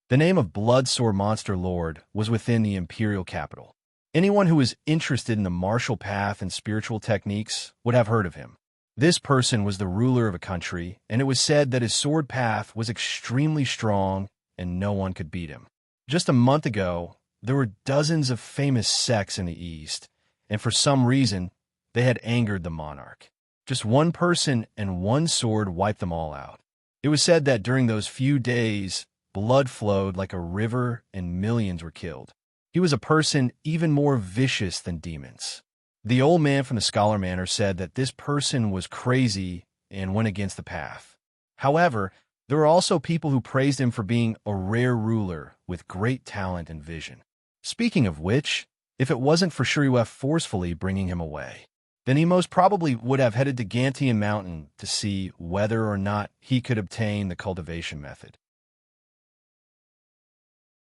The name of Bloodsword Monster Lord was within the imperial capital. Anyone who was interested in the martial path and spiritual techniques would have heard of him. This person was the ruler of a country, and it was said that his sword path was extremely strong and no one could beat him. Just a month ago, there were dozens of famous sects in the east, and for some reason, they had angered the monarch. Just one person and one sword wiped them all out. It was said that during those few days, blood flowed like a river and millions were killed. He was a person even more vicious than demons. The old man from the Scholar Manor said that this person was crazy and went against the path. However, there were also people who praised him for being a rare ruler with great talent and vision. Speaking of which, if it wasn't for Shiryu forcefully bringing him away, then he most probably would have headed to Gantian Mountain to see whether or not he could obtain the cultivation method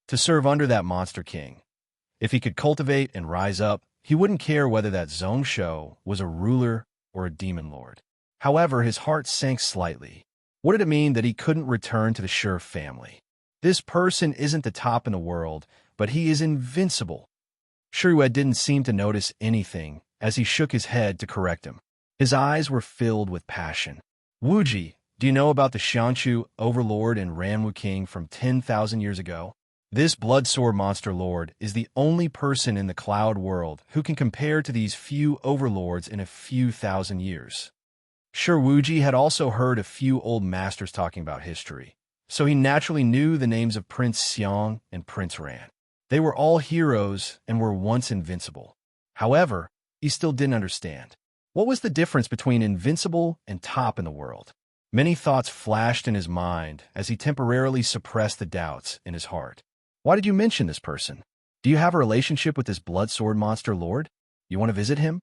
to serve under that monster king. If he could cultivate and rise up, he wouldn't care whether that Zhongsho was a ruler or a demon lord. However, his heart sank slightly. What did it mean that he couldn't return to the Sure family? This person isn't the top in the world, but he is invincible. Shirue didn't seem to notice anything as he shook his head to correct him. His eyes were filled with passion. Wuji, do you know about the Xianchu overlord and Ranwu king from 10,000 years ago? This blood sword monster lord is the only person in the cloud world who can compare to these few overlords in a few thousand years. Sure, Wuji had also heard a few old masters talking about history, so he naturally knew the names of Prince Xiang and Prince Ran. They were all heroes and were once invincible. However, he still didn't understand. What was the difference between invincible and top in the world? Many thoughts flashed in his mind as he temporarily suppressed the doubts in his heart. Why did you mention this person? Do you have a relationship with this blood sword monster lord? You want to visit him?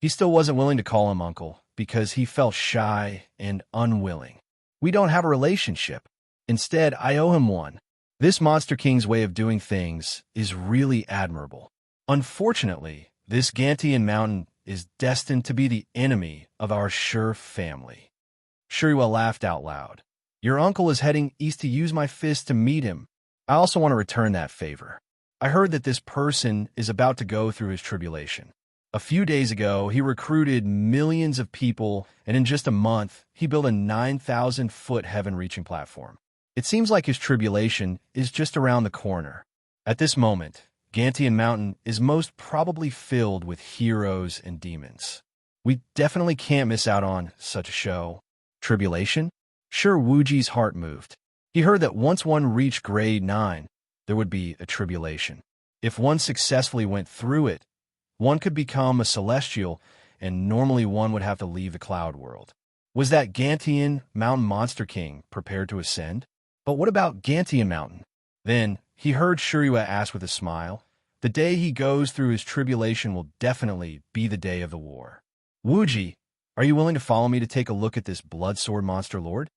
He still wasn't willing to call him uncle because he felt shy and unwilling. We don't have a relationship. Instead, I owe him one. This Monster King's way of doing things is really admirable. Unfortunately, this Gantian mountain is destined to be the enemy of our Sure family. Shirue laughed out loud. Your uncle is heading east to use my fist to meet him. I also want to return that favor. I heard that this person is about to go through his tribulation. A few days ago, he recruited millions of people, and in just a month, he built a 9,000-foot heaven-reaching platform. It seems like his tribulation is just around the corner. At this moment, Gantian Mountain is most probably filled with heroes and demons. We definitely can't miss out on such a show. Tribulation? Sure, Wuji's heart moved. He heard that once one reached grade 9, there would be a tribulation. If one successfully went through it, one could become a celestial, and normally one would have to leave the cloud world. Was that Gantian Mountain Monster King prepared to ascend? But what about Gantian Mountain? Then he heard Shirue ask with a smile, the day he goes through his tribulation will definitely be the day of the war. Wuji, are you willing to follow me to take a look at this blood sword monster lord?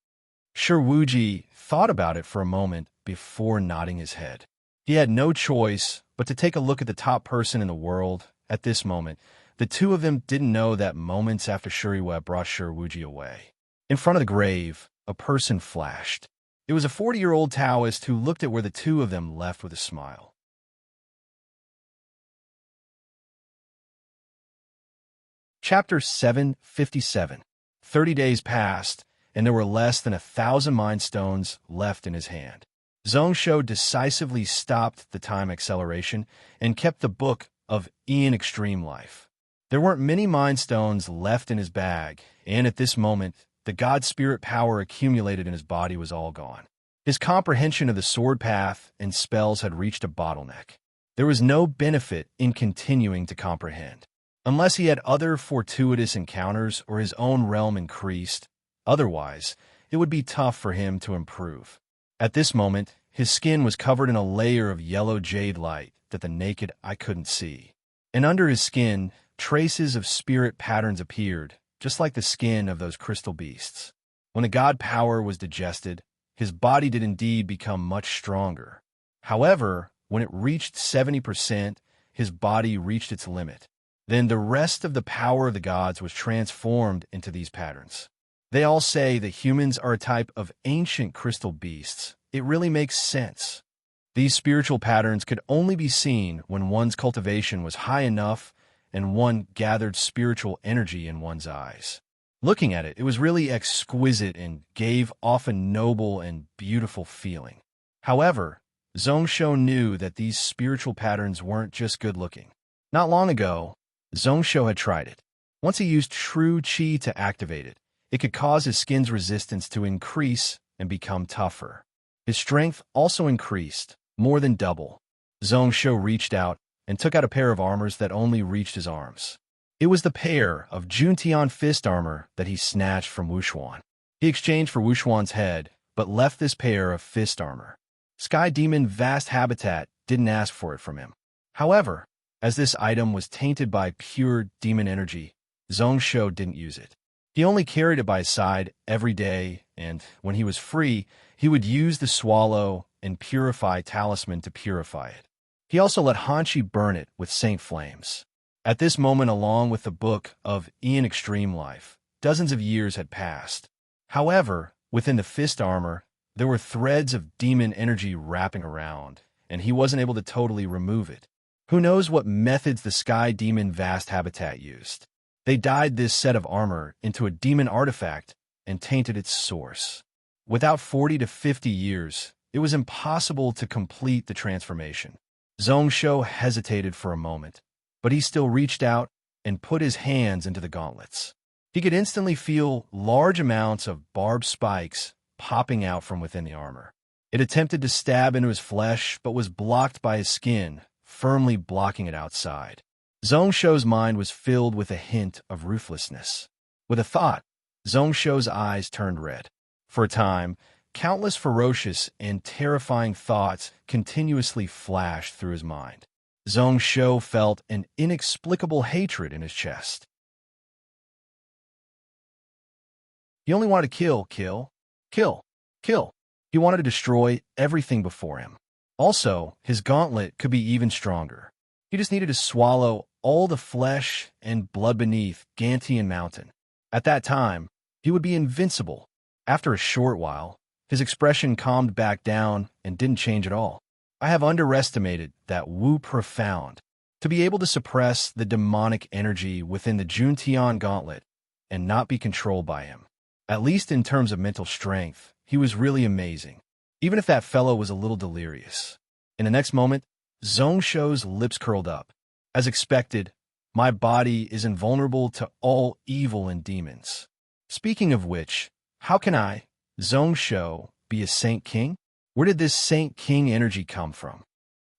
Sure, Wuji thought about it for a moment before nodding his head. He had no choice but to take a look at the top person in the world at this moment. The two of them didn't know that moments after Shirue brought Sure Wuji away. In front of the grave, a person flashed. It was a 40-year-old Taoist who looked at where the two of them left with a smile. Chapter 757. 30 days passed, and there were less than 1,000 mind stones left in his hand. Zhongsho decisively stopped the time acceleration and kept the book of Ian Extreme Life. There weren't many mind stones left in his bag, and at this moment, the God Spirit power accumulated in his body was all gone. His comprehension of the sword path and spells had reached a bottleneck. There was no benefit in continuing to comprehend. Unless he had other fortuitous encounters or his own realm increased, otherwise, it would be tough for him to improve. At this moment, his skin was covered in a layer of yellow jade light that the naked eye couldn't see. And under his skin, traces of spirit patterns appeared, just like the skin of those crystal beasts. When the god power was digested, his body did indeed become much stronger. However, when it reached 70%, his body reached its limit. Then the rest of the power of the gods was transformed into these patterns. They all say that humans are a type of ancient crystal beasts. It really makes sense. These spiritual patterns could only be seen when one's cultivation was high enough and one gathered spiritual energy in one's eyes. Looking at it, it was really exquisite and gave off a noble and beautiful feeling. However, Zhongsho knew that these spiritual patterns weren't just good-looking. Not long ago, Zhongsho had tried it. Once he used true qi to activate it, it could cause his skin's resistance to increase and become tougher. His strength also increased, more than double. Zhongsho reached out and took out a pair of armors that only reached his arms. It was the pair of Juntian fist armor that he snatched from Wushuan. He exchanged for Wushuan's head, but left this pair of fist armor. Sky Demon Vast Habitat didn't ask for it from him. However, as this item was tainted by pure demon energy, Zhongsho didn't use it. He only carried it by his side every day, and when he was free, he would use the swallow and purify talisman to purify it. He also let Hanshi burn it with saint flames. At this moment, along with the book of Ian Extreme Life, dozens of years had passed. However, within the fist armor, there were threads of demon energy wrapping around, and he wasn't able to totally remove it. Who knows what methods the Sky Demon Vast Habitat used? They dyed this set of armor into a demon artifact and tainted its source. Without 40 to 50 years, it was impossible to complete the transformation. Zhongsho hesitated for a moment, but he still reached out and put his hands into the gauntlets. He could instantly feel large amounts of barbed spikes popping out from within the armor. It attempted to stab into his flesh, but was blocked by his skin, firmly blocking it outside. Zhongsho's mind was filled with a hint of ruthlessness. With a thought, Zhongsho's eyes turned red. For a time, countless ferocious and terrifying thoughts continuously flashed through his mind. Zhongsho felt an inexplicable hatred in his chest. He only wanted to kill, kill. He wanted to destroy everything before him. Also, his gauntlet could be even stronger. He just needed to swallow all the flesh and blood beneath Gantian Mountain. At that time, he would be invincible. After a short while, his expression calmed back down and didn't change at all. I have underestimated that Wu profound. To be able to suppress the demonic energy within the Juntian gauntlet and not be controlled by him. At least in terms of mental strength, he was really amazing, even if that fellow was a little delirious. In the next moment, Zhongsho's lips curled up. As expected, my body is invulnerable to all evil and demons. Speaking of which, how can I, Zhongsho, be a Saint King? Where did this Saint King energy come from?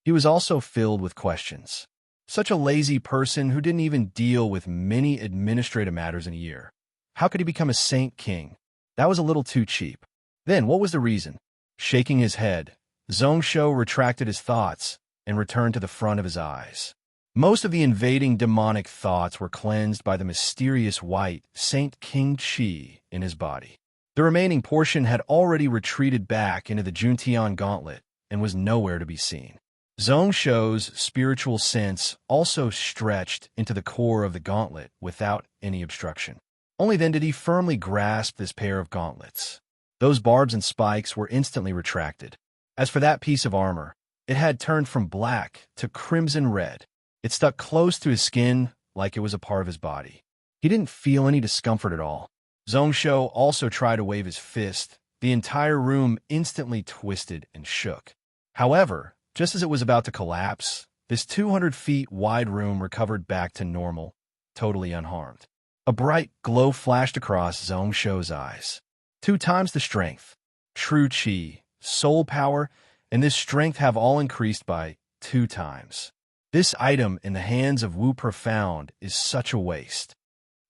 He was also filled with questions. Such a lazy person who didn't even deal with many administrative matters in a year. How could he become a Saint King? That was a little too cheap. Then, what was the reason? Shaking his head, Zhongsho retracted his thoughts and returned to the front of his eyes. Most of the invading demonic thoughts were cleansed by the mysterious white Saint King Chi in his body. The remaining portion had already retreated back into the Juntian gauntlet and was nowhere to be seen. Zhongsho's spiritual sense also stretched into the core of the gauntlet without any obstruction. Only then did he firmly grasp this pair of gauntlets. Those barbs and spikes were instantly retracted. As for that piece of armor, it had turned from black to crimson red. It stuck close to his skin like it was a part of his body. He didn't feel any discomfort at all. Zhongsho also tried to wave his fist. The entire room instantly twisted and shook. However, just as it was about to collapse, this 200 feet wide room recovered back to normal, totally unharmed. A bright glow flashed across Zhongsho's eyes. 2 times the strength, true chi, soul power, and this strength have all increased by 2 times. This item in the hands of Wu Profound is such a waste.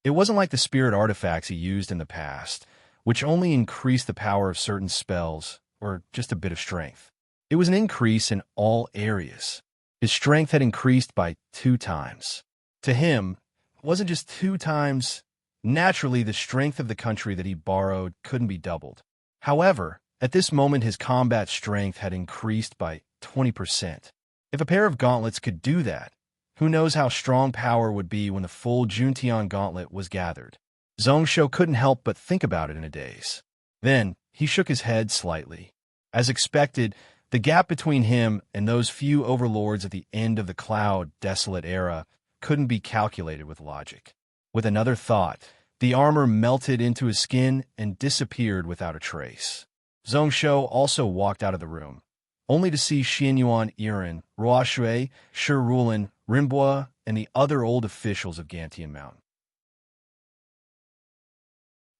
It wasn't like the spirit artifacts he used in the past, which only increased the power of certain spells, or just a bit of strength. It was an increase in all areas. His strength had increased by 2 times. To him, it wasn't just 2 times. Naturally, the strength of the country that he borrowed couldn't be doubled. However, at this moment his combat strength had increased by 20%. If a pair of gauntlets could do that, who knows how strong power would be when the full Juntian gauntlet was gathered. Zhongsho couldn't help but think about it in a daze. Then, he shook his head slightly. As expected, the gap between him and those few overlords at the end of the Cloud Desolate era couldn't be calculated with logic. With another thought, the armor melted into his skin and disappeared without a trace. Zhongsho also walked out of the room, only to see Xianyuan Irin, Ruoshui, Shi Rulin, Rinbua, and the other old officials of Gantian Mountain.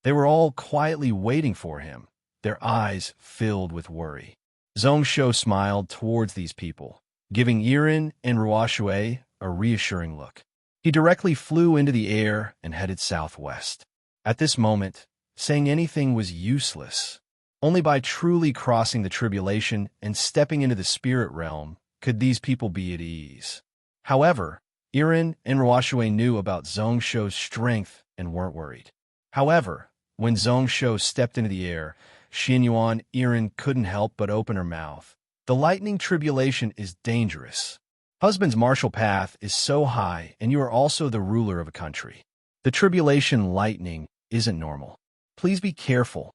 They were all quietly waiting for him, their eyes filled with worry. Zhongsho smiled towards these people, giving Irin and Ruoshui a reassuring look. He directly flew into the air and headed southwest. At this moment, saying anything was useless. Only by truly crossing the tribulation and stepping into the spirit realm could these people be at ease. However, Irin and Ruoshui knew about Zhongsho's strength and weren't worried. However, when Zhongsho stepped into the air, Xianyuan Irin couldn't help but open her mouth. The lightning tribulation is dangerous. Husband's martial path is so high, and you are also the ruler of a country. The tribulation lightning isn't normal. Please be careful.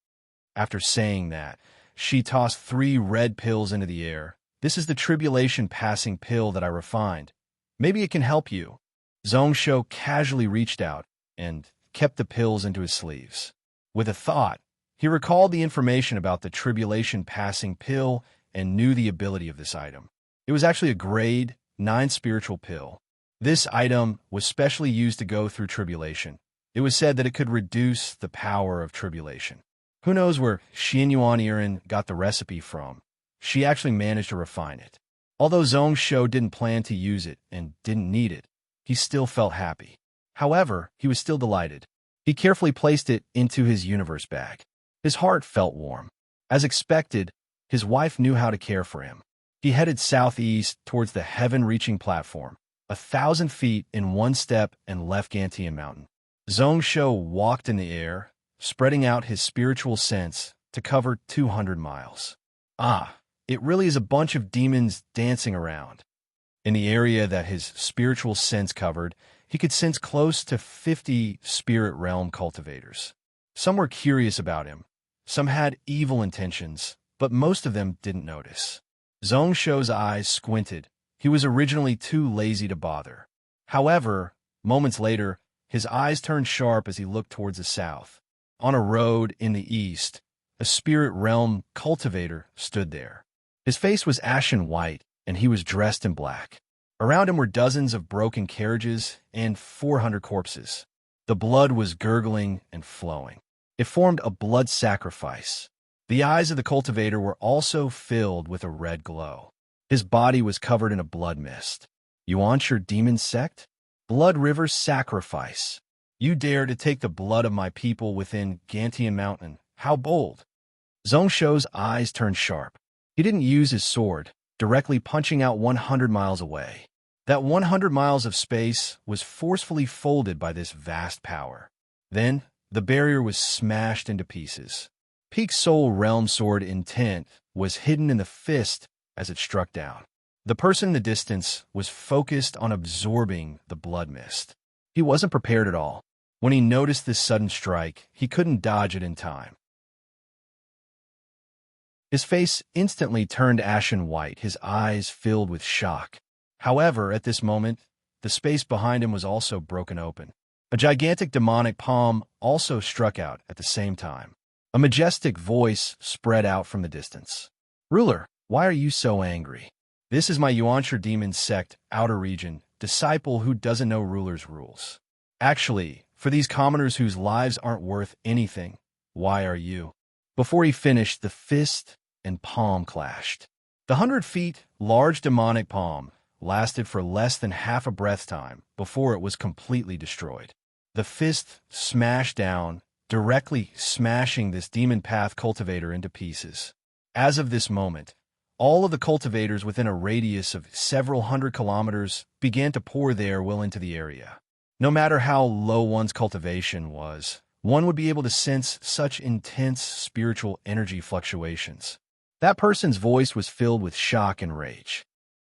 After saying that, she tossed 3 red pills into the air. This is the tribulation passing pill that I refined. Maybe it can help you. Zhongsho casually reached out and kept the pills into his sleeves. With a thought, he recalled the information about the tribulation passing pill and knew the ability of this item. It was actually a grade 9 spiritual pill. This item was specially used to go through tribulation. It was said that it could reduce the power of tribulation. Who knows where Xian Yuan Irin got the recipe from? She actually managed to refine it. Although Zhongsho didn't plan to use it and didn't need it, he still felt happy. However, he was still delighted. He carefully placed it into his universe bag. His heart felt warm. As expected, his wife knew how to care for him. He headed southeast towards the heaven-reaching platform, 1,000 feet in one step, and left Gantian Mountain. Zhongsho walked in the air, spreading out his spiritual sense to cover 200 miles. It really is a bunch of demons dancing around. In the area that his spiritual sense covered, he could sense close to 50 spirit realm cultivators. Some were curious about him. Some had evil intentions, but most of them didn't notice. Zhongsho's eyes squinted. He was originally too lazy to bother. However, moments later, his eyes turned sharp as he looked towards the south. On a road in the east, a spirit realm cultivator stood there. His face was ashen white, and he was dressed in black. Around him were dozens of broken carriages and 400 corpses. The blood was gurgling and flowing. It formed a blood sacrifice. The eyes of the cultivator were also filled with a red glow. His body was covered in a blood mist. You want your demon sect? Blood River sacrifice. You dare to take the blood of my people within Gantian Mountain. How bold! Zhongsho's eyes turned sharp. He didn't use his sword, directly punching out 100 miles away. That 100 miles of space was forcefully folded by this vast power. Then, the barrier was smashed into pieces. Peak Soul Realm Sword intent was hidden in the fist as it struck down. The person in the distance was focused on absorbing the blood mist. He wasn't prepared at all. When he noticed this sudden strike, he couldn't dodge it in time. His face instantly turned ashen white, his eyes filled with shock. However, at this moment, the space behind him was also broken open. A gigantic demonic palm also struck out at the same time. A majestic voice spread out from the distance. Ruler, why are you so angry? This is my Yuanshi demon sect, outer region, disciple who doesn't know ruler's rules. Actually, for these commoners whose lives aren't worth anything, why are you? Before he finished, the fist and palm clashed. The 100 feet large demonic palm lasted for less than half a breath time before it was completely destroyed. The fist smashed down, directly smashing this demon path cultivator into pieces. As of this moment, all of the cultivators within a radius of several hundred kilometers began to pour their will into the area. No matter how low one's cultivation was, one would be able to sense such intense spiritual energy fluctuations. That person's voice was filled with shock and rage.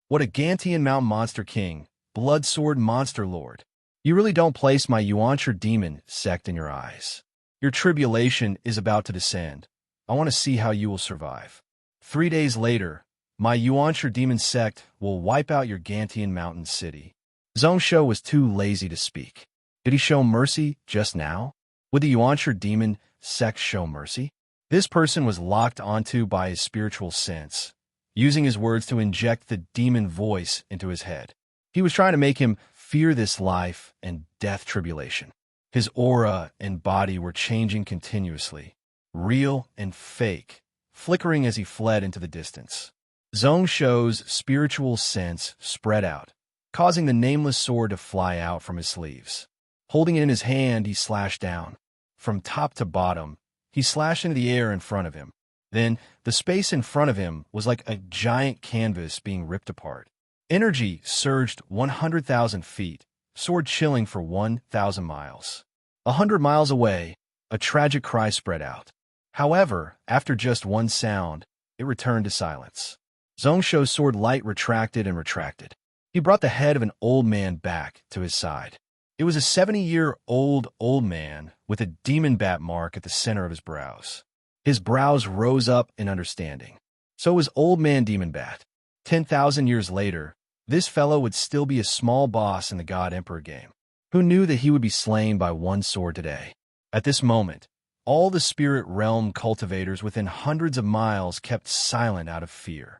What a Gantian Mountain Monster King, Blood Sword Monster Lord. You really don't place my Yuanshi demon sect in your eyes. Your tribulation is about to descend. I want to see how you will survive. 3 days later, my Yuanshi demon sect will wipe out your Gantian Mountain city. Zhongsho was too lazy to speak. Did he show mercy just now? Would the Yuanshi demon sect show mercy? This person was locked onto by his spiritual sense, using his words to inject the demon voice into his head. He was trying to make him fear this life and death tribulation. His aura and body were changing continuously, real and fake, flickering as he fled into the distance. Zhongsho's spiritual sense spread out, causing the nameless sword to fly out from his sleeves. Holding it in his hand, he slashed down. From top to bottom, he slashed into the air in front of him. Then, the space in front of him was like a giant canvas being ripped apart. Energy surged 100,000 feet, sword chilling for 1,000 miles. 100 miles away, a tragic cry spread out. However, after just one sound, it returned to silence. Zhongsho's sword light retracted and retracted. He brought the head of an old man back to his side. It was a 70-year-old old man with a demon bat mark at the center of his brows. His brows rose up in understanding. So was Old Man Demon Bat. 10,000 years later, this fellow would still be a small boss in the God Emperor game. Who knew that he would be slain by one sword today? At this moment, all the spirit realm cultivators within hundreds of miles kept silent out of fear.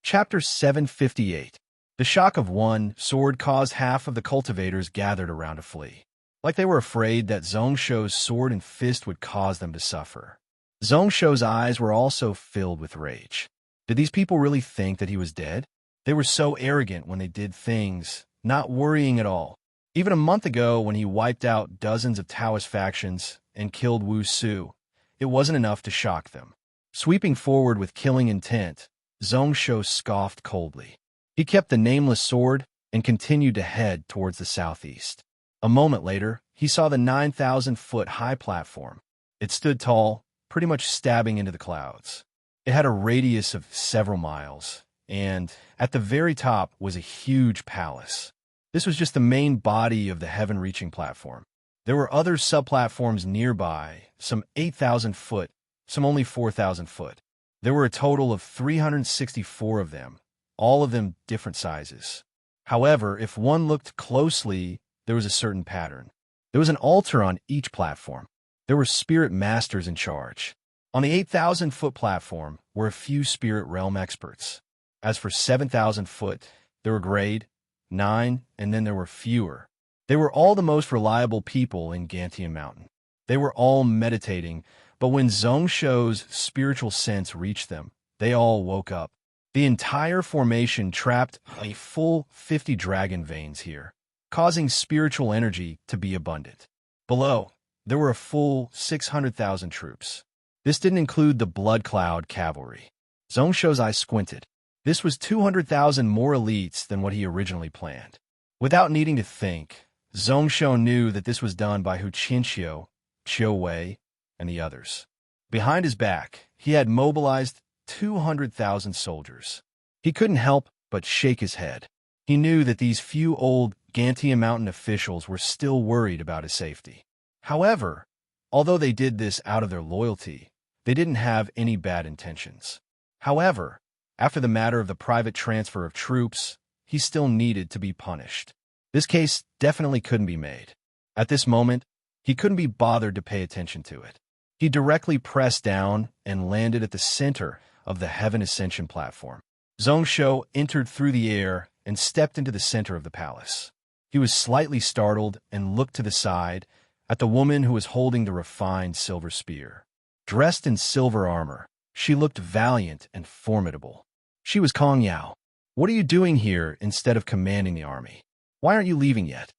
Chapter 758. The shock of one sword caused half of the cultivators gathered around to flee. Like they were afraid that Zhongsho's sword and fist would cause them to suffer. Zhongsho's eyes were also filled with rage. Did these people really think that he was dead? They were so arrogant when they did things, not worrying at all. Even a month ago, when he wiped out dozens of Taoist factions and killed Wu Su, it wasn't enough to shock them. Sweeping forward with killing intent, Zhongsho scoffed coldly. He kept the nameless sword and continued to head towards the southeast. A moment later, he saw the 9,000-foot-high platform. It stood tall, pretty much stabbing into the clouds. It had a radius of several miles, and at the very top was a huge palace. This was just the main body of the heaven-reaching platform. There were other sub-platforms nearby, some 8,000 foot, some only 4,000 foot. There were a total of 364 of them, all of them different sizes. However, if one looked closely, there was a certain pattern. There was an altar on each platform. There were spirit masters in charge. On the 8,000-foot platform were a few spirit realm experts. As for 7,000 foot, there were grade, 9, and then there were fewer. They were all the most reliable people in Gantian Mountain. They were all meditating, but when Zhongsho's spiritual sense reached them, they all woke up. The entire formation trapped a full 50 dragon veins here, causing spiritual energy to be abundant. Below, there were a full 600,000 troops. This didn't include the Blood Cloud cavalry. Zhongsho's eyes squinted. This was 200,000 more elites than what he originally planned. Without needing to think, Zhongsho knew that this was done by Hu Qinxiu, Qiu Wei, and the others. Behind his back, he had mobilized 200,000 soldiers. He couldn't help but shake his head. He knew that these few old Gantian Mountain officials were still worried about his safety. However, although they did this out of their loyalty, they didn't have any bad intentions. However, after the matter of the private transfer of troops, he still needed to be punished. This case definitely couldn't be made. At this moment, he couldn't be bothered to pay attention to it. He directly pressed down and landed at the center of the Heaven Ascension platform. Zhongsho entered through the air and stepped into the center of the palace. He was slightly startled and looked to the side at the woman who was holding the refined silver spear. Dressed in silver armor, she looked valiant and formidable. She was Kong Yao. What are you doing here instead of commanding the army? Why aren't you leaving yet?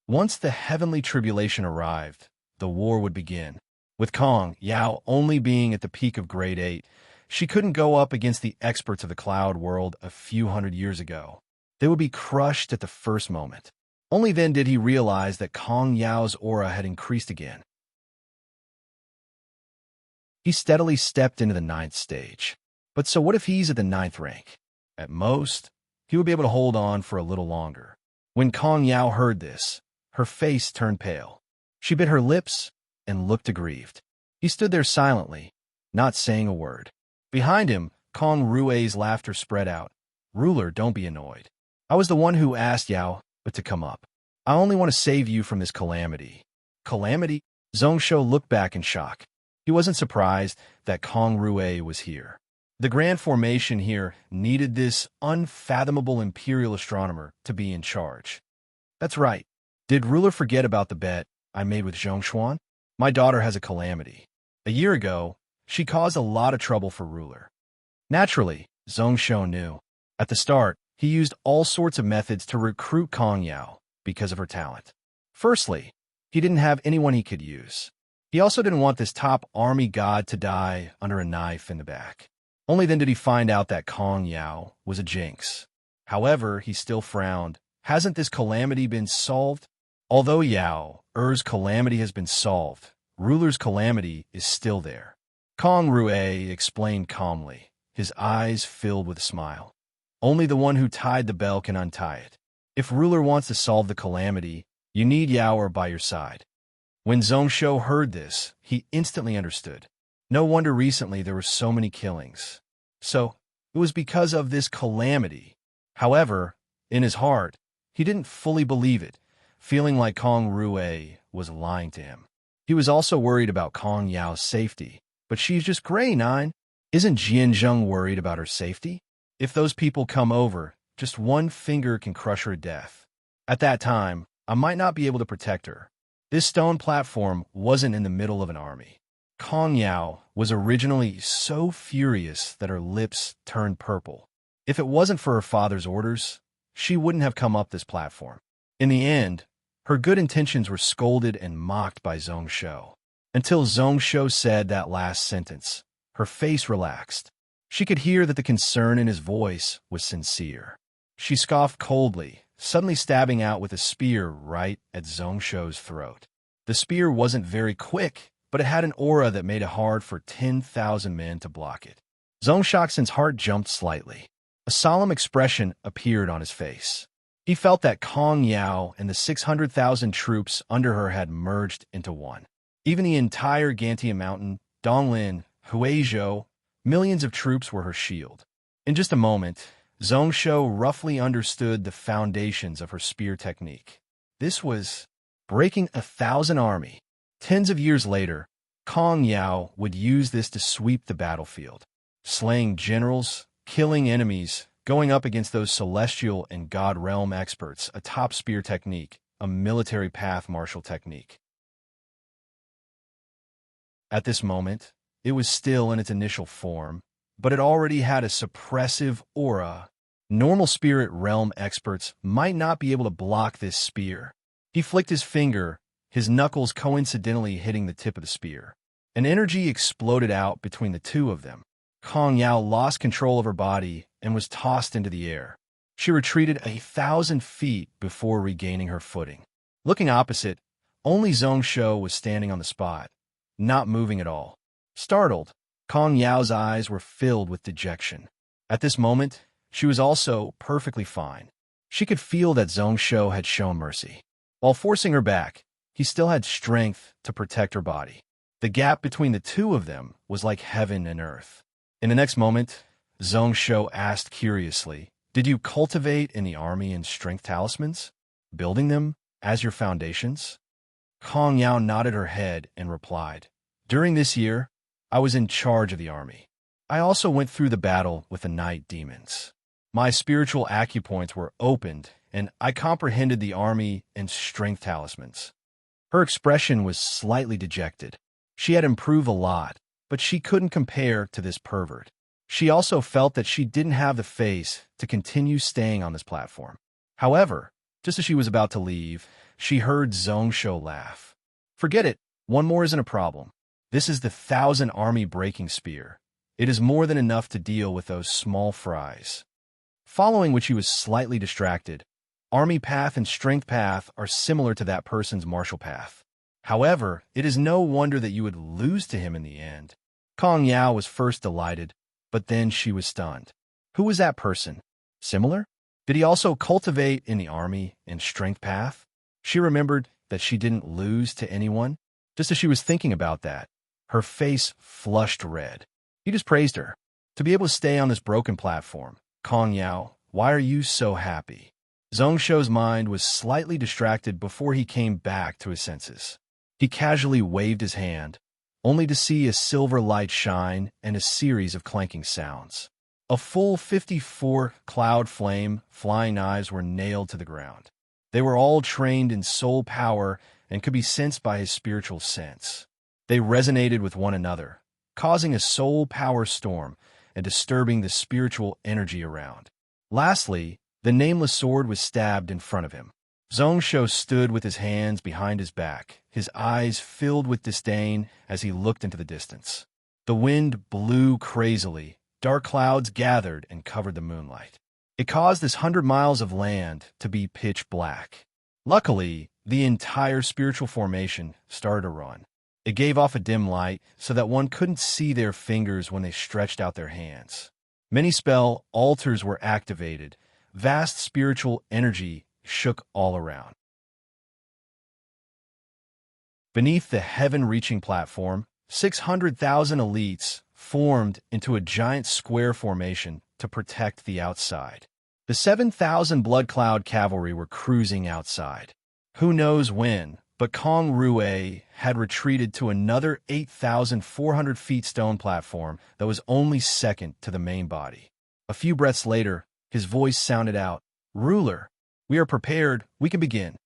Once the heavenly tribulation arrived, the war would begin. With Kong Yao only being at the peak of grade 8, she couldn't go up against the experts of the cloud world a few hundred years ago. They would be crushed at the first moment. Only then did he realize that Kong Yao's aura had increased again. He steadily stepped into the 9th stage. But so what if he's at the 9th rank? At most, he would be able to hold on for a little longer. When Kong Yao heard this, her face turned pale. She bit her lips and looked aggrieved. He stood there silently, not saying a word. Behind him, Kong Rui's laughter spread out. Ruler, don't be annoyed. I was the one who asked Yao but to come up. I only want to save you from this calamity. Calamity? Zhongsho looked back in shock. He wasn't surprised that Kong Rui was here. The Grand Formation here needed this unfathomable imperial astronomer to be in charge. That's right. Did Ruler forget about the bet I made with Zhongshuan? My daughter has a calamity. A year ago, she caused a lot of trouble for Ruler. Naturally, Zhongsho knew. At the start, he used all sorts of methods to recruit Kong Yao because of her talent. Firstly, he didn't have anyone he could use. He also didn't want this top army god to die under a knife in the back. Only then did he find out that Kong Yao was a jinx. However, he still frowned. Hasn't this calamity been solved? Although Yao Er's calamity has been solved, Ruler's calamity is still there. Kong Rui explained calmly. his eyes filled with a smile. Only the one who tied the bell can untie it. If ruler wants to solve the calamity, you need Yao by your side. When Zhongsho heard this, he instantly understood. No wonder recently there were so many killings. So, it was because of this calamity. However, in his heart, he didn't fully believe it, feeling like Kong Rue was lying to him. He was also worried about Kong Yao's safety. But she's just gray, Nine. Isn't Jianzheng worried about her safety? If those people come over, just one finger can crush her to death. At that time, I might not be able to protect her. This stone platform wasn't in the middle of an army. Kong Yao was originally so furious that her lips turned purple. If it wasn't for her father's orders, she wouldn't have come up this platform. In the end, her good intentions were scolded and mocked by Zhongsho. Until Zhongsho said that last sentence, her face relaxed. She could hear that the concern in his voice was sincere. She scoffed coldly, suddenly stabbing out with a spear right at Zhongsho's throat. The spear wasn't very quick, but it had an aura that made it hard for 10,000 men to block it. Zhongsho's heart jumped slightly. A solemn expression appeared on his face. He felt that Kong Yao and the 600,000 troops under her had merged into one. Even the entire Gantian Mountain, Donglin, Huizhou, millions of troops were her shield. In just a moment, Zhongsho roughly understood the foundations of her spear technique. This was breaking 1,000 army. Tens of years later, Kong Yao would use this to sweep the battlefield, slaying generals, killing enemies, going up against those celestial and god realm experts, a top spear technique, a military path martial technique. At this moment, it was still in its initial form, but it already had a suppressive aura. Normal spirit realm experts might not be able to block this spear. He flicked his finger, his knuckles coincidentally hitting the tip of the spear. An energy exploded out between the two of them. Kong Yao lost control of her body and was tossed into the air. She retreated 1,000 feet before regaining her footing. Looking opposite, only Zhongsho was standing on the spot, not moving at all. Startled, Kong Yao's eyes were filled with dejection. At this moment, she was also perfectly fine. She could feel that Zhongsho had shown mercy. While forcing her back, he still had strength to protect her body. The gap between the two of them was like heaven and earth. In the next moment, Zhongsho asked curiously, "Did you cultivate in the army and strength talismans, building them as your foundations?" Kong Yao nodded her head and replied, "During this year, I was in charge of the army. I also went through the battle with the night demons. My spiritual acupoints were opened, and I comprehended the army and strength talismans." Her expression was slightly dejected. She had improved a lot, but she couldn't compare to this pervert. She also felt that she didn't have the face to continue staying on this platform. However, just as she was about to leave, she heard Zhongsho laugh. "Forget it, one more isn't a problem. This is the 1,000 army breaking spear. It is more than enough to deal with those small fries." Following which he was slightly distracted. Army path and strength path are similar to that person's martial path. However, it is no wonder that you would lose to him in the end. Kong Yao was first delighted, but then she was stunned. Who was that person? Similar? Did he also cultivate in the army and strength path? She remembered that she didn't lose to anyone. Just as she was thinking about that, her face flushed red. He just praised her. To be able to stay on this broken platform. Kong Yao, why are you so happy? Zhongsho's mind was slightly distracted before he came back to his senses. He casually waved his hand, only to see a silver light shine and a series of clanking sounds. A full 54 cloud flame flying knives were nailed to the ground. They were all trained in soul power and could be sensed by his spiritual sense. They resonated with one another, causing a soul power storm and disturbing the spiritual energy around. Lastly, the nameless sword was stabbed in front of him. Zhongsho stood with his hands behind his back, his eyes filled with disdain as he looked into the distance. The wind blew crazily, dark clouds gathered and covered the moonlight. It caused this 100 miles of land to be pitch black. Luckily, the entire spiritual formation started to run. It gave off a dim light so that one couldn't see their fingers when they stretched out their hands. Many spell altars were activated. Vast spiritual energy shook all around. Beneath the heaven-reaching platform, 600,000 elites formed into a giant square formation to protect the outside. The 7,000 Blood Cloud cavalry were cruising outside. Who knows when, but Kong Rue had retreated to another 8,400 feet stone platform that was only second to the main body. A few breaths later, his voice sounded out, "Ruler, we are prepared, we can begin."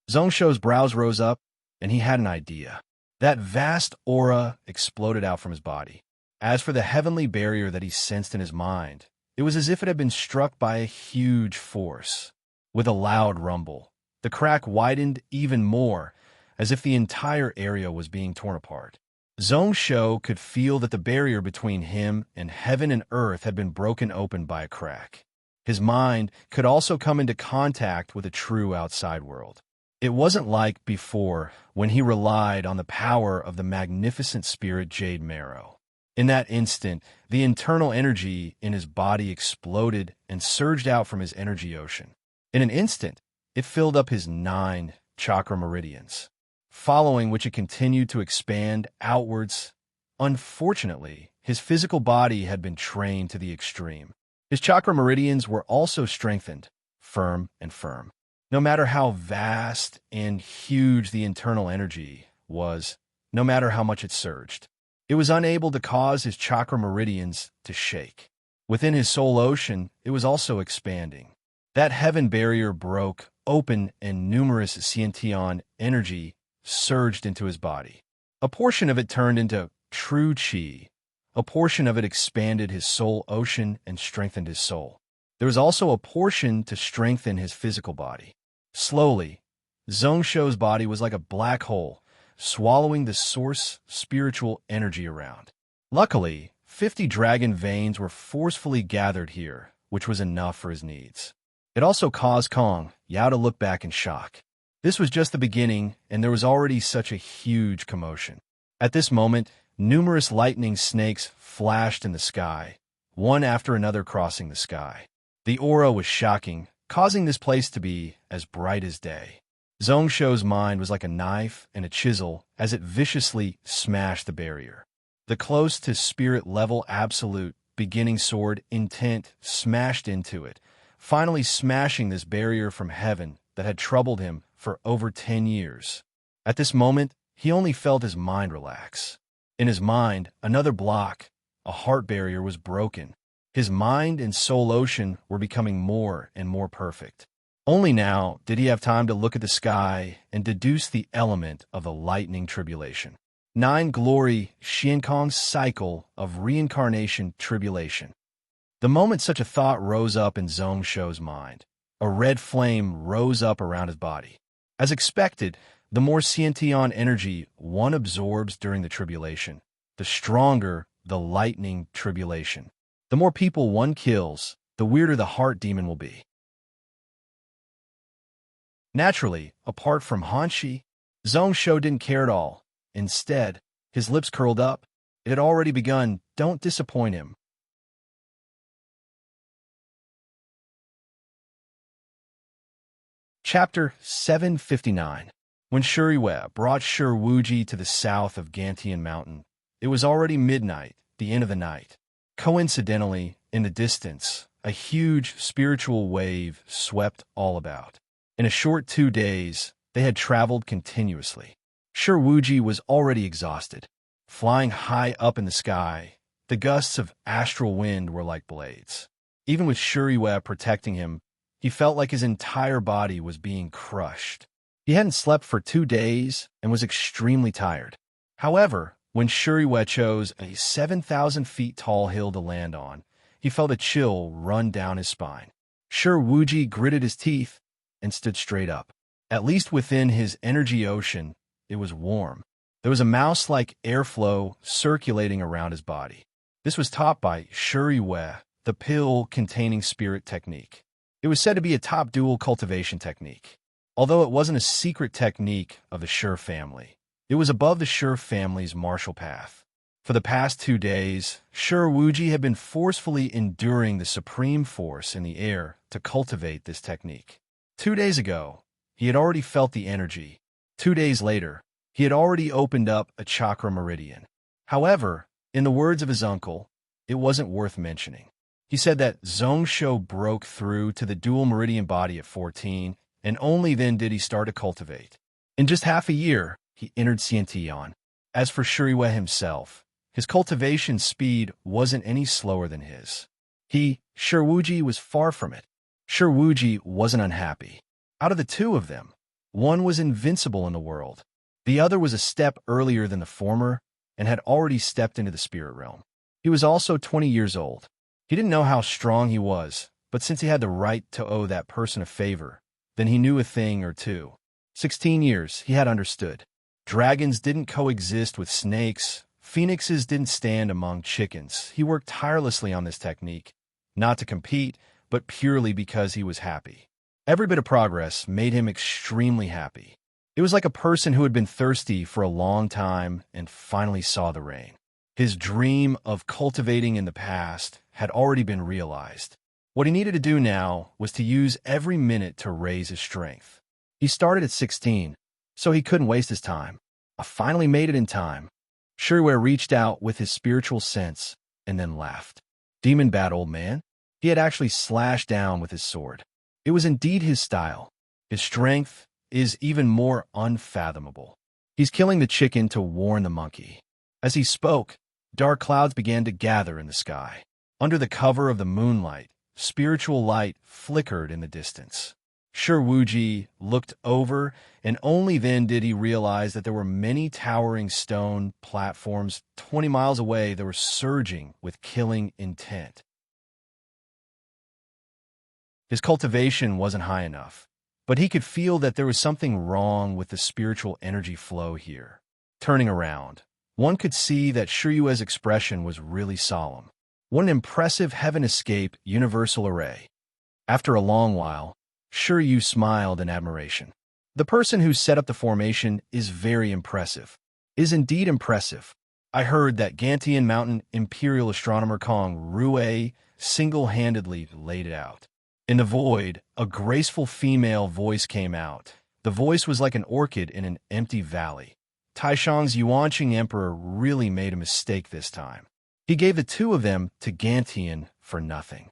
Zongsho's brows rose up, and he had an idea. That vast aura exploded out from his body. As for the heavenly barrier that he sensed in his mind, it was as if it had been struck by a huge force. With a loud rumble, the crack widened even more, as if the entire area was being torn apart. Zongsho could feel that the barrier between him and heaven and earth had been broken open by a crack. His mind could also come into contact with a true outside world. It wasn't like before, when he relied on the power of the magnificent spirit Jade Marrow. In that instant, the internal energy in his body exploded and surged out from his energy ocean. In an instant, it filled up his 9 chakra meridians, following which it continued to expand outwards. Unfortunately, his physical body had been trained to the extreme. His chakra meridians were also strengthened, firm and firm. No matter how vast and huge the internal energy was, no matter how much it surged, it was unable to cause his chakra meridians to shake. Within his soul ocean, it was also expanding. That heaven barrier broke open and numerous Sciention energy surged into his body. A portion of it turned into true chi. A portion of it expanded his soul ocean and strengthened his soul. There was also a portion to strengthen his physical body. Slowly, Zongsho's body was like a black hole, swallowing the source spiritual energy around. Luckily, 50 dragon veins were forcefully gathered here, which was enough for his needs. It also caused Kong Yao to look back in shock. This was just the beginning, and there was already such a huge commotion. At this moment, numerous lightning snakes flashed in the sky, one after another crossing the sky. The aura was shocking, causing this place to be as bright as day. Zongsho's mind was like a knife and a chisel as it viciously smashed the barrier. The close to spirit level absolute beginning sword intent smashed into it, finally smashing this barrier from heaven that had troubled him for over 10 years. At this moment, he only felt his mind relax. In his mind, another block, a heart barrier, was broken. His mind and soul ocean were becoming more and more perfect. Only now did he have time to look at the sky and deduce the element of the lightning tribulation. 9 glory Xiankong's cycle of reincarnation tribulation. The moment such a thought rose up in Zongsho's mind, a red flame rose up around his body. As expected, the more Sciention energy one absorbs during the tribulation, the stronger the lightning tribulation. The more people one kills, the weirder the heart demon will be. Naturally, apart from Hanshi, Zongsho didn't care at all. Instead, his lips curled up. It had already begun. Don't disappoint him. Chapter 759. When Shuriwe brought Shur Wuji to the south of Gantian Mountain, it was already midnight, the end of the night. Coincidentally, in the distance, a huge spiritual wave swept all about. In a short 2 days, they had traveled continuously. Shur Wuji was already exhausted. Flying high up in the sky, the gusts of astral wind were like blades. Even with Shuriwe protecting him, he felt like his entire body was being crushed. He hadn't slept for 2 days and was extremely tired. However, when Shuriwe chose a 7,000 feet tall hill to land on, he felt a chill run down his spine. Shur Wuji gritted his teeth and stood straight up. At least within his energy ocean, it was warm. There was a mouse-like airflow circulating around his body. This was taught by Shuriwe, the pill-containing spirit technique. It was said to be a top dual cultivation technique. Although it wasn't a secret technique of the Shur family, it was above the Shur family's martial path. For the past 2 days, Wuji had been forcefully enduring the supreme force in the air to cultivate this technique. 2 days ago, he had already felt the energy. 2 days later, he had already opened up a chakra meridian. However, in the words of his uncle, it wasn't worth mentioning. He said that Zhongsho broke through to the dual meridian body at 14, and only then did he start to cultivate. In just half a year, he entered Xiantian. As for Shuriwe himself, his cultivation speed wasn't any slower than his. Shiwuji, was far from it. Shiwuji wasn't unhappy. Out of the two of them, one was invincible in the world. The other was a step earlier than the former and had already stepped into the spirit realm. He was also 20 years old. He didn't know how strong he was, but since he had the right to owe that person a favor, then he knew a thing or two. 16 years, he had understood. Dragons didn't coexist with snakes. Phoenixes didn't stand among chickens. He worked tirelessly on this technique, not to compete, but purely because he was happy. Every bit of progress made him extremely happy. It was like a person who had been thirsty for a long time and finally saw the rain. His dream of cultivating in the past had already been realized. What he needed to do now was to use every minute to raise his strength. He started at 16, so he couldn't waste his time. I finally made it in time. Shuriwe reached out with his spiritual sense and then laughed. Demon bat, old man. He had actually slashed down with his sword. It was indeed his style. His strength is even more unfathomable. He's killing the chicken to warn the monkey. As he spoke, dark clouds began to gather in the sky. Under the cover of the moonlight, spiritual light flickered in the distance. Wuji looked over, and only then did he realize that there were many towering stone platforms 20 miles away that were surging with killing intent. His cultivation wasn't high enough, but he could feel that there was something wrong with the spiritual energy flow here. Turning around, one could see that Shiryue's expression was really solemn. What an impressive heaven escape universal array. After a long while, Shiryu smiled in admiration. The person who set up the formation is very impressive. Is indeed impressive. I heard that Gantian Mountain Imperial Astronomer Kong Rue single-handedly laid it out. In the void, a graceful female voice came out. The voice was like an orchid in an empty valley. Taishang's Yuanqing Emperor really made a mistake this time. He gave the two of them to Gantian for nothing.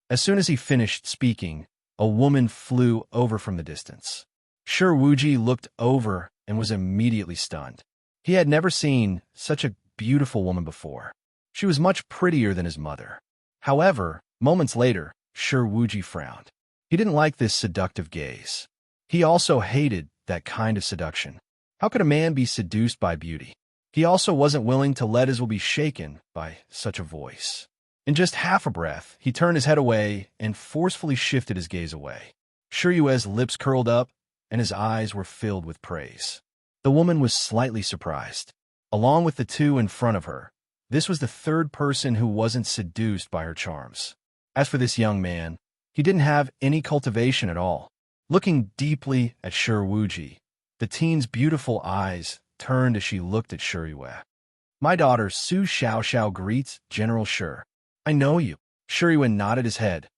As soon as he finished speaking, a woman flew over from the distance. Wuji looked over and was immediately stunned. He had never seen such a beautiful woman before. She was much prettier than his mother. However, moments later, Wuji frowned. He didn't like this seductive gaze. He also hated that kind of seduction. How could a man be seduced by beauty? He also wasn't willing to let his will be shaken by such a voice. In just half a breath, he turned his head away and forcefully shifted his gaze away. Shiryue's lips curled up, and his eyes were filled with praise. The woman was slightly surprised. Along with the two in front of her, this was the third person who wasn't seduced by her charms. As for this young man, he didn't have any cultivation at all. Looking deeply at Wuji, the teen's beautiful eyes turned as she looked at Shiryue. My daughter Su Xiaoxiao greets General Shi. I know you. Shiryue nodded his head.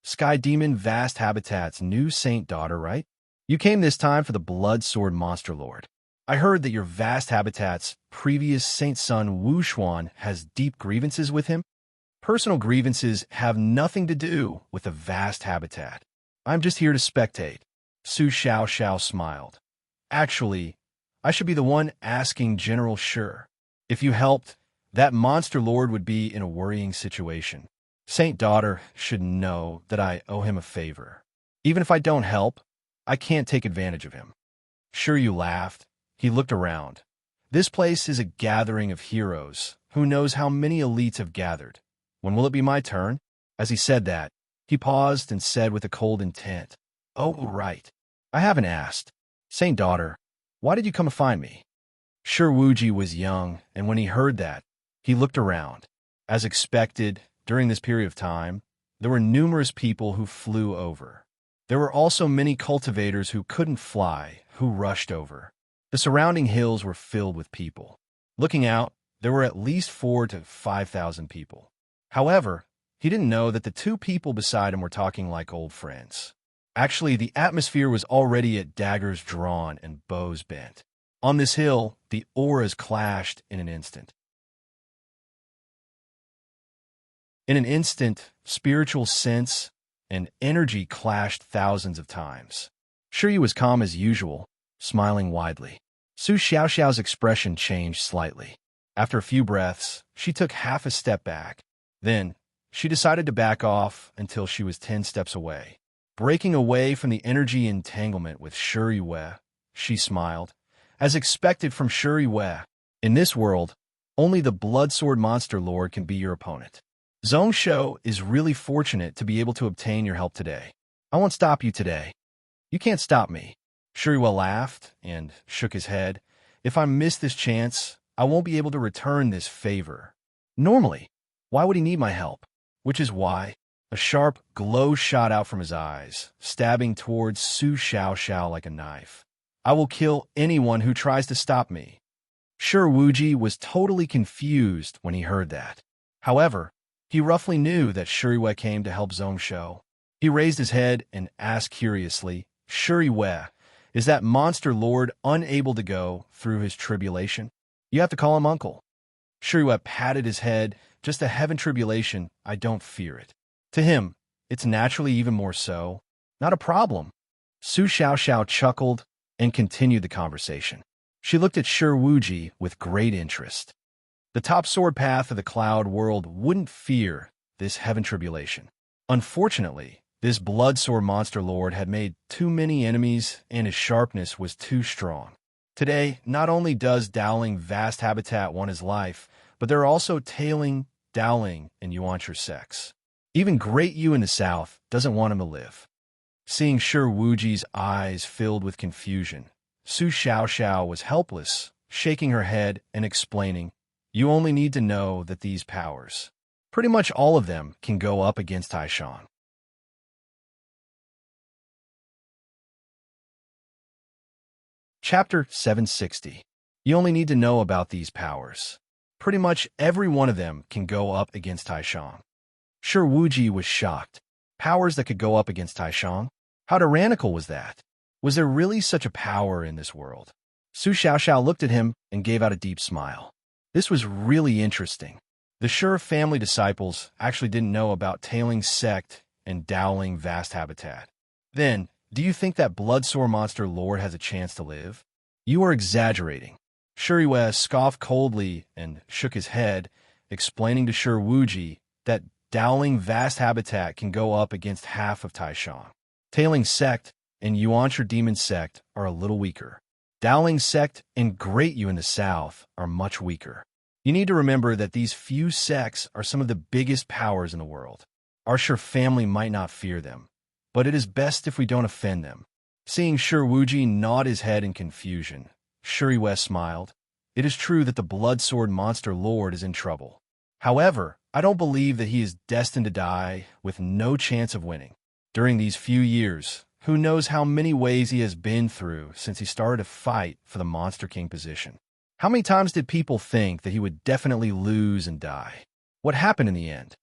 Sky Demon Vast Habitat's new saint daughter, right? You came this time for the Blood Sword Monster Lord. I heard that your Vast Habitat's previous saint son Wu Xuan has deep grievances with him. Personal grievances have nothing to do with the Vast Habitat. I'm just here to spectate. Su Xiaoxiao smiled. Actually, I should be the one asking General Shi. If you helped, that monster lord would be in a worrying situation. Saint Daughter should know that I owe him a favor. Even if I don't help, I can't take advantage of him. Shiryu laughed. He looked around. This place is a gathering of heroes. Who knows how many elites have gathered? When will it be my turn? As he said that, he paused and said with a cold intent, Oh, right. I haven't asked. Saint Daughter, why did you come to find me? Wuji was young, and when he heard that, he looked around. As expected, during this period of time, there were numerous people who flew over. There were also many cultivators who couldn't fly, who rushed over. The surrounding hills were filled with people. Looking out, there were at least 4,000 to 5,000 people. However, he didn't know that the two people beside him were talking like old friends. Actually, the atmosphere was already at daggers drawn and bows bent. On this hill, the auras clashed in an instant. In an instant, spiritual sense and energy clashed thousands of times. Shiryu was calm as usual, smiling widely. Su Xiaoxiao's expression changed slightly. After a few breaths, she took half a step back. Then, she decided to back off until she was 10 steps away. Breaking away from the energy entanglement with Shiryu, she smiled. As expected from Shiryu, in this world, only the Blood Sword Monster Lord can be your opponent. Zhongshou is really fortunate to be able to obtain your help today. I won't stop you today. You can't stop me. Shiryu laughed and shook his head. If I miss this chance, I won't be able to return this favor. Normally, why would he need my help? Which is why a sharp glow shot out from his eyes, stabbing towards Su Xiaoxiao like a knife. I will kill anyone who tries to stop me. Wuji was totally confused when he heard that. However, he roughly knew that Shiryu came to help Zhongshou. He raised his head and asked curiously, Shiryu, is that monster lord unable to go through his tribulation? You have to call him uncle. Shiryu patted his head. Just a heaven tribulation, I don't fear it. To him, it's naturally even more so. Not a problem. Su Xiaoxiao chuckled and continued the conversation. She looked at Wuji with great interest. The top sword path of the cloud world wouldn't fear this heaven tribulation. Unfortunately, this blood sword monster lord had made too many enemies and his sharpness was too strong. Today, not only does Dowling Vast Habitat want his life, but there are also Tailing, Dowling, and Yuancher sects. Even Great Yu in the south doesn't want him to live. Seeing Wuji's eyes filled with confusion, Su Xiaoxiao was helpless, shaking her head and explaining, you only need to know that these powers, pretty much all of them, can go up against Taishan. Chapter 760. You only need to know about these powers. Pretty much every one of them can go up against Taishan. Wuji was shocked. Powers that could go up against Taishan? How tyrannical was that? Was there really such a power in this world? Su Xiaoxiao looked at him and gave out a deep smile. This was really interesting. The Shur family disciples actually didn't know about Tailing Sect and Dowling Vast Habitat. Then, do you think that Bloodsore Monster Lord has a chance to live? You are exaggerating. Shiryu scoffed coldly and shook his head, explaining to Wuji that Dowling Vast Habitat can go up against half of Taishan. Tailing Sect and Yuancher Demon Sect are a little weaker. Dowling Sect and Great Yu in the south are much weaker. You need to remember that these few sects are some of the biggest powers in the world. Our Shur family might not fear them, but it is best if we don't offend them. Seeing Wuji nod his head in confusion, Shiryu smiled. It is true that the Blood Sword Monster Lord is in trouble. However, I don't believe that he is destined to die with no chance of winning. During these few years, who knows how many ways he has been through since he started to fight for the Monster King position. How many times did people think that he would definitely lose and die? What happened in the end?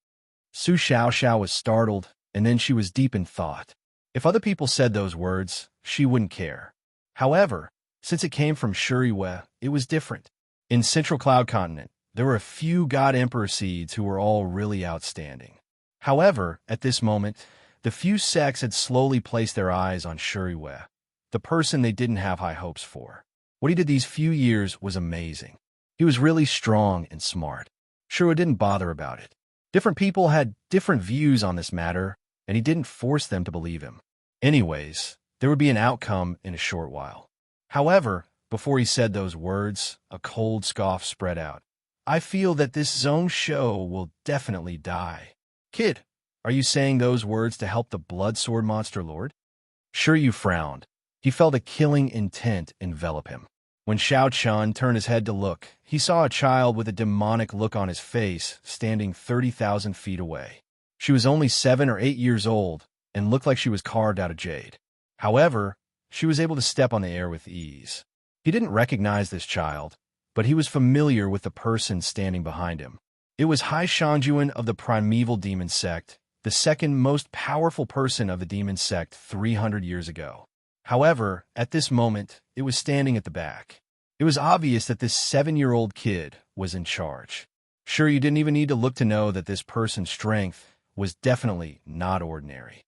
Su Xiaoxiao was startled, and then she was deep in thought. If other people said those words, she wouldn't care. However, since it came from Shiryu, it was different. In Central Cloud Continent, there were a few God Emperor seeds who were all really outstanding. However, at this moment, the few sects had slowly placed their eyes on Shiryu, the person they didn't have high hopes for. What he did these few years was amazing. He was really strong and smart. Shiryu didn't bother about it. Different people had different views on this matter, and he didn't force them to believe him. Anyways, there would be an outcome in a short while. However, before he said those words, a cold scoff spread out. I feel that this Zhongshou will definitely die. Kid, are you saying those words to help the Blood Sword Monster Lord? Shiryu frowned. He felt a killing intent envelop him. When Xiao Chun turned his head to look, he saw a child with a demonic look on his face standing 30,000 feet away. She was only 7 or 8 years old and looked like she was carved out of jade. However, she was able to step on the air with ease. He didn't recognize this child, but he was familiar with the person standing behind him. It was Hai Shanjuan of the primeval demon sect, the second most powerful person of the demon sect 300 years ago. However, at this moment, it was standing at the back. It was obvious that this 7-year-old kid was in charge. Sure, you didn't even need to look to know that this person's strength was definitely not ordinary.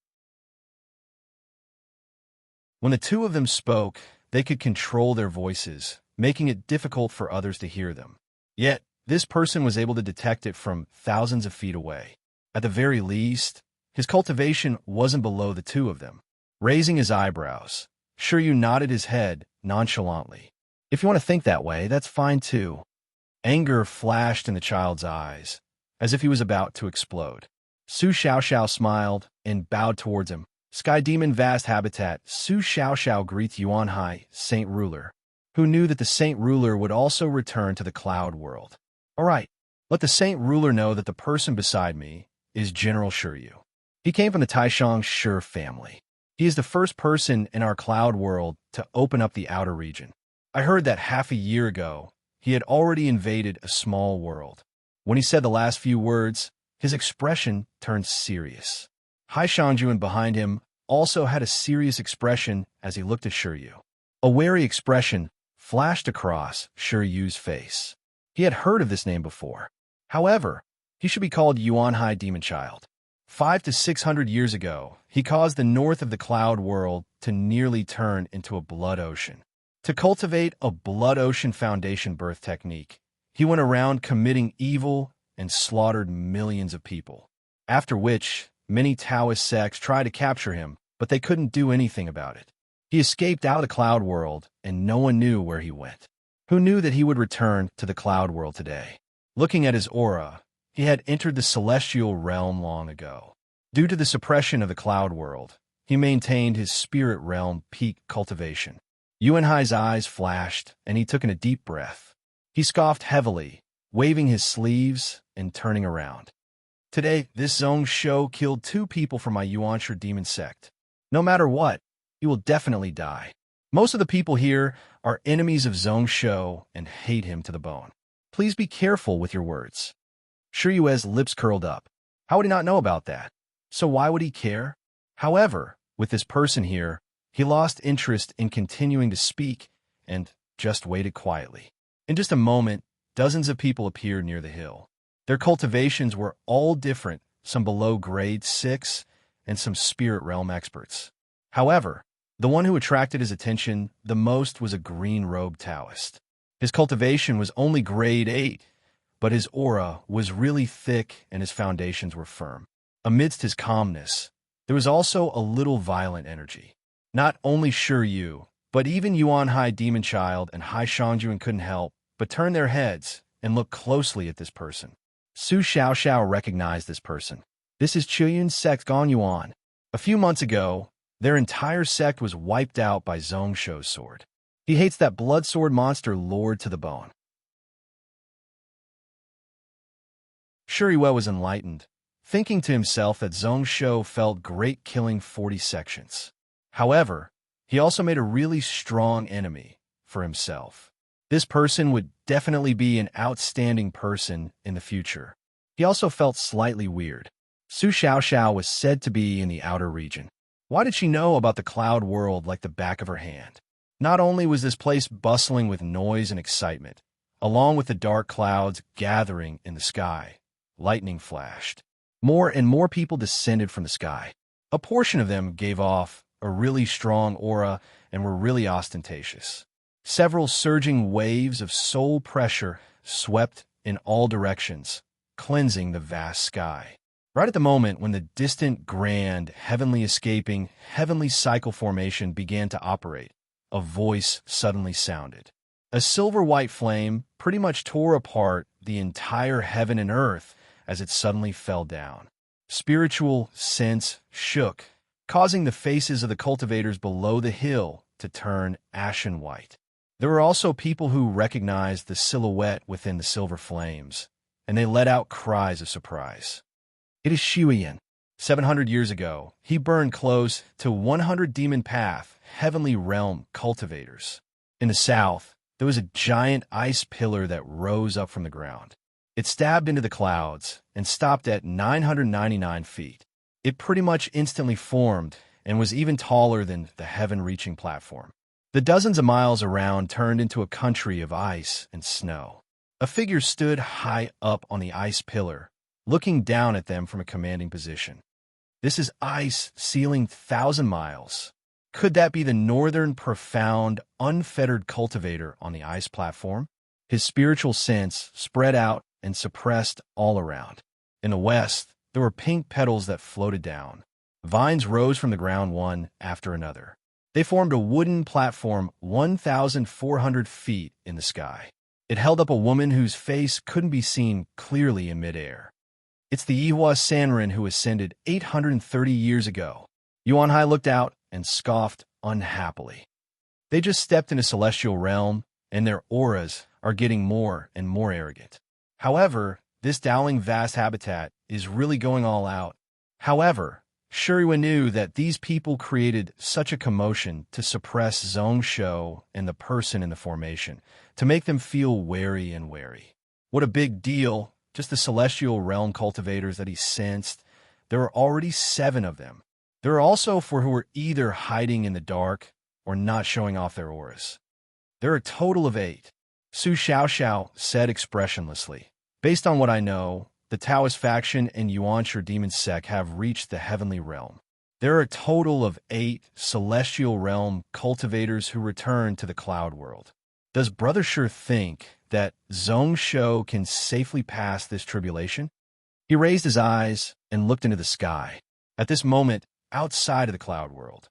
When the two of them spoke, they could control their voices, making it difficult for others to hear them. Yet, this person was able to detect it from thousands of feet away. At the very least, his cultivation wasn't below the two of them. Raising his eyebrows, Shiryu nodded his head nonchalantly. If you want to think that way, that's fine too. Anger flashed in the child's eyes, as if he was about to explode. Su Xiaoxiao smiled and bowed towards him. Sky Demon Vast Habitat, Su Xiaoxiao greets Yuan Hai, Saint Ruler, who knew that the Saint Ruler would also return to the Cloud World. All right, let the Saint Ruler know that the person beside me is General Shiryu. He came from the Taishang Shi family. He is the first person in our Cloud World to open up the outer region. I heard that half a year ago, he had already invaded a small world. When he said the last few words, his expression turned serious. Hai Shanjuan behind him also had a serious expression as he looked at Shiryu. A wary expression flashed across Shiryu's face. He had heard of this name before. However, he should be called Yuan Hai Demon Child. 500 to 600 years ago, he caused the north of the Cloud World to nearly turn into a blood ocean. To cultivate a blood ocean foundation birth technique, he went around committing evil and slaughtered millions of people. After which, many Taoist sects tried to capture him, but they couldn't do anything about it. He escaped out of the Cloud World, and no one knew where he went. Who knew that he would return to the Cloud World today? Looking at his aura, he had entered the celestial realm long ago. Due to the suppression of the Cloud World, he maintained his spirit realm peak cultivation. Yuan Hai's eyes flashed, and he took in a deep breath. He scoffed heavily, waving his sleeves and turning around. Today, this Zhong Shou killed 2 people from my Yuanshi demon sect. No matter what, he will definitely die. Most of the people here are enemies of Zhong Shou and hate him to the bone. Please be careful with your words. Shiryu's lips curled up. How would he not know about that? So why would he care? However, with this person here, he lost interest in continuing to speak and just waited quietly. In just a moment, dozens of people appeared near the hill. Their cultivations were all different, some below grade 6 and some spirit realm experts. However, the one who attracted his attention the most was a green-robed Taoist. His cultivation was only grade 8, but his aura was really thick and his foundations were firm. Amidst his calmness, there was also a little violent energy. Not only Shiryu, but even Yuan Hai Demon Child and Hai Shanjuan couldn't help but turn their heads and look closely at this person. Su Xiaoxiao recognized this person. This is Chuyun's sect Gong Yuan. A few months ago, their entire sect was wiped out by Zhong Shou's sword. He hates that blood sword monster lord to the bone. Shiryu was enlightened, thinking to himself that Zhong Shou felt great killing 40 sections. However, he also made a really strong enemy for himself. This person would definitely be an outstanding person in the future. He also felt slightly weird. Su Xiaoxiao was said to be in the outer region. Why did she know about the Cloud World like the back of her hand? Not only was this place bustling with noise and excitement, along with the dark clouds gathering in the sky, lightning flashed. More and more people descended from the sky. A portion of them gave off a really strong aura and were really ostentatious. Several surging waves of soul pressure swept in all directions, cleansing the vast sky. Right at the moment when the distant, grand, heavenly escaping, heavenly cycle formation began to operate, a voice suddenly sounded. A silver-white flame pretty much tore apart the entire heaven and earth as it suddenly fell down. Spiritual sense shook, causing the faces of the cultivators below the hill to turn ashen white. There were also people who recognized the silhouette within the silver flames, and they let out cries of surprise. It is Shuyan. 700 years ago, he burned close to 100 demon path, heavenly realm cultivators. In the south, there was a giant ice pillar that rose up from the ground. It stabbed into the clouds and stopped at 999 feet. It pretty much instantly formed and was even taller than the heaven-reaching platform. The dozens of miles around turned into a country of ice and snow. A figure stood high up on the ice pillar, looking down at them from a commanding position. This is ice sealing 1,000 miles. Could that be the northern, profound, unfettered cultivator on the ice platform? His spiritual sense spread out and suppressed all around. In the west, there were pink petals that floated down. Vines rose from the ground one after another. They formed a wooden platform 1,400 feet in the sky. It held up a woman whose face couldn't be seen clearly in midair. It's the Ihwa Sanrin who ascended 830 years ago. Yuan Hai looked out and scoffed unhappily. They just stepped into celestial realm, and their auras are getting more and more arrogant. However, this Dowling vast habitat is really going all out. However, Shuriwa knew that these people created such a commotion to suppress Zhong Shou and the person in the formation, to make them feel wary and wary. What a big deal, just the celestial realm cultivators that he sensed. There were already 7 of them. There are also 4 who were either hiding in the dark or not showing off their auras. There are a total of 8. Su Xiaoxiao said expressionlessly. Based on what I know, the Taoist faction and Yuanshi demon sect have reached the heavenly realm. There are a total of 8 celestial realm cultivators who return to the cloud world. Does Brother Shi think that Zhong Shou can safely pass this tribulation? He raised his eyes and looked into the sky. At this moment, outside of the cloud world,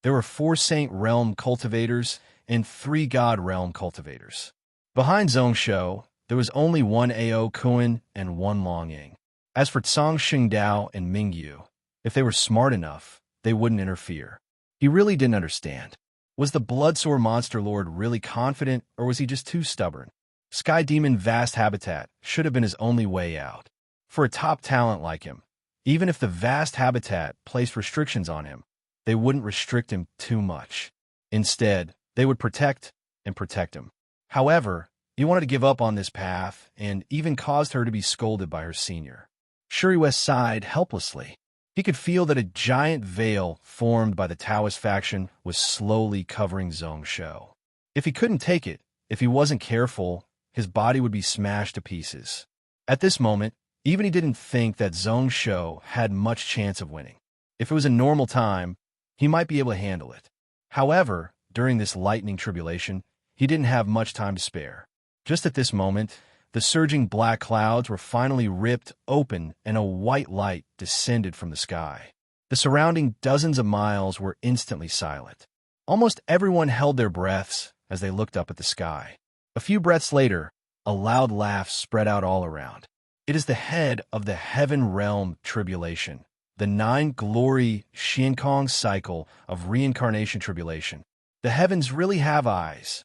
there were 4 saint realm cultivators and 3 god realm cultivators. Behind Zhong Shou, there was only 1 Ao Kuan and 1 Long Ying. As for Cang Xingdao and Mingyu, if they were smart enough, they wouldn't interfere. He really didn't understand. Was the Bloodsword Monster Lord really confident, or was he just too stubborn? Sky Demon Vast Habitat should have been his only way out. For a top talent like him, even if the Vast Habitat placed restrictions on him, they wouldn't restrict him too much. Instead, they would protect and protect him. However, he wanted to give up on this path and even caused her to be scolded by her senior. Shuriwa sighed helplessly. He could feel that a giant veil formed by the Taoist faction was slowly covering Zhong Shou. If he couldn't take it, if he wasn't careful, his body would be smashed to pieces. At this moment, even he didn't think that Zhong Shou had much chance of winning. If it was a normal time, he might be able to handle it. However, during this lightning tribulation, he didn't have much time to spare. Just at this moment, the surging black clouds were finally ripped open and a white light descended from the sky. The surrounding dozens of miles were instantly silent. Almost everyone held their breaths as they looked up at the sky. A few breaths later, a loud laugh spread out all around. It is the head of the heaven realm tribulation, the 9-glory Xiankong cycle of reincarnation tribulation. The heavens really have eyes.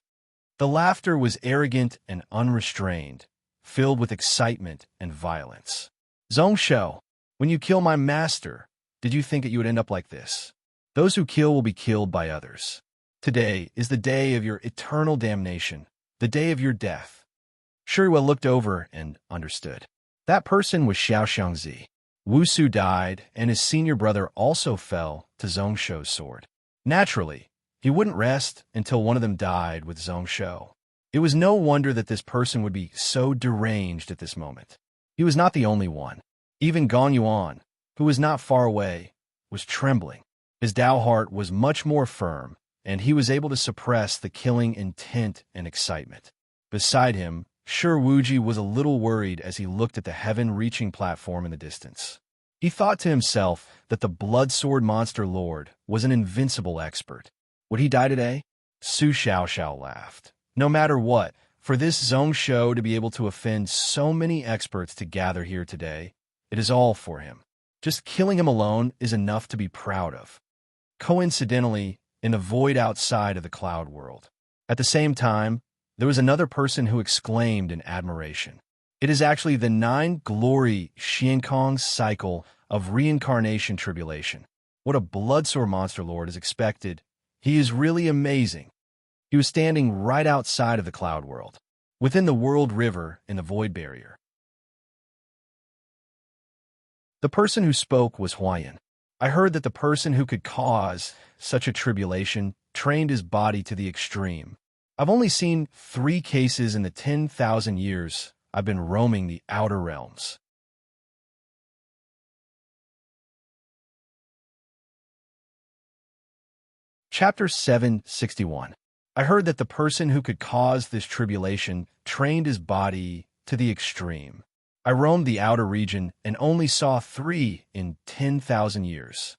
The laughter was arrogant and unrestrained, filled with excitement and violence. Zhong Shou, when you kill my master, did you think that you would end up like this? Those who kill will be killed by others. Today is the day of your eternal damnation, the day of your death. Shuriwa looked over and understood. That person was Xiao Xiangzi. Wu Su died, and his senior brother also fell to Zhong Shou's sword. Naturally, he wouldn't rest until one of them died with Zhong Shou. It was no wonder that this person would be so deranged at this moment. He was not the only one. Even Gong Yuan, who was not far away, was trembling. His Dao heart was much more firm, and he was able to suppress the killing intent and excitement. Beside him, Shi Wuji was a little worried as he looked at the heaven-reaching platform in the distance. He thought to himself that the Bloodsword Monster Lord was an invincible expert. Would he die today? Su Xiaoxiao laughed. No matter what, for this Zhong Shou to be able to offend so many experts to gather here today, it is all for him. Just killing him alone is enough to be proud of. Coincidentally, in the void outside of the cloud world. At the same time, there was another person who exclaimed in admiration. It is actually the 9-glory Xiankong cycle of reincarnation tribulation. What a Bloodsword Monster Lord is expected He is really amazing. He was standing right outside of the cloud world, within the world river in the void barrier. The person who spoke was Huayan. I heard that the person who could cause such a tribulation trained his body to the extreme. I've only seen 3 cases in the 10,000 years I've been roaming the outer realms. Chapter 761. I heard that the person who could cause this tribulation trained his body to the extreme. I roamed the outer region and only saw 3 in 10,000 years.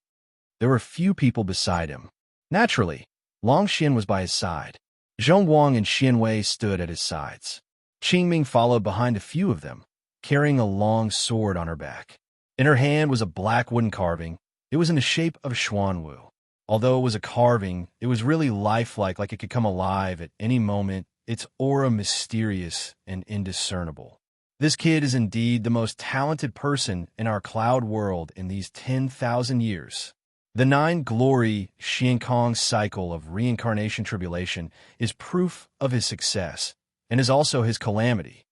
There were few people beside him. Naturally, Long Xian was by his side. Zhongguang and Xianwei stood at his sides. Qingming followed behind a few of them, carrying a long sword on her back. In her hand was a black wooden carving. It was in the shape of a xuanwu. Although it was a carving, it was really lifelike, like it could come alive at any moment, its aura mysterious and indiscernible. This kid is indeed the most talented person in our cloud world in these 10,000 years. The 9-glory Xiankong cycle of reincarnation tribulation is proof of his success, and is also his calamity.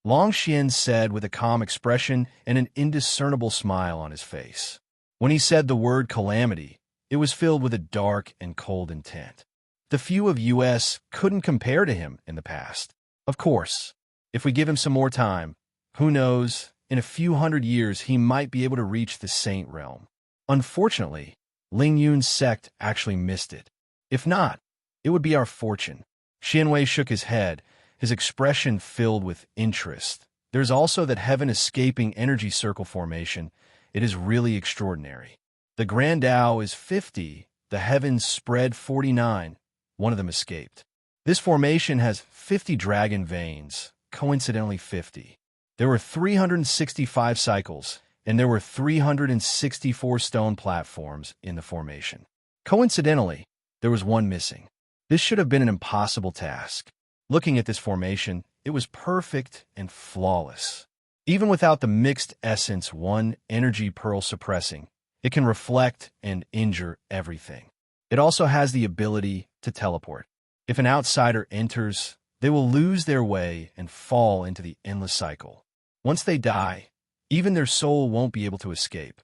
Long Xian said with a calm expression and an indiscernible smile on his face. When he said the word calamity, it was filled with a dark and cold intent. The few of us couldn't compare to him in the past. Of course, if we give him some more time, who knows, in a few hundred years he might be able to reach the saint realm. Unfortunately, Ling Yun's sect actually missed it. If not, it would be our fortune. Xianwei shook his head, his expression filled with interest. There's also that heaven-escaping energy circle formation. It is really extraordinary. The Grand Tao is 50, the heavens spread 49. One of them escaped. This formation has 50 dragon veins, coincidentally 50. There were 365 cycles, and there were 364 stone platforms in the formation. Coincidentally, there was one missing. This should have been an impossible task. Looking at this formation, it was perfect and flawless. Even without the mixed essence 1 energy pearl suppressing, it can reflect and injure everything. It also has the ability to teleport. If an outsider enters, they will lose their way and fall into the endless cycle. Once they die, even their soul won't be able to escape.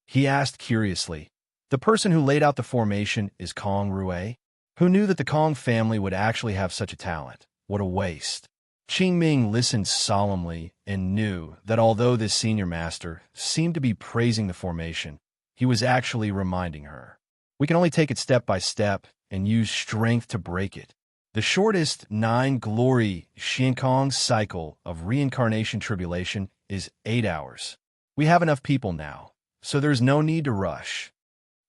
He asked curiously, the person who laid out the formation is Kong Rui? Who knew that the Kong family would actually have such a talent? What a waste. Qingming listened solemnly and knew that although this senior master seemed to be praising the formation, he was actually reminding her. We can only take it step by step and use strength to break it. The shortest 9-glory Xiankong cycle of reincarnation tribulation is 8 hours. We have enough people now, so there's no need to rush.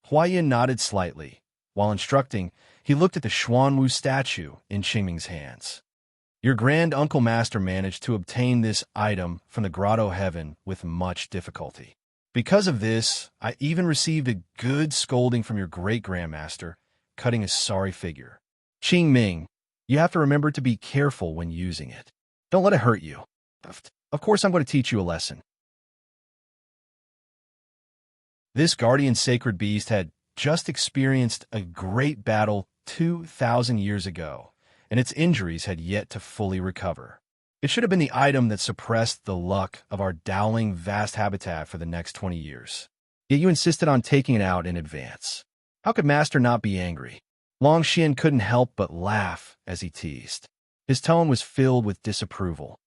Huayan nodded slightly. While instructing, he looked at the Xuanwu statue in Qingming's hands. Your grand uncle master managed to obtain this item from the grotto heaven with much difficulty. Because of this, I even received a good scolding from your great-grandmaster, cutting a sorry figure. Qingming, you have to remember to be careful when using it. Don't let it hurt you. Of course, I'm going to teach you a lesson. This guardian sacred beast had just experienced a great battle 2,000 years ago, and its injuries had yet to fully recover. It should have been the item that suppressed the luck of our Dowling vast habitat for the next 20 years. Yet you insisted on taking it out in advance. How could Master not be angry? Long Xian couldn't help but laugh as he teased. His tone was filled with disapproval.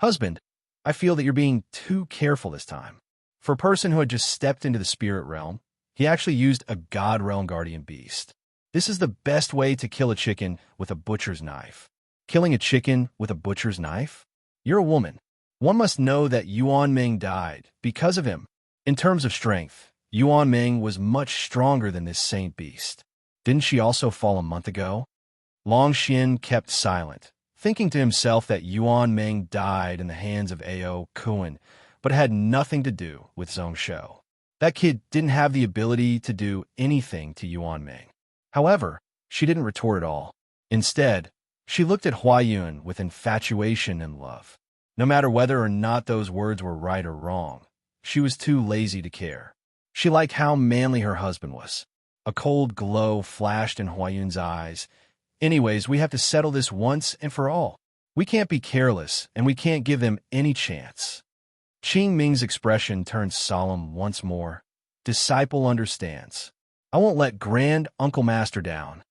Husband, I feel that you're being too careful this time. For a person who had just stepped into the spirit realm, he actually used a God realm guardian beast. This is the best way to kill a chicken with a butcher's knife. Killing a chicken with a butcher's knife? You're a woman. One must know that Yuan Ming died because of him. In terms of strength, Yuan Ming was much stronger than this saint beast. Didn't she also fall a month ago? Long Xian kept silent, thinking to himself that Yuan Ming died in the hands of Ao Kuan, but it had nothing to do with Zhong Shou. That kid didn't have the ability to do anything to Yuan Ming. However, she didn't retort at all. Instead, she looked at Huayan with infatuation and love. No matter whether or not those words were right or wrong, she was too lazy to care. She liked how manly her husband was. A cold glow flashed in Huayun's eyes. Anyways, we have to settle this once and for all. We can't be careless, and we can't give them any chance. Qing Ming's expression turned solemn once more. Disciple understands. I won't let Grand Uncle Master down.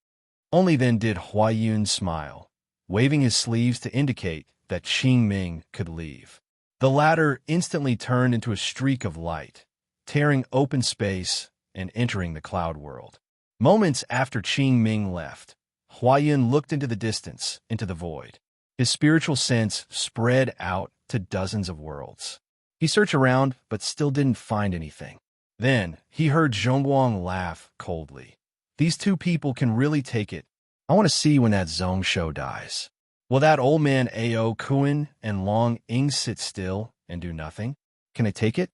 Only then did Huayun smile, waving his sleeves to indicate that Qing Ming could leave. The latter instantly turned into a streak of light, tearing open space and entering the cloud world. Moments after Qing Ming left, Huayun looked into the distance, into the void. His spiritual sense spread out to dozens of worlds. He searched around, but still didn't find anything. Then, he heard Zhongguang laugh coldly. These two people can really take it. I want to see when that Zhong Shou dies. Will that old man Ao Kuan and Long Ing sit still and do nothing? Can I take it?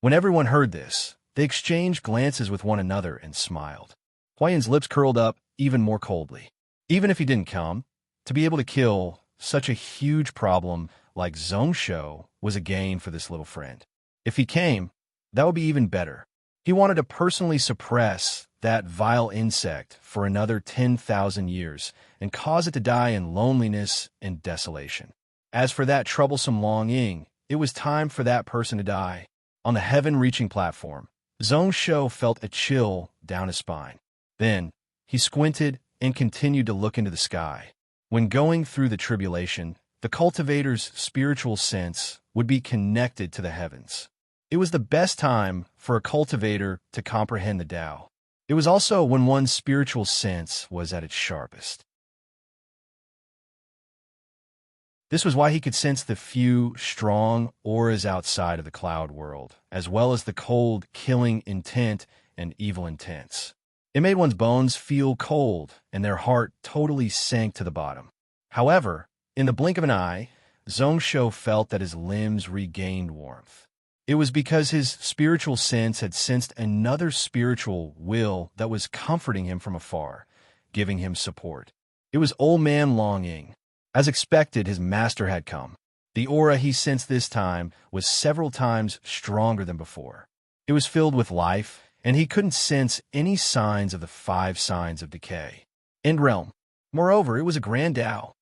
When everyone heard this, they exchanged glances with one another and smiled. Huayun's lips curled up even more coldly. Even if he didn't come, to be able to kill such a huge problem like Zhong Shou was a gain for this little friend. If he came, that would be even better. He wanted to personally suppress that vile insect for another 10,000 years and cause it to die in loneliness and desolation. As for that troublesome Long Ying, it was time for that person to die. On the heaven-reaching platform, Zhong Shou felt a chill down his spine. Then, he squinted and continued to look into the sky. When going through the tribulation, the cultivator's spiritual sense would be connected to the heavens. It was the best time for a cultivator to comprehend the Tao. It was also when one's spiritual sense was at its sharpest. This was why he could sense the few, strong auras outside of the cloud world, as well as the cold, killing intent and evil intents. It made one's bones feel cold, and their heart totally sank to the bottom. However, in the blink of an eye, Zhong Shou felt that his limbs regained warmth. It was because his spiritual sense had sensed another spiritual will that was comforting him from afar, giving him support. It was old man Long Ying. As expected, his master had come. The aura he sensed this time was several times stronger than before. It was filled with life, and he couldn't sense any signs of the 5 signs of decay. End realm. Moreover, it was a grand Tao.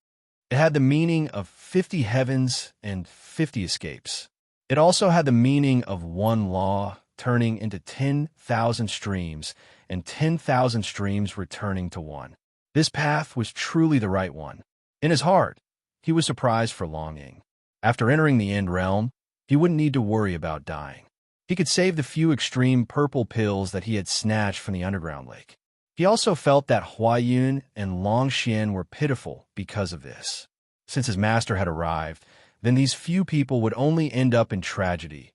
It had the meaning of 50 heavens and 50 escapes. It also had the meaning of one law turning into 10,000 streams, and 10,000 streams returning to one. This path was truly the right one. In his heart, he was surprised for Long Ying. After entering the End Realm, he wouldn't need to worry about dying. He could save the few extreme purple pills that he had snatched from the underground lake. He also felt that Huayun and Long Xian were pitiful because of this. Since his master had arrived, then these few people would only end up in tragedy.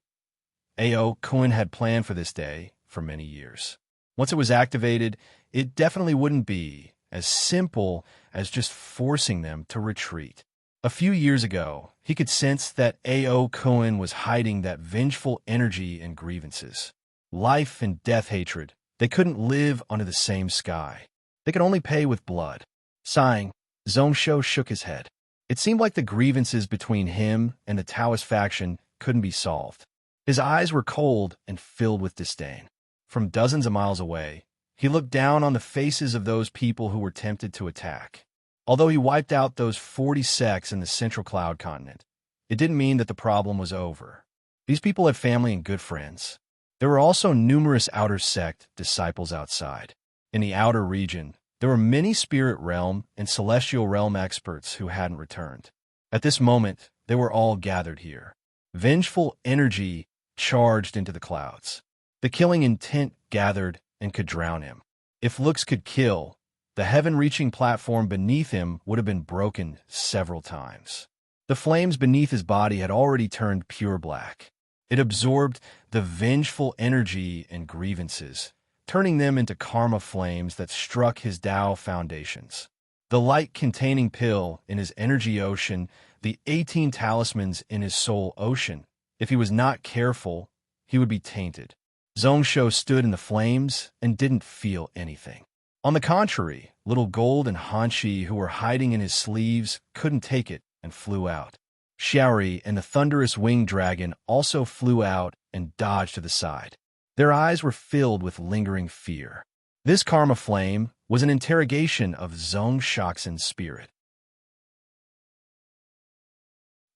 Ao Kuan had planned for this day for many years. Once it was activated, it definitely wouldn't be as simple as just forcing them to retreat. A few years ago, he could sense that Ao Kuan was hiding that vengeful energy and grievances. Life and death hatred. They couldn't live under the same sky. They could only pay with blood. Sighing, Zhong Shou shook his head. It seemed like the grievances between him and the Taoist faction couldn't be solved. His eyes were cold and filled with disdain. From dozens of miles away, he looked down on the faces of those people who were tempted to attack. Although he wiped out those 40 sects in the Central Cloud Continent, it didn't mean that the problem was over. These people had family and good friends. There were also numerous outer sect disciples outside. In the outer region, there were many spirit realm and celestial realm experts who hadn't returned. At this moment, they were all gathered here. Vengeful energy charged into the clouds. The killing intent gathered and could drown him. If looks could kill, the heaven-reaching platform beneath him would have been broken several times. The flames beneath his body had already turned pure black. It absorbed the vengeful energy and grievances, turning them into karma flames that struck his Tao foundations. The light-containing pill in his energy ocean, the 18 talismans in his soul ocean. If he was not careful, he would be tainted. Zhong Shou stood in the flames and didn't feel anything. On the contrary, little Gold and Hanshi, who were hiding in his sleeves, couldn't take it and flew out. Xiaori and the thunderous winged dragon also flew out and dodged to the side. Their eyes were filled with lingering fear. This karma flame was an interrogation of Zhong Shaoxin's spirit.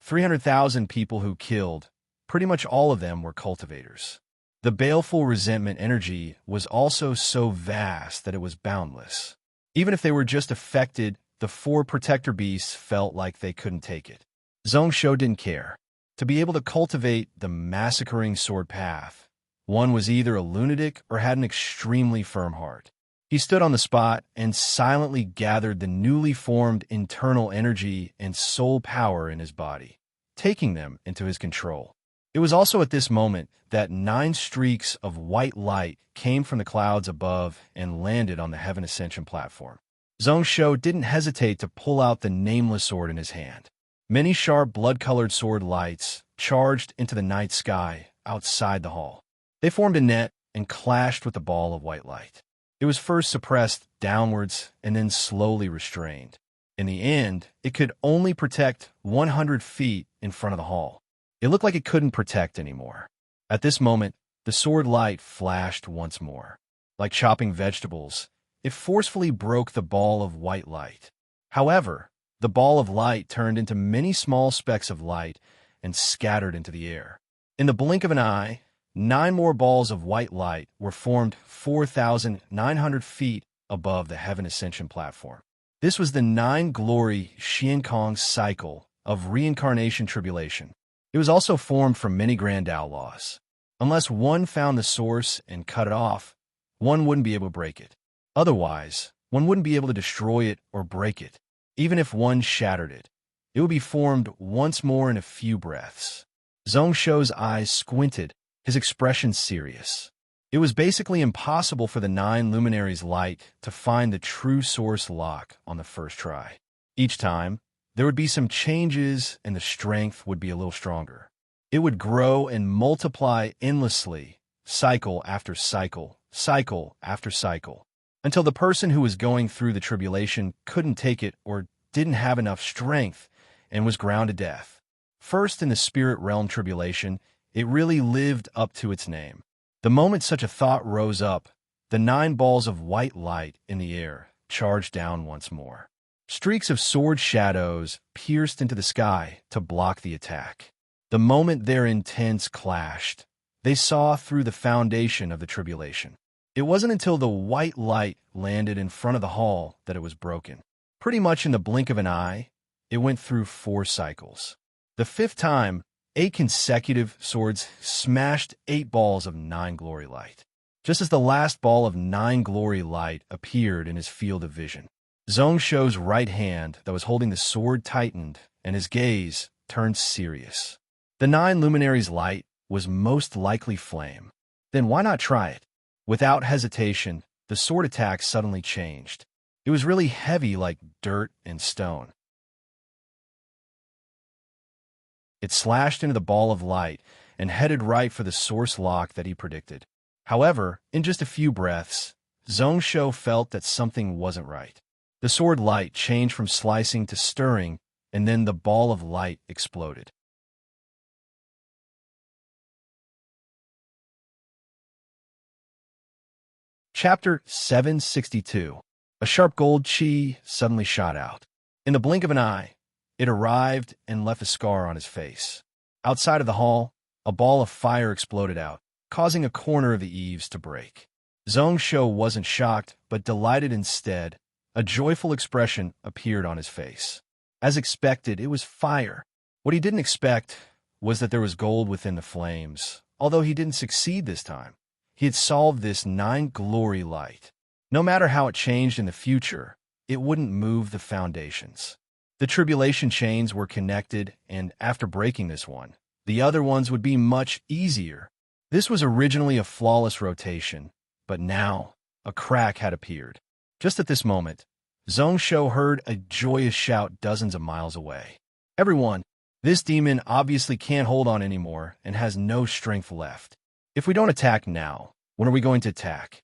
300,000 people who killed, pretty much all of them were cultivators. The baleful resentment energy was also so vast that it was boundless. Even if they were just affected, the four protector beasts felt like they couldn't take it. Zhong Shou didn't care. To be able to cultivate the massacring sword path, one was either a lunatic or had an extremely firm heart. He stood on the spot and silently gathered the newly formed internal energy and soul power in his body, taking them into his control. It was also at this moment that 9 streaks of white light came from the clouds above and landed on the Heaven Ascension platform. Zhong Shou didn't hesitate to pull out the nameless sword in his hand. Many sharp blood-colored sword lights charged into the night sky outside the hall. They formed a net and clashed with the ball of white light. It was first suppressed downwards and then slowly restrained. In the end, it could only protect 100 feet in front of the hall. It looked like it couldn't protect anymore. At this moment, the sword light flashed once more. Like chopping vegetables, it forcefully broke the ball of white light. However, the ball of light turned into many small specks of light and scattered into the air. In the blink of an eye, 9 more balls of white light were formed 4,900 feet above the Heaven Ascension platform. This was the 9-glory Xiankong cycle of reincarnation tribulation. It was also formed from many grand outlaws. Unless one found the source and cut it off, one wouldn't be able to break it. Otherwise, one wouldn't be able to destroy it or break it. Even if one shattered it, it would be formed once more in a few breaths. Zhong Shou's eyes squinted, his expression serious. It was basically impossible for the 9 luminaries' light to find the true source lock on the first try. Each time, there would be some changes and the strength would be a little stronger. It would grow and multiply endlessly, cycle after cycle, cycle after cycle, until the person who was going through the tribulation couldn't take it or didn't have enough strength and was ground to death. First in the spirit realm tribulation, it really lived up to its name. The moment such a thought rose up, the 9 balls of white light in the air charged down once more. Streaks of sword shadows pierced into the sky to block the attack. The moment their intents clashed, they saw through the foundation of the tribulation. It wasn't until the white light landed in front of the hall that it was broken. Pretty much in the blink of an eye, it went through 4 cycles. The 5th time, 8 consecutive swords smashed 8 balls of 9 glory light. Just as the last ball of 9 glory light appeared in his field of vision, Zhong Shou's right hand that was holding the sword tightened, and his gaze turned serious. The 9 luminaries' light was most likely flame. Then why not try it? Without hesitation, the sword attack suddenly changed. It was really heavy like dirt and stone. It slashed into the ball of light and headed right for the source lock that he predicted. However, in just a few breaths, Zhong Shou felt that something wasn't right. The sword light changed from slicing to stirring, and then the ball of light exploded. Chapter 762. A sharp gold chi suddenly shot out. In the blink of an eye, it arrived and left a scar on his face. Outside of the hall, a ball of fire exploded out, causing a corner of the eaves to break. Zhong Shou wasn't shocked, but delighted instead. A joyful expression appeared on his face. As expected, it was fire. What he didn't expect was that there was gold within the flames. Although he didn't succeed this time, he had solved this 9 glory light. No matter how it changed in the future, it wouldn't move the foundations. The tribulation chains were connected, and after breaking this one, the other ones would be much easier. This was originally a flawless rotation, but now a crack had appeared. Just at this moment, Zhong Shou heard a joyous shout dozens of miles away. "Everyone, this demon obviously can't hold on anymore and has no strength left. If we don't attack now, when are we going to attack?"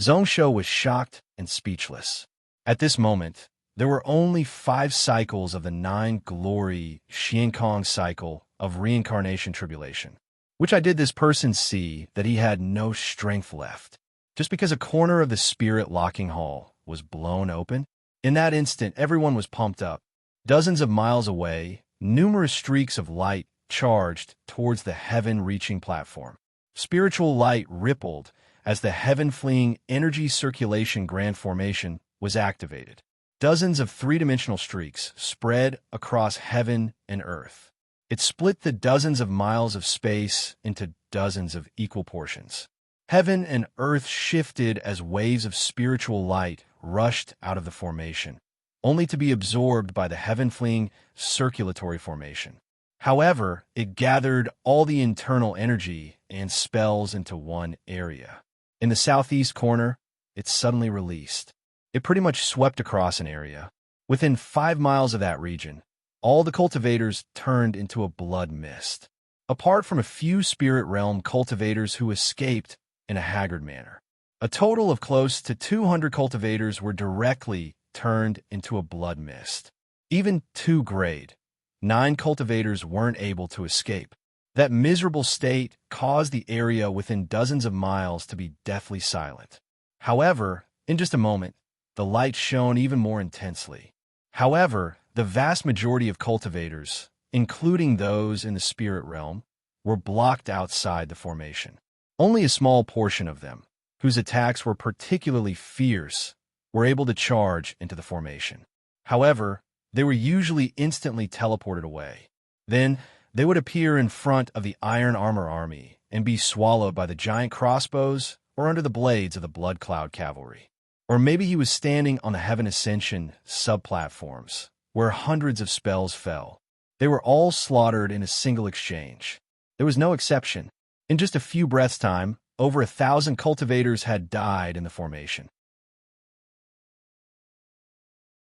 Zhong Shou was shocked and speechless. At this moment, there were only 5 cycles of the 9 glory Xiankong cycle of reincarnation tribulation, which I did this person see that he had no strength left. just because a corner of the spirit locking hall was blown open. In that instant, everyone was pumped up. Dozens of miles away, numerous streaks of light charged towards the heaven-reaching platform. Spiritual light rippled as the heaven-fleeing energy circulation grand formation was activated. Dozens of three-dimensional streaks spread across heaven and earth. It split the dozens of miles of space into dozens of equal portions. Heaven and earth shifted as waves of spiritual light rushed out of the formation, only to be absorbed by the heaven-fleeing circulatory formation. However, it gathered all the internal energy and spells into one area. In the southeast corner, it suddenly released. It pretty much swept across an area. Within 5 miles of that region, all the cultivators turned into a blood mist. Apart from a few spirit realm cultivators who escaped in a haggard manner, a total of close to 200 cultivators were directly turned into a blood mist. Even 2-grade, 9 cultivators weren't able to escape. That miserable state caused the area within dozens of miles to be deathly silent. However, in just a moment, the light shone even more intensely. However, the vast majority of cultivators, including those in the spirit realm, were blocked outside the formation. Only a small portion of them, whose attacks were particularly fierce, were able to charge into the formation. However, they were usually instantly teleported away. Then, they would appear in front of the Iron Armor Army and be swallowed by the giant crossbows or under the blades of the Blood Cloud Cavalry. Or maybe he was standing on the Heaven Ascension sub-platforms, where hundreds of spells fell. They were all slaughtered in a single exchange. There was no exception. In just a few breaths' time, over 1,000 cultivators had died in the formation.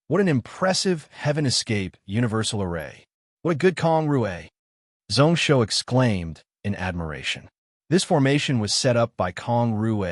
What an impressive Heaven Escape universal array. What a good Kong Rue! Zhongsho exclaimed in admiration. This formation was set up by Kong Rue,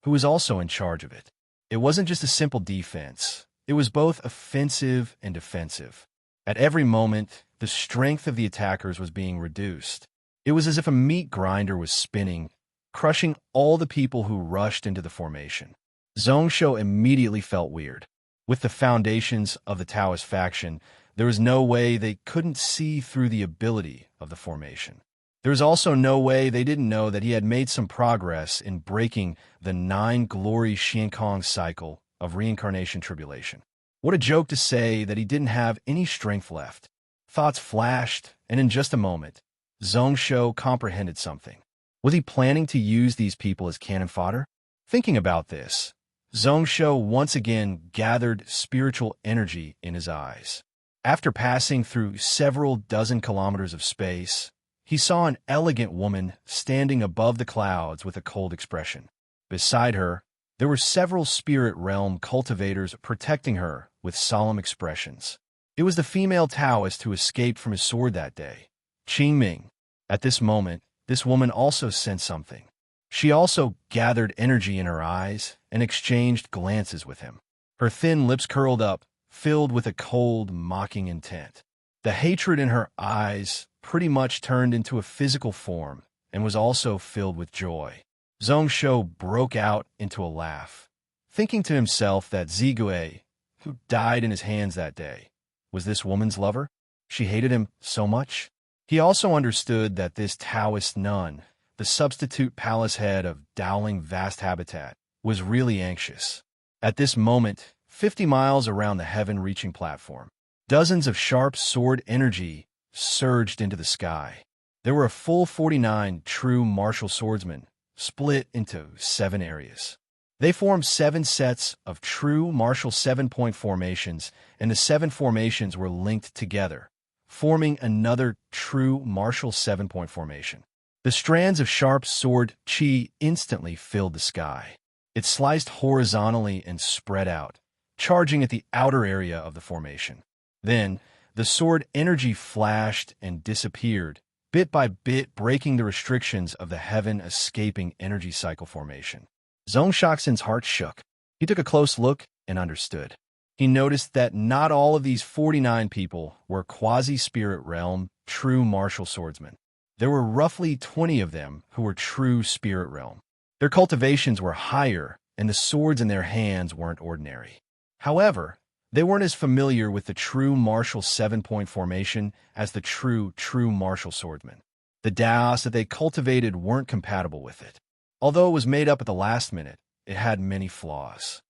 who was also in charge of it. It wasn't just a simple defense. It was both offensive and defensive. At every moment, the strength of the attackers was being reduced. It was as if a meat grinder was spinning, crushing all the people who rushed into the formation. Zhongsho immediately felt weird. With the foundations of the Taoist faction, there was no way they couldn't see through the ability of the formation. There was also no way they didn't know that he had made some progress in breaking the 9-glory Xiankong cycle of reincarnation tribulation. What a joke to say that he didn't have any strength left. Thoughts flashed, and in just a moment, Zhongsho comprehended something. Was he planning to use these people as cannon fodder? Thinking about this, Zhongsho once again gathered spiritual energy in his eyes. After passing through several dozen kilometers of space, he saw an elegant woman standing above the clouds with a cold expression. Beside her, there were several spirit realm cultivators protecting her with solemn expressions. It was the female Taoist who escaped from his sword that day, Qingming. At this moment, this woman also sensed something. She also gathered energy in her eyes and exchanged glances with him. Her thin lips curled up, filled with a cold, mocking intent. The hatred in her eyes pretty much turned into a physical form and was also filled with joy. Zhongsho broke out into a laugh, thinking to himself that Zigui, who died in his hands that day, was this woman's lover. She hated him so much. He also understood that this Taoist nun, the substitute palace head of Dowling Vast Habitat, was really anxious. At this moment, 50 miles around the heaven-reaching platform, dozens of sharp sword energy surged into the sky. There were a full 49 true martial swordsmen, split into 7 areas. They formed 7 sets of true martial 7-point formations, and the 7 formations were linked together, forming another true martial 7-point formation. The strands of sharp sword chi instantly filled the sky. It sliced horizontally and spread out, charging at the outer area of the formation. Then, the sword energy flashed and disappeared, bit by bit breaking the restrictions of the heaven-escaping energy cycle formation. Zhongsho's heart shook. He took a close look and understood. He noticed that not all of these 49 people were quasi-spirit realm, true martial swordsmen. There were roughly 20 of them who were true spirit realm. Their cultivations were higher, and the swords in their hands weren't ordinary. However, they weren't as familiar with the true martial seven-point formation as the true martial swordsmen. The Daos that they cultivated weren't compatible with it. Although it was made up at the last minute, it had many flaws.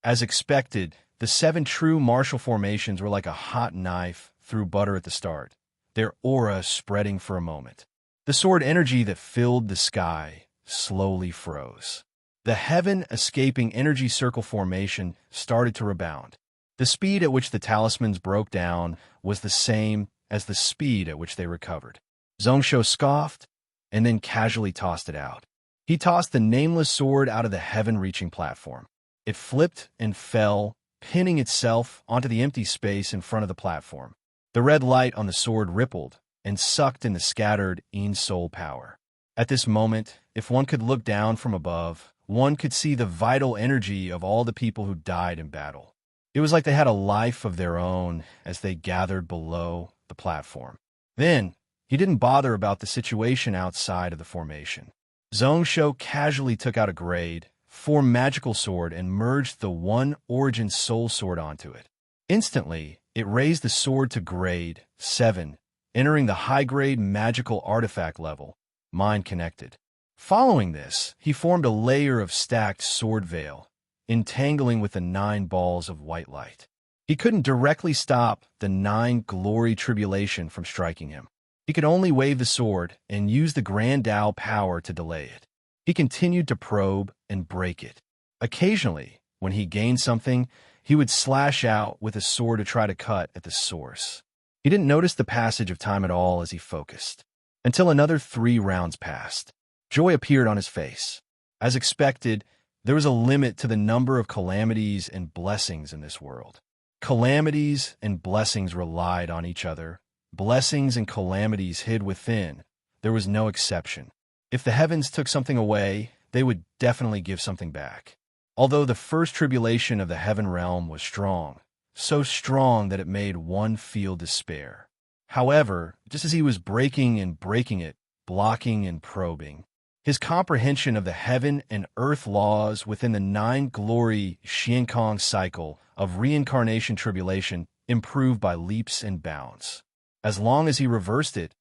As expected, the 7 true martial formations were like a hot knife through butter at the start, their aura spreading for a moment. The sword energy that filled the sky slowly froze. The heaven-escaping energy circle formation started to rebound. The speed at which the talismans broke down was the same as the speed at which they recovered. Zhongsho scoffed and then casually tossed it out. He tossed the nameless sword out of the heaven-reaching platform. It flipped and fell, pinning itself onto the empty space in front of the platform. The red light on the sword rippled and sucked in the scattered soul power. At this moment, if one could look down from above, one could see the vital energy of all the people who died in battle. It was like they had a life of their own as they gathered below the platform. Then, he didn't bother about the situation outside of the formation. Zhongsho casually took out a grade 4 magical sword and merged the 1 origin soul sword onto it. Instantly, it raised the sword to grade 7, entering the high-grade magical artifact level, mind-connected. Following this, he formed a layer of stacked sword veil, entangling with the 9 balls of white light. He couldn't directly stop the 9 glory tribulation from striking him. He could only wave the sword and use the Grand Tao power to delay it. He continued to probe and break it. Occasionally, when he gained something, he would slash out with a sword to try to cut at the source. He didn't notice the passage of time at all as he focused. Until another 3 rounds passed. Joy appeared on his face. As expected, there was a limit to the number of calamities and blessings in this world. Calamities and blessings relied on each other. Blessings and calamities hid within. There was no exception. If the heavens took something away, they would definitely give something back. Although the first tribulation of the heaven realm was strong, so strong that it made one feel despair. However, just as he was breaking it, blocking and probing, his comprehension of the heaven and earth laws within the 9 glory Xiankong cycle of reincarnation tribulation improved by leaps and bounds. As long as he reversed it,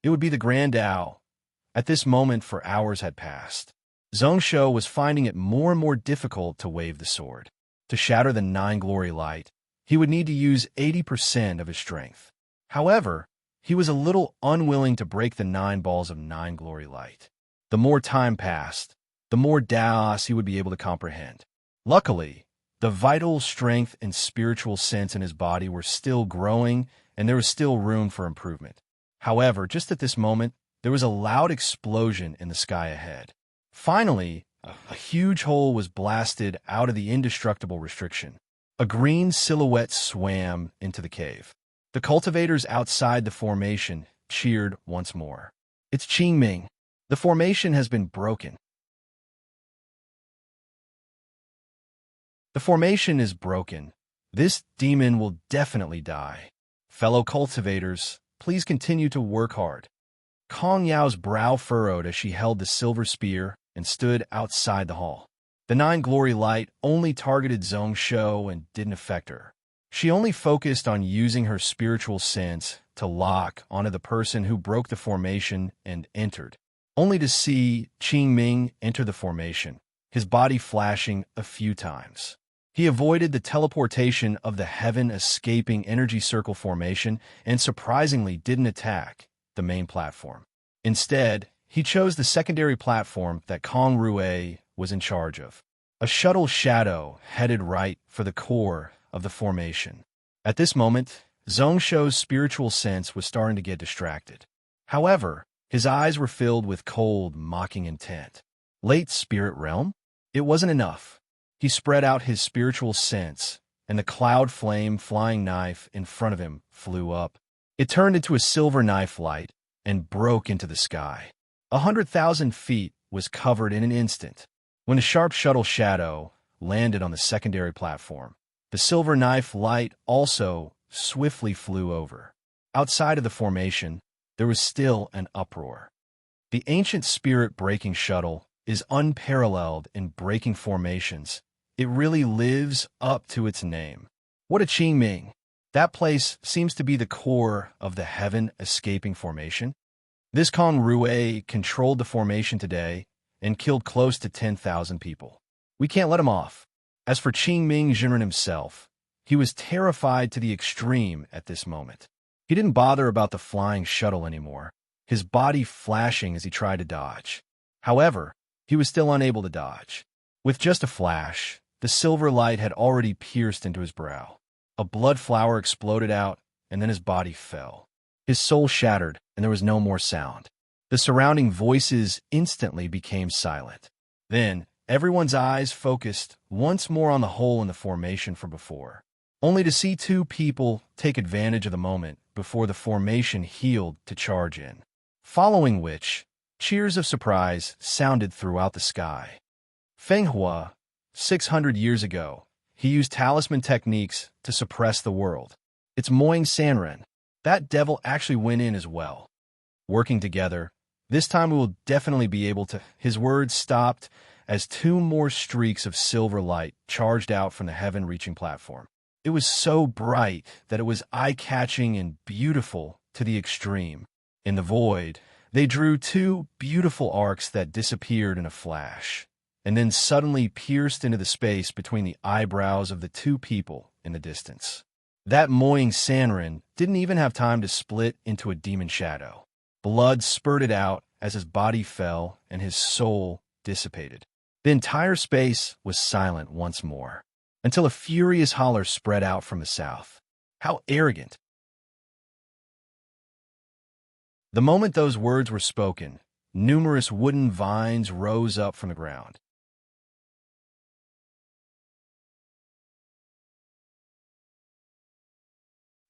it would be the Grand Tao. At this moment, for hours had passed. Zhongsho was finding it more and more difficult to wave the sword. To shatter the 9 glory light, he would need to use 80% of his strength. However, he was a little unwilling to break the 9 balls of 9 glory light. The more time passed, the more Daos he would be able to comprehend. Luckily, the vital strength and spiritual sense in his body were still growing, and there was still room for improvement. However, just at this moment, there was a loud explosion in the sky ahead. Finally, a huge hole was blasted out of the indestructible restriction. A green silhouette swam into the cave. The cultivators outside the formation cheered once more. It's Qingming. The formation has been broken. The formation is broken. This demon will definitely die. Fellow cultivators, please continue to work hard. Kong Yao's brow furrowed as she held the silver spear and stood outside the hall. The 9 glory light only targeted Zhongsho and didn't affect her. She only focused on using her spiritual sense to lock onto the person who broke the formation and entered, only to see Qingming enter the formation, his body flashing a few times. He avoided the teleportation of the heaven-escaping energy circle formation and surprisingly didn't attack the main platform. Instead, he chose the secondary platform that Kong Rue was in charge of. A shuttle shadow headed right for the core of the formation. At this moment, Zhongsho's spiritual sense was starting to get distracted. However, his eyes were filled with cold, mocking intent. Late spirit realm? It wasn't enough. He spread out his spiritual sense, and the cloud flame flying knife in front of him flew up. It turned into a silver knife light and broke into the sky. 100,000 feet was covered in an instant. When the sharp shuttle shadow landed on the secondary platform, the silver knife light also swiftly flew over. Outside of the formation, there was still an uproar. The ancient spirit-breaking shuttle is unparalleled in breaking formations. It really lives up to its name. What a Qingming! That place seems to be the core of the heaven-escaping formation. This Rue controlled the formation today and killed close to 10,000 people. We can't let him off. As for Qingming Jinren himself, he was terrified to the extreme at this moment. He didn't bother about the flying shuttle anymore, his body flashing as he tried to dodge. However, he was still unable to dodge. With just a flash, the silver light had already pierced into his brow. A blood flower exploded out, and then his body fell. His soul shattered, and there was no more sound. The surrounding voices instantly became silent. Then, everyone's eyes focused once more on the hole in the formation from before, only to see two people take advantage of the moment before the formation healed to charge in. Following which, cheers of surprise sounded throughout the sky. Feng Hua, 600 years ago, he used talisman techniques to suppress the world. It's Moing Sanren. That devil actually went in as well. Working together, this time we will definitely be able to. His words stopped as two more streaks of silver light charged out from the heaven-reaching platform. It was so bright that it was eye-catching and beautiful to the extreme. In the void, they drew two beautiful arcs that disappeared in a flash, and then suddenly pierced into the space between the eyebrows of the two people in the distance. That Moing Sanren didn't even have time to split into a demon shadow. Blood spurted out as his body fell and his soul dissipated. The entire space was silent once more, until a furious holler spread out from the south. How arrogant! The moment those words were spoken, numerous wooden vines rose up from the ground.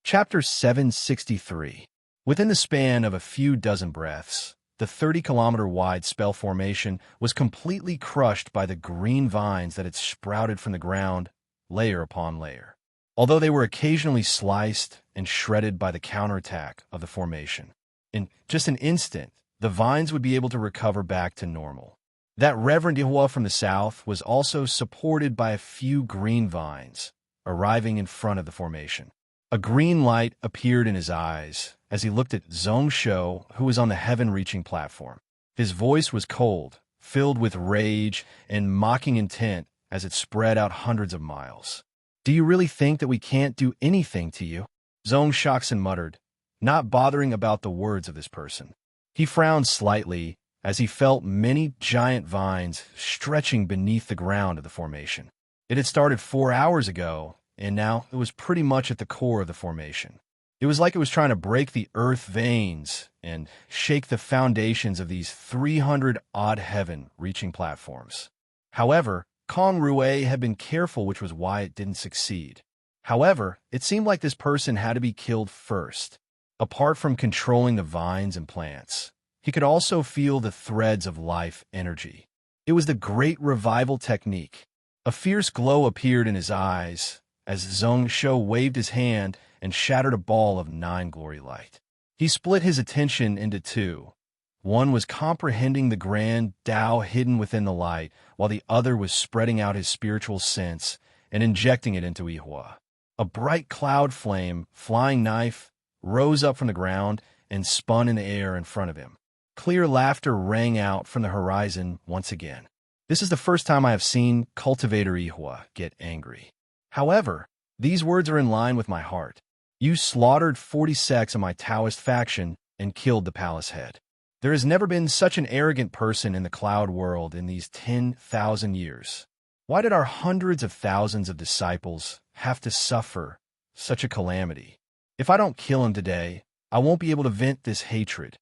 Chapter 763. Within the span of a few dozen breaths, the 30-kilometer-wide spell formation was completely crushed by the green vines that had sprouted from the ground, layer upon layer. Although they were occasionally sliced and shredded by the counterattack of the formation. In just an instant, the vines would be able to recover back to normal. That Reverend Ihua from the south was also supported by a few green vines, arriving in front of the formation. A green light appeared in his eyes as he looked at Zhong Shou, who was on the heaven-reaching platform. His voice was cold, filled with rage and mocking intent as it spread out hundreds of miles. "Do you really think that we can't do anything to you?" Zhong Shaoxin muttered, not bothering about the words of this person. He frowned slightly as he felt many giant vines stretching beneath the ground of the formation. It had started 4 hours ago, and now it was pretty much at the core of the formation. It was like it was trying to break the earth veins and shake the foundations of these 300-odd heaven-reaching platforms. However, Kong Rue had been careful, which was why it didn't succeed. However, it seemed like this person had to be killed first. Apart from controlling the vines and plants, he could also feel the threads of life energy. It was the great revival technique. A fierce glow appeared in his eyes as Zhong Shou waved his hand and shattered a ball of 9 glory light. He split his attention into two. One was comprehending the grand Tao hidden within the light, while the other was spreading out his spiritual sense and injecting it into Ihua. A bright cloud flame, flying knife, rose up from the ground and spun in the air in front of him. Clear laughter rang out from the horizon once again. This is the first time I have seen Cultivator Ihua get angry. However, these words are in line with my heart. You slaughtered 40 sects of my Taoist faction and killed the palace head. There has never been such an arrogant person in the cloud world in these 10,000 years. Why did our hundreds of thousands of disciples have to suffer such a calamity? If I don't kill him today, I won't be able to vent this hatred.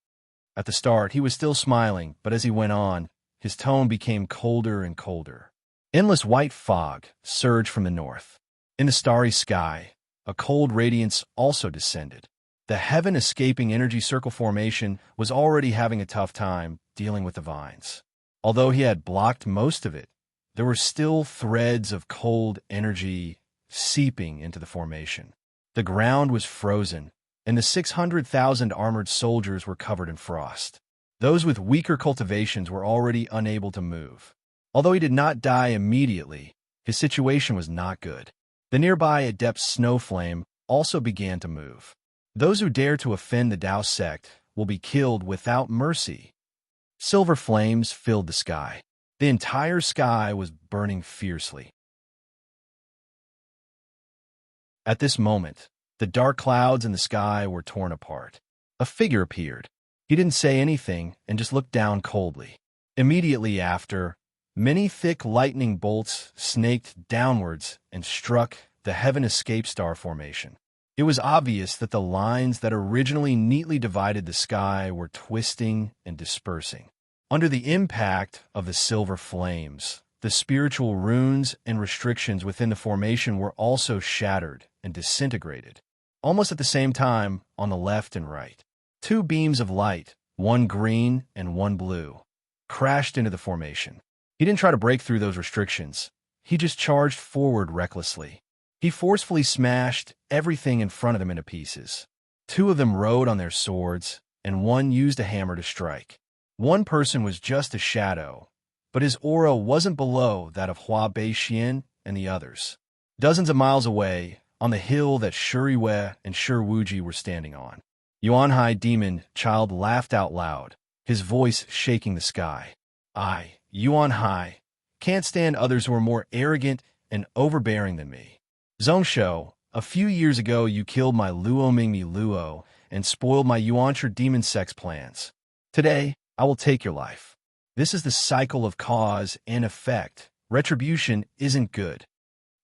At the start, he was still smiling, but as he went on, his tone became colder and colder. Endless white fog surged from the north. In the starry sky, a cold radiance also descended. The heaven-escaping energy circle formation was already having a tough time dealing with the vines. Although he had blocked most of it, there were still threads of cold energy seeping into the formation. The ground was frozen, and the 600,000 armored soldiers were covered in frost. Those with weaker cultivations were already unable to move. Although he did not die immediately, his situation was not good. The nearby adept snow flame also began to move. Those who dare to offend the Tao sect will be killed without mercy. Silver flames filled the sky. The entire sky was burning fiercely. At this moment, the dark clouds in the sky were torn apart. A figure appeared. He didn't say anything and just looked down coldly. Immediately after, many thick lightning bolts snaked downwards and struck the Heaven Escape Star formation. It was obvious that the lines that originally neatly divided the sky were twisting and dispersing. Under the impact of the silver flames, the spiritual runes and restrictions within the formation were also shattered and disintegrated. Almost at the same time, on the left and right, two beams of light, one green and one blue, crashed into the formation. He didn't try to break through those restrictions. He just charged forward recklessly. He forcefully smashed everything in front of him into pieces. Two of them rode on their swords, and one used a hammer to strike. One person was just a shadow, but his aura wasn't below that of Hua Beixian and the others. Dozens of miles away, on the hill that Shuriwe and Shiwuji were standing on, Yuanhai demon child laughed out loud, his voice shaking the sky. I, Yuanhai, can't stand others who are more arrogant and overbearing than me. Zhongsho, a few years ago you killed my Luo Mingmi Luo and spoiled my Yuanchi demon sex plans. Today, I will take your life. This is the cycle of cause and effect. Retribution isn't good.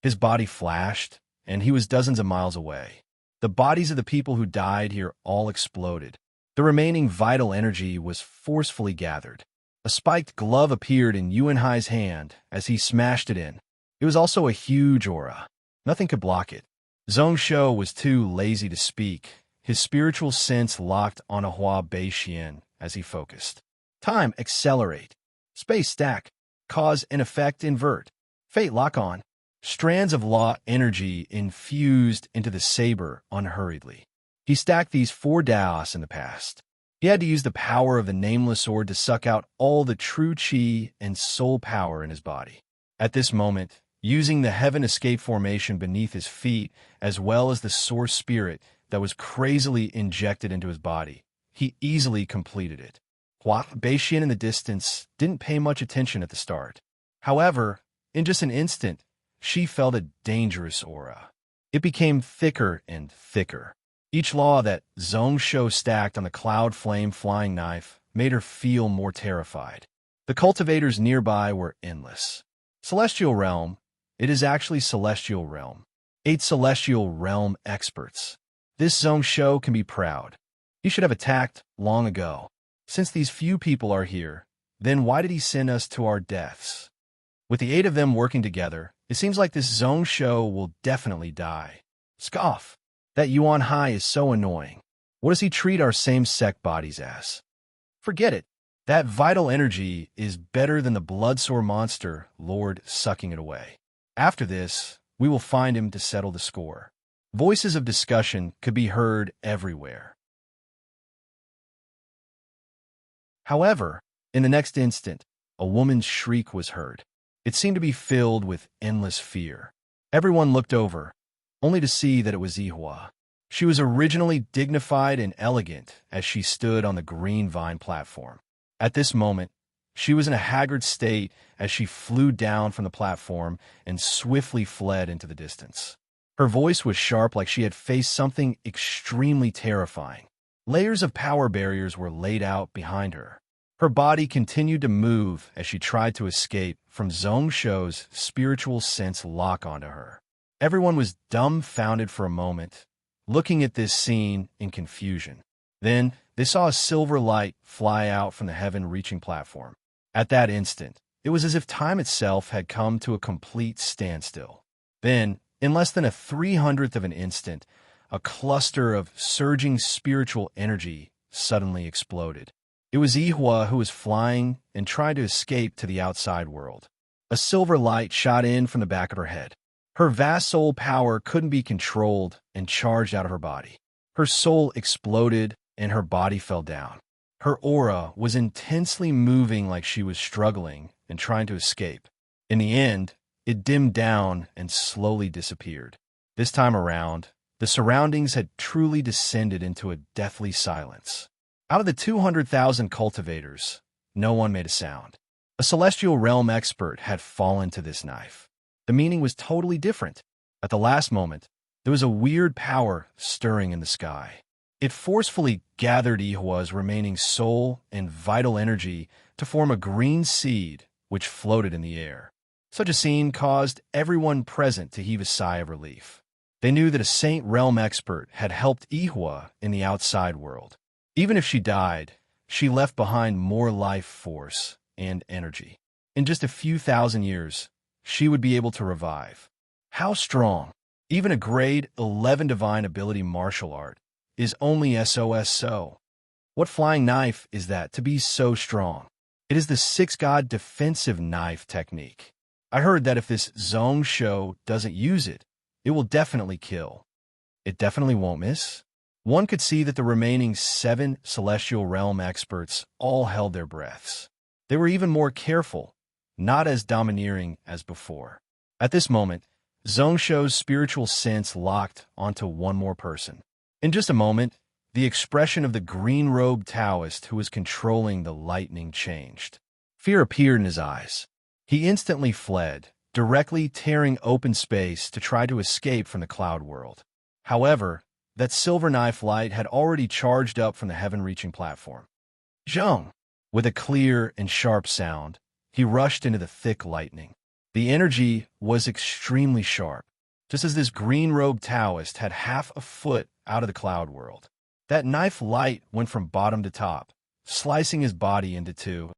His body flashed, and he was dozens of miles away. The bodies of the people who died here all exploded. The remaining vital energy was forcefully gathered. A spiked glove appeared in Yuanhai's hand as he smashed it in. It was also a huge aura. Nothing could block it. Zhongsho was too lazy to speak. His spiritual sense locked on a Hua Beixian as he focused. Time accelerate. Space stack. Cause and effect invert. Fate lock on. Strands of law energy infused into the saber unhurriedly. He stacked these 4 Daos in the past. He had to use the power of the nameless sword to suck out all the true chi and soul power in his body. At this moment, using the Heaven Escape formation beneath his feet, as well as the source spirit that was crazily injected into his body, he easily completed it. Hua Beixian in the distance didn't pay much attention at the start. However, in just an instant, she felt a dangerous aura. It became thicker and thicker. Each law that Zhongsho stacked on the cloud flame flying knife made her feel more terrified. The cultivators nearby were endless. Celestial Realm. It is actually Celestial Realm. 8 Celestial Realm experts. This Zhongsho can be proud. He should have attacked long ago. Since these few people are here, then why did he send us to our deaths? With the 8 of them working together, it seems like this Zhongsho will definitely die. Scoff. That Yuanhai is so annoying. What does he treat our same-sect bodies as? Forget it. That vital energy is better than the bloodsore monster Lord sucking it away. After this, we will find him to settle the score. Voices of discussion could be heard everywhere. However, in the next instant, a woman's shriek was heard. It seemed to be filled with endless fear. Everyone looked over, only to see that it was Ihua. She was originally dignified and elegant as she stood on the green vine platform. At this moment, she was in a haggard state as she flew down from the platform and swiftly fled into the distance. Her voice was sharp like she had faced something extremely terrifying. Layers of power barriers were laid out behind her. Her body continued to move as she tried to escape from Zhongsho's spiritual sense lock onto her. Everyone was dumbfounded for a moment, looking at this scene in confusion. Then, they saw a silver light fly out from the heaven-reaching platform. At that instant, it was as if time itself had come to a complete standstill. Then, in less than a 300th of an instant, a cluster of surging spiritual energy suddenly exploded. It was Ihua who was flying and trying to escape to the outside world. A silver light shot in from the back of her head. Her vast soul power couldn't be controlled and charged out of her body. Her soul exploded and her body fell down. Her aura was intensely moving like she was struggling and trying to escape. In the end, it dimmed down and slowly disappeared. This time around, the surroundings had truly descended into a deathly silence. Out of the 200,000 cultivators, no one made a sound. A celestial realm expert had fallen to this knife. The meaning was totally different. At the last moment, there was a weird power stirring in the sky. It forcefully gathered Ihua's remaining soul and vital energy to form a green seed which floated in the air. Such a scene caused everyone present to heave a sigh of relief. They knew that a Saint Realm expert had helped Ihua in the outside world. Even if she died, she left behind more life force and energy. In just a few thousand years, she would be able to revive. How strong? Even a grade 11 divine ability martial art is only SOS so. What flying knife is that to be so strong? It is the six-god defensive knife technique. I heard that if this Zhongsho doesn't use it, it will definitely kill. It definitely won't miss. One could see that the remaining 7 celestial realm experts all held their breaths. They were even more careful, not as domineering as before. At this moment, Zhongsho's spiritual sense locked onto one more person. In just a moment, the expression of the green-robed Taoist who was controlling the lightning changed. Fear appeared in his eyes. He instantly fled, directly tearing open space to try to escape from the cloud world. However, that silver knife light had already charged up from the heaven-reaching platform. Zhong! With a clear and sharp sound, he rushed into the thick lightning. The energy was extremely sharp, just as this green-robed Taoist had half a foot out of the cloud world. That knife light went from bottom to top, slicing his body into two.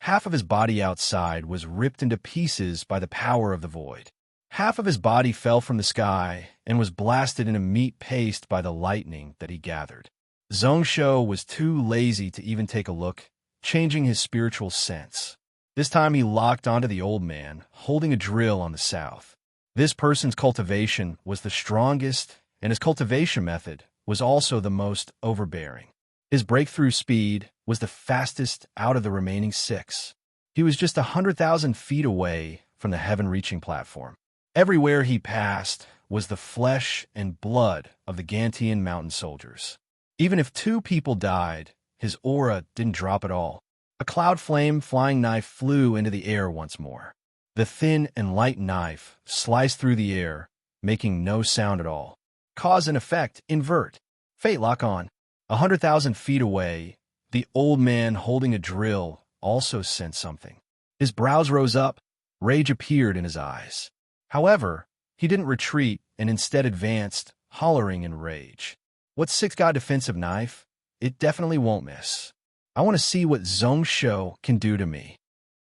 Half of his body outside was ripped into pieces by the power of the void. Half of his body fell from the sky and was blasted into meat paste by the lightning that he gathered. Zhongsho was too lazy to even take a look, changing his spiritual sense. This time he locked onto the old man, holding a drill on the south. This person's cultivation was the strongest, and his cultivation method was also the most overbearing. His breakthrough speed was the fastest out of the remaining 6. He was just 100,000 feet away from the heaven-reaching platform. Everywhere he passed was the flesh and blood of the Gantian mountain soldiers. Even if 2 people died, his aura didn't drop at all. A cloud flame flying knife flew into the air once more. The thin and light knife sliced through the air, making no sound at all. Cause and effect invert. Fate lock on. 100,000 feet away, the old man holding a drill also sensed something. His brows rose up, rage appeared in his eyes. However, he didn't retreat and instead advanced, hollering in rage. What 6-god defensive knife? It definitely won't miss. I want to see what Zhongsho can do to me.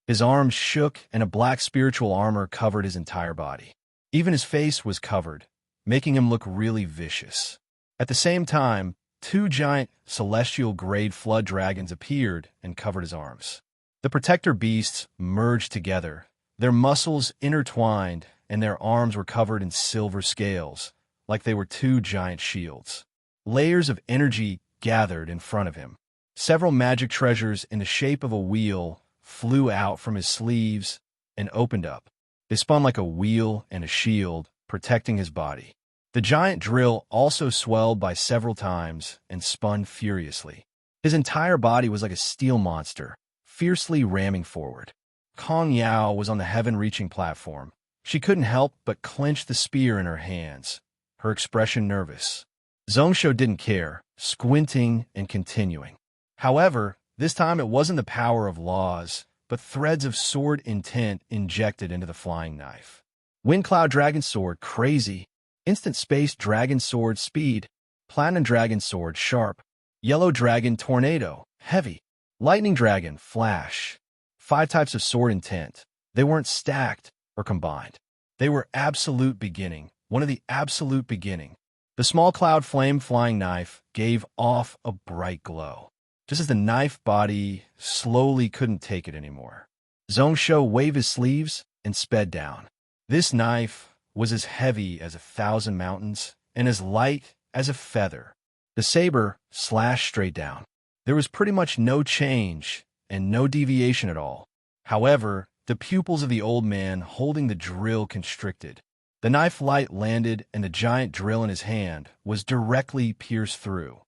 His arms shook and a black spiritual armor covered his entire body. Even his face was covered, making him look really vicious. At the same time, 2 giant celestial-grade flood dragons appeared and covered his arms. The protector beasts merged together, their muscles intertwined, and their arms were covered in silver scales, like they were 2 giant shields. Layers of energy gathered in front of him. Several magic treasures in the shape of a wheel flew out from his sleeves and opened up. They spun like a wheel and a shield, protecting his body. The giant drill also swelled by several times and spun furiously. His entire body was like a steel monster, fiercely ramming forward. Kong Yao was on the heaven-reaching platform. She couldn't help but clench the spear in her hands, her expression nervous. Zhongsho didn't care, squinting and continuing. However, this time it wasn't the power of laws, but threads of sword intent injected into the flying knife. Wind Cloud Dragon Sword, crazy. Instant Space Dragon Sword, speed. Platinum Dragon Sword, sharp. Yellow Dragon Tornado, heavy. Lightning Dragon, flash. 5 types of sword intent. They weren't stacked or combined. They were absolute beginning, one of the absolute beginning. The small cloud flame flying knife gave off a bright glow, just as the knife body slowly couldn't take it anymore. Zhongsho waved his sleeves and sped down. This knife was as heavy as 1,000 mountains and as light as a feather. The saber slashed straight down. There was pretty much no change and no deviation at all. However, the pupils of the old man holding the drill constricted. The knife light landed, and the giant drill in his hand was directly pierced through.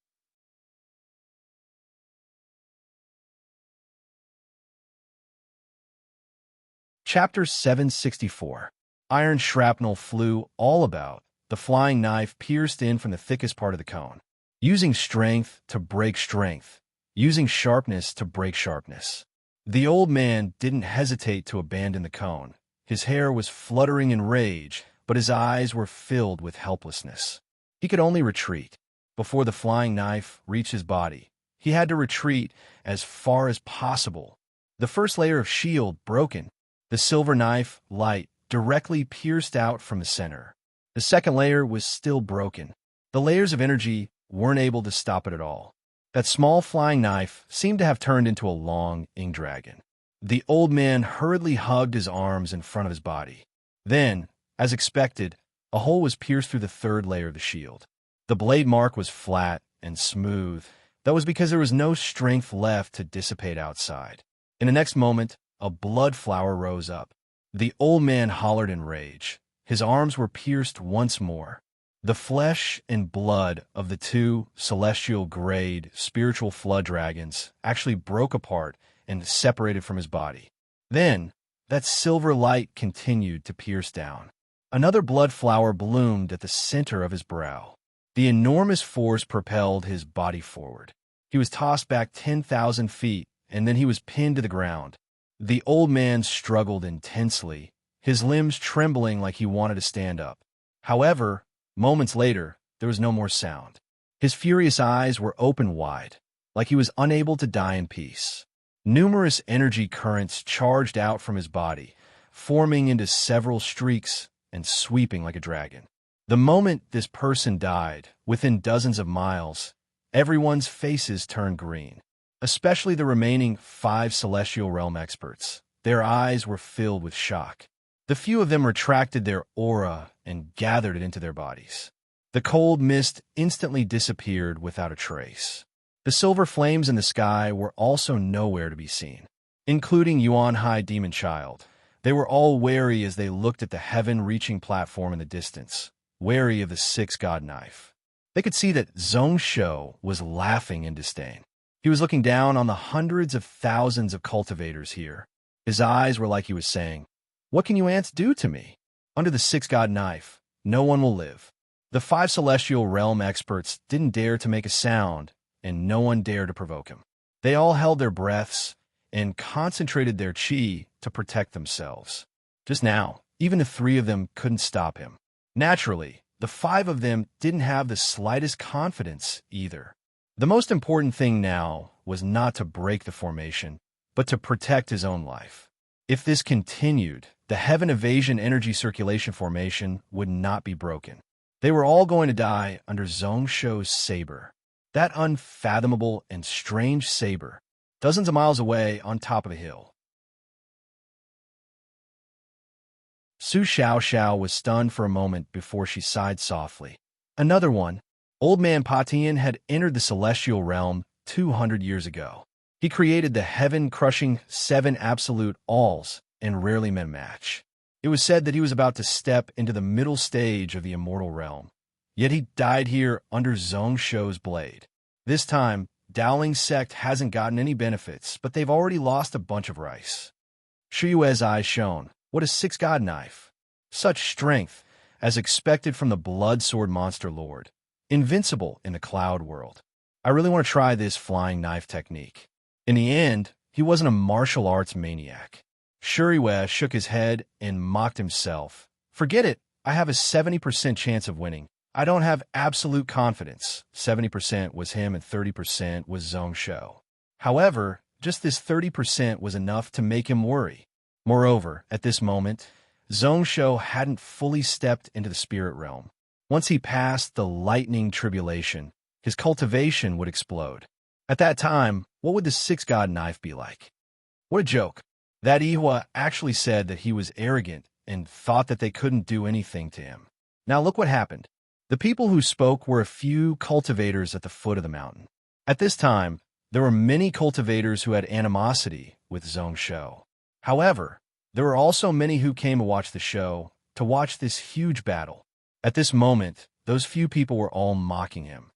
Chapter 764. Iron shrapnel flew all about. The flying knife pierced in from the thickest part of the cone. Using strength to break strength. Using sharpness to break sharpness. The old man didn't hesitate to abandon the cone. His hair was fluttering in rage, but his eyes were filled with helplessness. He could only retreat. Before the flying knife reached his body, he had to retreat as far as possible. The first layer of shield broken. The silver knife, light, directly pierced out from the center. The second layer was still broken. The layers of energy weren't able to stop it at all. That small flying knife seemed to have turned into a long ink dragon. The old man hurriedly hugged his arms in front of his body. Then, as expected, a hole was pierced through the third layer of the shield. The blade mark was flat and smooth. That was because there was no strength left to dissipate outside. In the next moment, a blood flower rose up. The old man hollered in rage. His arms were pierced once more. The flesh and blood of the two celestial-grade spiritual flood dragons actually broke apart and separated from his body. Then, that silver light continued to pierce down. Another blood flower bloomed at the center of his brow. The enormous force propelled his body forward. He was tossed back 10,000 feet, and then he was pinned to the ground. The old man struggled intensely, his limbs trembling like he wanted to stand up. However, moments later, there was no more sound. His furious eyes were open wide, like he was unable to die in peace. Numerous energy currents charged out from his body, forming into several streaks and sweeping like a dragon. The moment this person died, within dozens of miles, everyone's faces turned green, especially the remaining 5 Celestial Realm experts. Their eyes were filled with shock. The few of them retracted their aura and gathered it into their bodies. The cold mist instantly disappeared without a trace. The silver flames in the sky were also nowhere to be seen, including Yuan Hai Demon Child. They were all wary as they looked at the heaven-reaching platform in the distance, wary of the 6-god knife. They could see that Zhongshou was laughing in disdain. He was looking down on the hundreds of thousands of cultivators here. His eyes were like he was saying, "What can you ants do to me? Under the 6-god knife, no one will live." The 5 Celestial Realm experts didn't dare to make a sound, and no one dared to provoke him. They all held their breaths and concentrated their chi to protect themselves. Just now, even the 3 of them couldn't stop him. Naturally, the 5 of them didn't have the slightest confidence either. The most important thing now was not to break the formation, but to protect his own life. If this continued, the Heaven Evasion Energy Circulation Formation would not be broken. They were all going to die under Zhongshou's saber. That unfathomable and strange saber, dozens of miles away on top of a hill. Su Xiaoxiao was stunned for a moment before she sighed softly. Another one. Old Man Patian had entered the celestial realm 200 years ago. He created the heaven-crushing 7 absolute alls and rarely met a match. It was said that he was about to step into the middle stage of the immortal realm. Yet he died here under Zhongshou's blade. This time, Dowling's sect hasn't gotten any benefits, but they've already lost a bunch of rice. Shuyue's eyes shone. What a 6-god knife! Such strength, as expected from the blood sword monster lord. Invincible in the cloud world. I really want to try this flying knife technique. In the end, he wasn't a martial arts maniac. Shuriwe shook his head and mocked himself. Forget it. I have a 70% chance of winning. I don't have absolute confidence. 70% was him and 30% was Zhongshou. However, just this 30% was enough to make him worry. Moreover, at this moment, Zhongshou hadn't fully stepped into the spirit realm. Once he passed the lightning tribulation, his cultivation would explode. At that time, what would the 6-god knife be like? What a joke. That Ihua actually said that he was arrogant and thought that they couldn't do anything to him. Now look what happened. The people who spoke were a few cultivators at the foot of the mountain. At this time, there were many cultivators who had animosity with Zhongsho. However, there were also many who came to watch the show, to watch this huge battle. At this moment, those few people were all mocking him.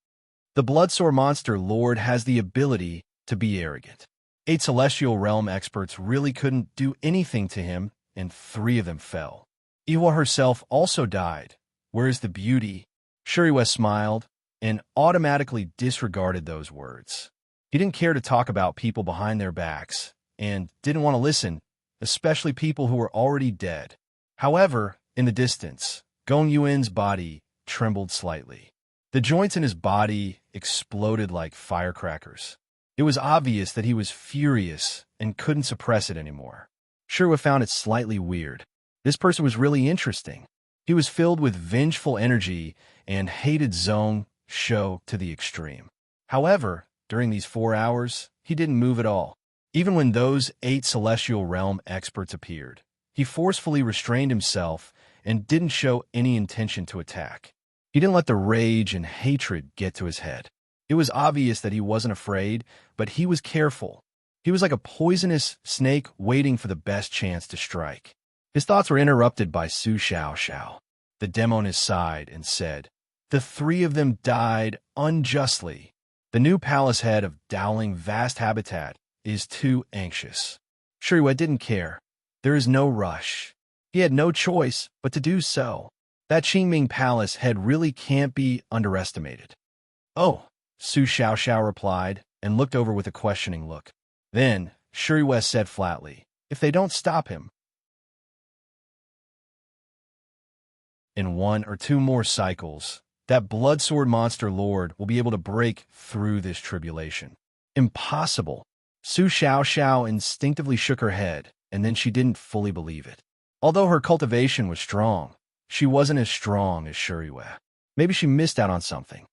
The Bloodsword Monster Lord has the ability to be arrogant. 8 Celestial Realm experts really couldn't do anything to him, and 3 of them fell. Iwa herself also died. Where is the beauty? Shuriwa smiled and automatically disregarded those words. He didn't care to talk about people behind their backs and didn't want to listen, especially people who were already dead. However, in the distance, Gong Yuan's body trembled slightly. The joints in his body exploded like firecrackers. It was obvious that he was furious and couldn't suppress it anymore. Shuriwa found it slightly weird. This person was really interesting. He was filled with vengeful energy and hated Zhongsho to the extreme. However, during these 4 hours, he didn't move at all. Even when those 8 Celestial Realm experts appeared, he forcefully restrained himself and didn't show any intention to attack. He didn't let the rage and hatred get to his head. It was obvious that he wasn't afraid, but he was careful. He was like a poisonous snake waiting for the best chance to strike. His thoughts were interrupted by Su Xiaoxiao. The demo on his side and said, "The 3 of them died unjustly. The new palace head of Dowling Vast Habitat is too anxious." Shuriwa didn't care. There is no rush. He had no choice but to do so. That Qingming Palace head really can't be underestimated. "Oh," Su Xiaoxiao replied and looked over with a questioning look. Then, Shuriwa said flatly, "If they don't stop him, in 1 or 2 more cycles, that Bloodsword Monster Lord will be able to break through this tribulation." Impossible. Su Xiaoxiao instinctively shook her head, and then she didn't fully believe it. Although her cultivation was strong, she wasn't as strong as Shuriwa. Maybe she missed out on something.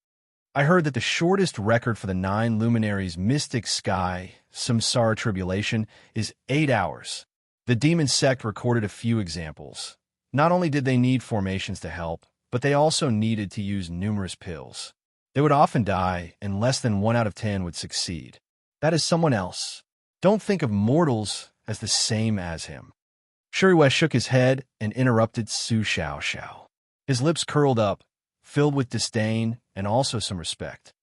"I heard that the shortest record for the 9 luminaries' mystic sky, samsara tribulation, is 8 hours. The demon sect recorded a few examples. Not only did they need formations to help, but they also needed to use numerous pills. They would often die, and less than 1 out of 10 would succeed. That is someone else. Don't think of mortals as the same as him." Shuriwa shook his head and interrupted Su Xiaoxiao. His lips curled up, filled with disdain and also some respect.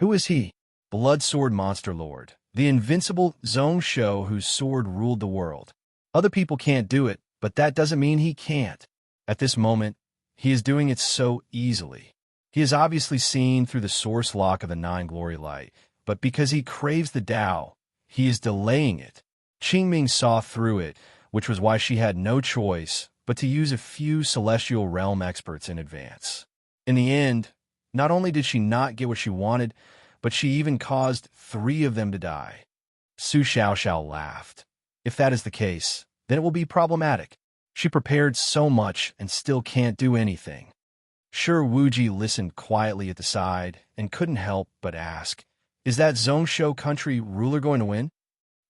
"Who is he?" "Bloodsword Monster Lord, the invincible Zhongsho whose sword ruled the world. Other people can't do it, but that doesn't mean he can't. At this moment, he is doing it so easily. He is obviously seen through the source lock of the 9 glory light, but because he craves the Tao, he is delaying it." Qingming saw through it, which was why she had no choice but to use a few Celestial Realm experts in advance. In the end, not only did she not get what she wanted, but she even caused 3 of them to die. Su Xiaoxiao laughed. "If that is the case, then it will be problematic. She prepared so much and still can't do anything." Sure Wuji listened quietly at the side and couldn't help but ask, "Is that Zhongsho country ruler going to win?"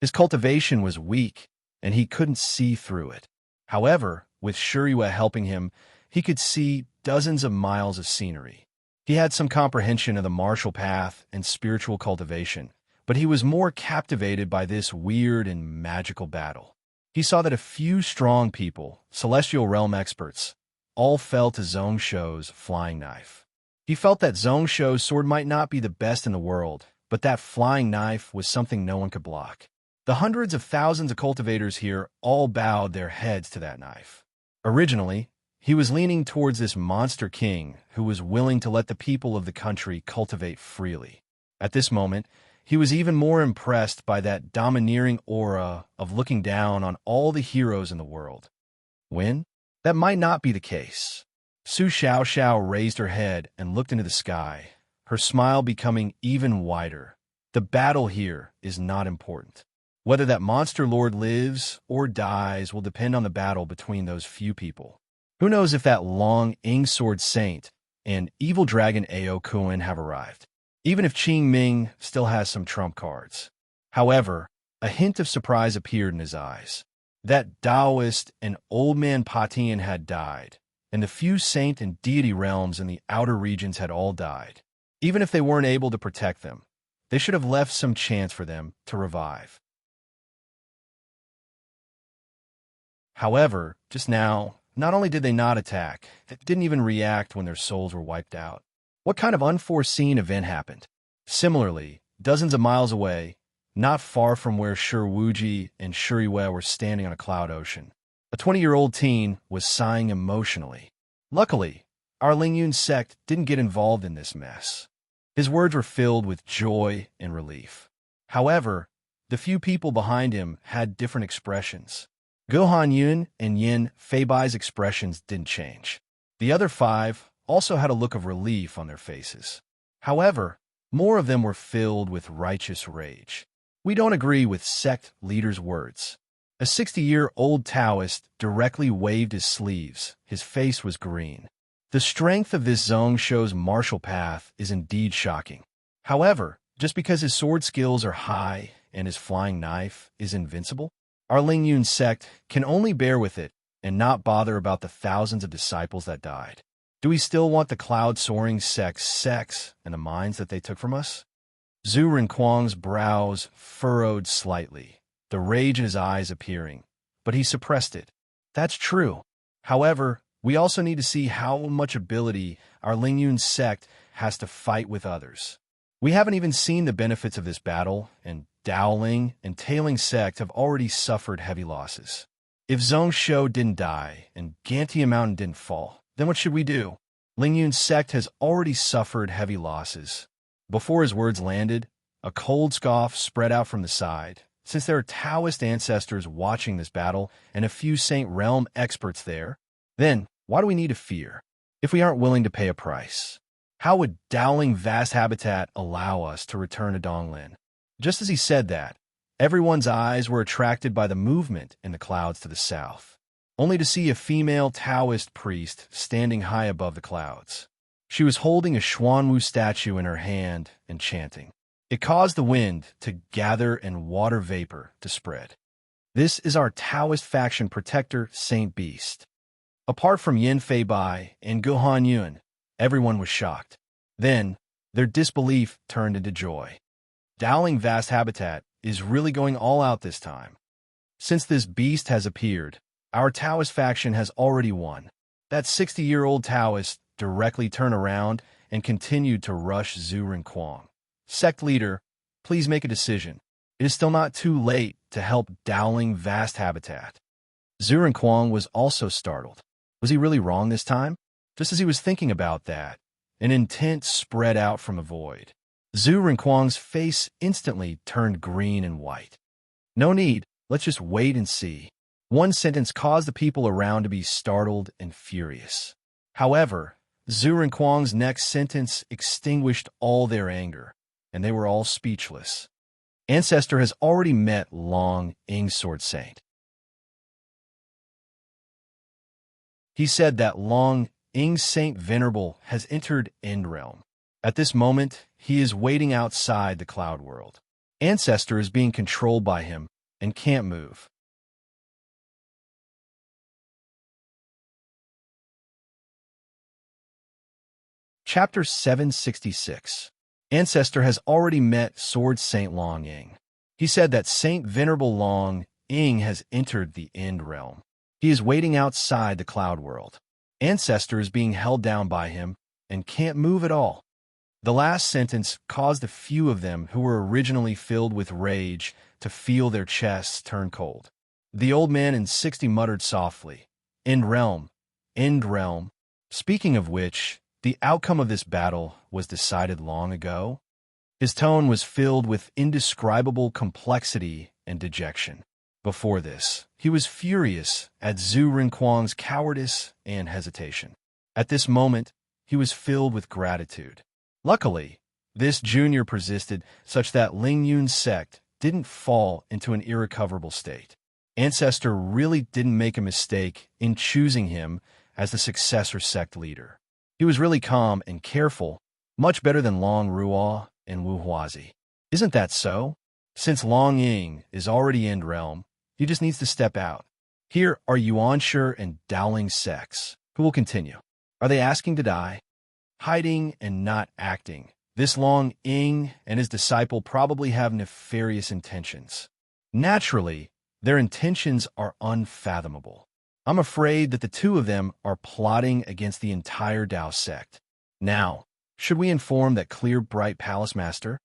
His cultivation was weak, and he couldn't see through it. However, with Shuriwa helping him, he could see dozens of miles of scenery. He had some comprehension of the martial path and spiritual cultivation, but he was more captivated by this weird and magical battle. He saw that a few strong people, Celestial Realm experts, all fell to Zhongsho's flying knife. He felt that Zhongsho's sword might not be the best in the world, but that flying knife was something no one could block. The hundreds of thousands of cultivators here all bowed their heads to that knife. Originally, he was leaning towards this monster king who was willing to let the people of the country cultivate freely. At this moment, he was even more impressed by that domineering aura of looking down on all the heroes in the world. Win? That might not be the case. Su Xiaoxiao raised her head and looked into the sky, her smile becoming even wider. The battle here is not important. Whether that monster lord lives or dies will depend on the battle between those few people. Who knows if that long Sword Saint and evil dragon Ao Kuan have arrived, even if Qingming still has some trump cards. However, a hint of surprise appeared in his eyes. That Taoist and old man Patian had died, and the few saint and deity realms in the outer regions had all died. Even if they weren't able to protect them, they should have left some chance for them to revive. However, just now, not only did they not attack, they didn't even react when their souls were wiped out. What kind of unforeseen event happened? Similarly, dozens of miles away, not far from where Shiruji and Shuriwe were standing on a cloud ocean, a 20-year-old teen was sighing emotionally. Luckily, our Lingyun sect didn't get involved in this mess. His words were filled with joy and relief. However, the few people behind him had different expressions. Gohan Yun and Yin Feibai's expressions didn't change. The other 5 also had a look of relief on their faces. However, more of them were filled with righteous rage. We don't agree with sect leader's words. A 60-year-old Taoist directly waved his sleeves. His face was green. The strength of this Zong Shou's martial path is indeed shocking. However, just because his sword skills are high and his flying knife is invincible, our Lingyun sect can only bear with it and not bother about the thousands of disciples that died. Do we still want the cloud-soaring sect's sex and the mines that they took from us? Zhu Renquang's brows furrowed slightly, the rage in his eyes appearing, but he suppressed it. That's true. However, we also need to see how much ability our Lingyun sect has to fight with others. We haven't even seen the benefits of this battle, and Daoling and Tailing sect have already suffered heavy losses. If Zhong Shou didn't die and Gantia Mountain didn't fall, then what should we do? Lingyun's sect has already suffered heavy losses. Before his words landed, a cold scoff spread out from the side. Since there are Taoist ancestors watching this battle and a few Saint Realm experts there, then why do we need to fear if we aren't willing to pay a price? How would Dowling Vast Habitat allow us to return to Donglin? Just as he said that, everyone's eyes were attracted by the movement in the clouds to the south, only to see a female Taoist priest standing high above the clouds. She was holding a Xuanwu statue in her hand and chanting. It caused the wind to gather and water vapor to spread. This is our Taoist faction protector, Saint Beast. Apart from Yin Feibai and Gohan Yun, everyone was shocked. Then, their disbelief turned into joy. Dowling Vast Habitat is really going all out this time. Since this beast has appeared, our Taoist faction has already won. That 60-year-old Taoist directly turned around and continued to rush Zhu Renquang. Sect leader, please make a decision. It is still not too late to help Dowling Vast Habitat. Zhu Renquang was also startled. Was he really wrong this time? Just as he was thinking about that, an intent spread out from the void. Zhu Renquang's face instantly turned green and white. No need, let's just wait and see. One sentence caused the people around to be startled and furious. However, Zhu Renquang's next sentence extinguished all their anger, and they were all speechless. Ancestor has already met Long Ing Sword Saint. He said that Long Ing Saint Venerable has entered End Realm. At this moment, he is waiting outside the cloud world. Ancestor is being controlled by him and can't move. Chapter 766. Ancestor has already met Sword Saint Long Ing. He said that Saint Venerable Long Ing has entered the End Realm. He is waiting outside the cloud world. Ancestor is being held down by him and can't move at all. The last sentence caused a few of them who were originally filled with rage to feel their chests turn cold. The old man in 60 muttered softly, End Realm, End Realm. Speaking of which, the outcome of this battle was decided long ago. His tone was filled with indescribable complexity and dejection. Before this, he was furious at Zhu Renquang's cowardice and hesitation. At this moment, he was filled with gratitude. Luckily, this junior persisted such that Lingyun's sect didn't fall into an irrecoverable state. Ancestor really didn't make a mistake in choosing him as the successor sect leader. He was really calm and careful, much better than Long Ruo and Wu Huazi. Isn't that so? Since Long Ing is already End Realm, he just needs to step out. Here are Yuanshi and Dowling sects. Who will continue? Are they asking to die? Hiding and not acting. This Long Ing and his disciple probably have nefarious intentions. Naturally, their intentions are unfathomable. I'm afraid that the two of them are plotting against the entire Tao sect. Now, should we inform that clear, bright palace master?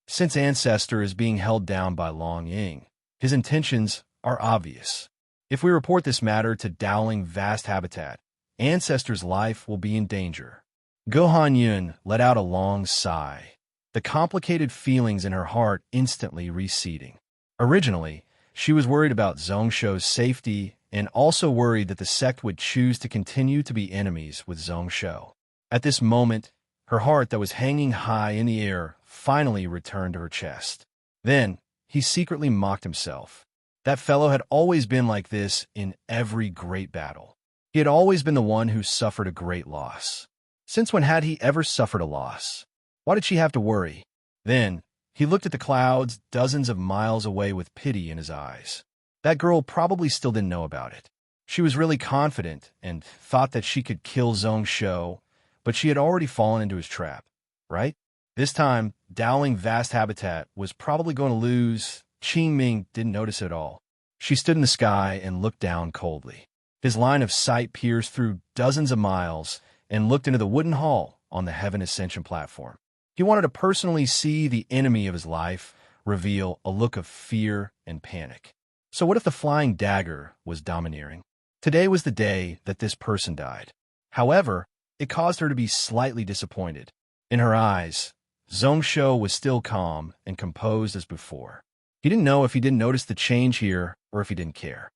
Since Ancestor is being held down by Long Ing, his intentions are obvious. If we report this matter to Dowling Vast Habitat, Ancestor's life will be in danger. Gohan Yun let out a long sigh, the complicated feelings in her heart instantly receding. Originally, she was worried about Zhongsho's safety and also worried that the sect would choose to continue to be enemies with Zhongsho. At this moment, her heart that was hanging high in the air finally returned to her chest. Then, he secretly mocked himself. That fellow had always been like this in every great battle. He had always been the one who suffered a great loss. Since when had he ever suffered a loss? Why did she have to worry? Then, he looked at the clouds dozens of miles away with pity in his eyes. That girl probably still didn't know about it. She was really confident and thought that she could kill Zhongsho, but she had already fallen into his trap, right? This time, Dowling Vast Habitat was probably going to lose. Qingming didn't notice at all. She stood in the sky and looked down coldly. His line of sight pierced through dozens of miles and looked into the wooden hall on the Heaven Ascension platform. He wanted to personally see the enemy of his life reveal a look of fear and panic. So what if the flying dagger was domineering? Today was the day that this person died. However, it caused her to be slightly disappointed. In her eyes, Zhongsho was still calm and composed as before. He didn't know if he didn't notice the change here or if he didn't care.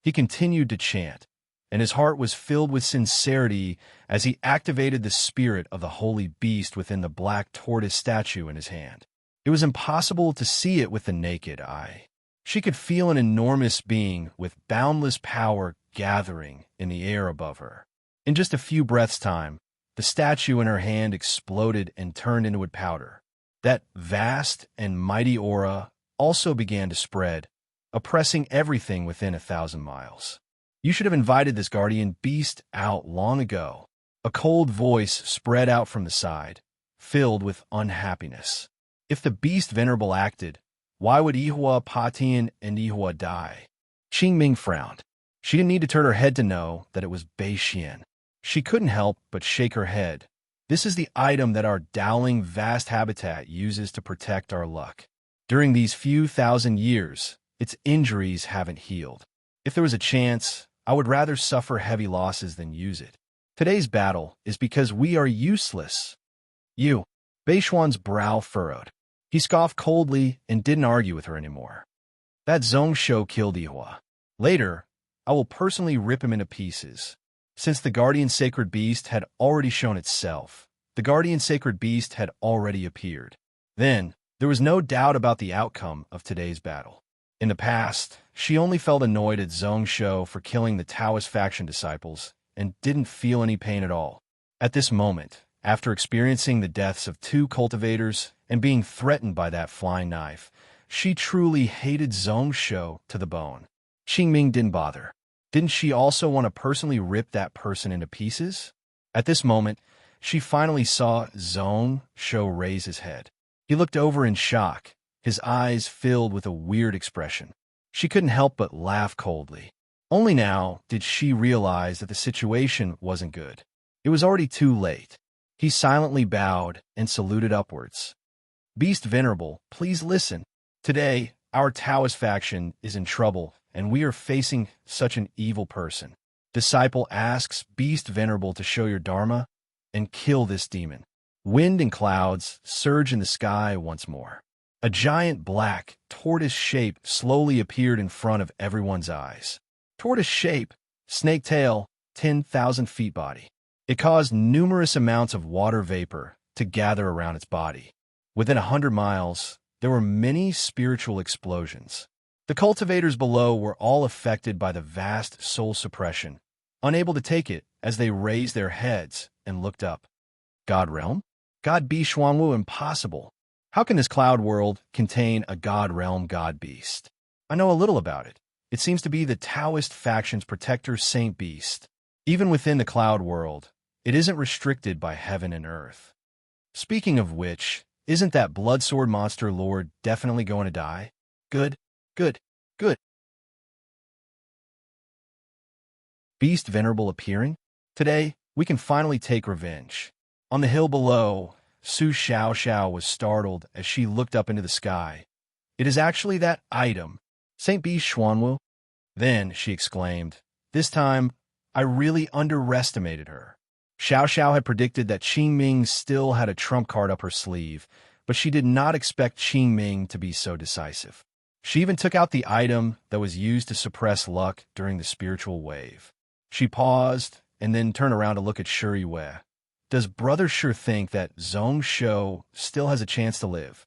He continued to chant, and his heart was filled with sincerity as he activated the spirit of the holy beast within the black tortoise statue in his hand. It was impossible to see it with the naked eye. She could feel an enormous being with boundless power gathering in the air above her. In just a few breaths' time, the statue in her hand exploded and turned into wood powder. That vast and mighty aura also began to spread, oppressing everything within 1,000 miles. You should have invited this guardian beast out long ago. A cold voice spread out from the side, filled with unhappiness. If the beast venerable acted, why would Ihua, Patian, and Ihua die? Qingming frowned. She didn't need to turn her head to know that it was Beixian. She couldn't help but shake her head. This is the item that our Dowling Vast Habitat uses to protect our luck. During these few thousand years, its injuries haven't healed. If there was a chance, I would rather suffer heavy losses than use it. Today's battle is because we are useless. You. Beishuan's brow furrowed. He scoffed coldly and didn't argue with her anymore. That Zhongsho killed Ihua. Later, I will personally rip him into pieces. Since the Guardian Sacred Beast had already shown itself, the Guardian Sacred Beast had already appeared. Then, there was no doubt about the outcome of today's battle. In the past, she only felt annoyed at Zhongsho for killing the Taoist faction disciples and didn't feel any pain at all. At this moment, after experiencing the deaths of 2 cultivators and being threatened by that flying knife, she truly hated Zhongsho to the bone. Qingming didn't bother. Didn't she also want to personally rip that person into pieces? At this moment, she finally saw Zhongsho raise his head. He looked over in shock, his eyes filled with a weird expression. She couldn't help but laugh coldly. Only now did she realize that the situation wasn't good. It was already too late. He silently bowed and saluted upwards. Beast Venerable, please listen. Today, our Taoist faction is in trouble, and we are facing such an evil person. Disciple asks Beast Venerable to show your Dharma and kill this demon. Wind and clouds surge in the sky once more. A giant black tortoise shape slowly appeared in front of everyone's eyes. Tortoise shape, snake tail, 10,000 feet body. It caused numerous amounts of water vapor to gather around its body. Within 100 miles, there were many spiritual explosions. The cultivators below were all affected by the vast soul suppression, unable to take it as they raised their heads and looked up. God realm? God beast Xuanwu impossible. How can this cloud world contain a god realm god beast? I know a little about it. It seems to be the Taoist faction's protector Saint Beast. Even within the cloud world, it isn't restricted by heaven and earth. Speaking of which, isn't that bloodsword monster lord definitely going to die? Good, good, good. Beast Venerable appearing? Today, we can finally take revenge. On the hill below, Su Xiao was startled as she looked up into the sky. It is actually that item, St. Beast Xuanwu. Then, she exclaimed, this time, I really underestimated her. Xiao had predicted that Qing Ming still had a trump card up her sleeve, but she did not expect Qing Ming to be so decisive. She even took out the item that was used to suppress luck during the spiritual wave. She paused and then turned around to look at Shuri Wei. Does Brother Sure think that Zhong Shou still has a chance to live?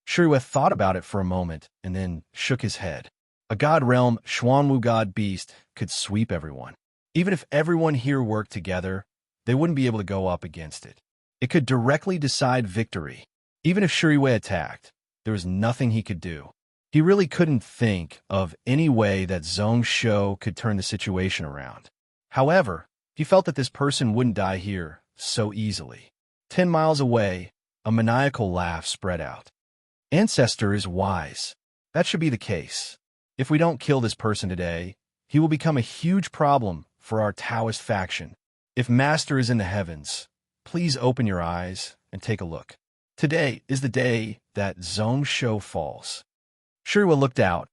Shuri Wei thought about it for a moment and then shook his head. A god realm Xuanwu god beast could sweep everyone. Even if everyone here worked together, they wouldn't be able to go up against it. It could directly decide victory. Even if Shuri Wei attacked, there was nothing he could do. He really couldn't think of any way that Zhong Shou could turn the situation around. However, he felt that this person wouldn't die here so easily. 10 miles away, a maniacal laugh spread out. Ancestor is wise. That should be the case. If we don't kill this person today, he will become a huge problem for our Taoist faction. If Master is in the heavens, please open your eyes and take a look. Today is the day that Zhong Shou falls. Shuri looked out,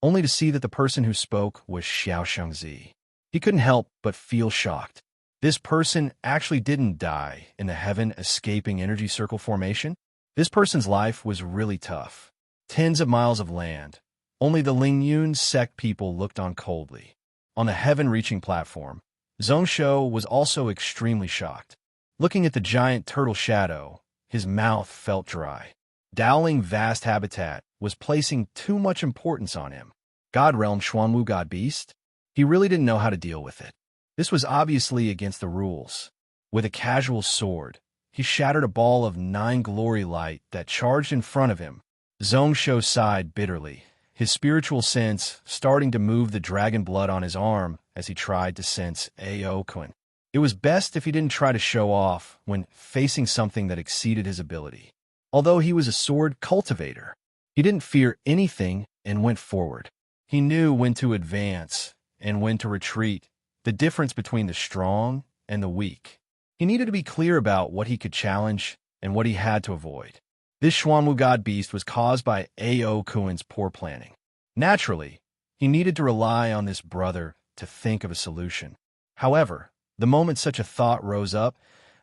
only to see that the person who spoke was Xiao Shangzi. He couldn't help but feel shocked. This person actually didn't die in the heaven-escaping energy circle formation. This person's life was really tough. Tens of miles of land. Only the Lingyun sect people looked on coldly. On the heaven-reaching platform, Zhong Shou was also extremely shocked. Looking at the giant turtle shadow, his mouth felt dry. Dowling vast habitat was placing too much importance on him. God realm Xuanwu god beast? He really didn't know how to deal with it. This was obviously against the rules. With a casual sword, he shattered a ball of 9 glory light that charged in front of him. Zhong Shou sighed bitterly, his spiritual sense starting to move the dragon blood on his arm as he tried to sense Aokun. It was best if he didn't try to show off when facing something that exceeded his ability. Although he was a sword cultivator, he didn't fear anything and went forward. He knew when to advance and when to retreat, the difference between the strong and the weak. He needed to be clear about what he could challenge and what he had to avoid. This Xuanwu god beast was caused by Aokun's poor planning. Naturally, he needed to rely on this brother to think of a solution. However, the moment such a thought rose up,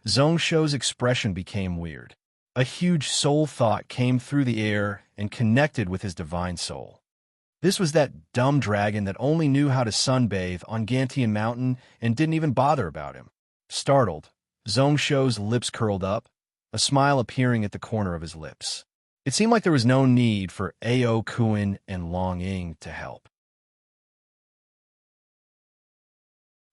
Zhong Shou's expression became weird. A huge soul thought came through the air and connected with his divine soul. This was that dumb dragon that only knew how to sunbathe on Gantian Mountain and didn't even bother about him. Startled, Zhong Shou's lips curled up, a smile appearing at the corner of his lips. It seemed like there was no need for Aokun and Long Ying to help.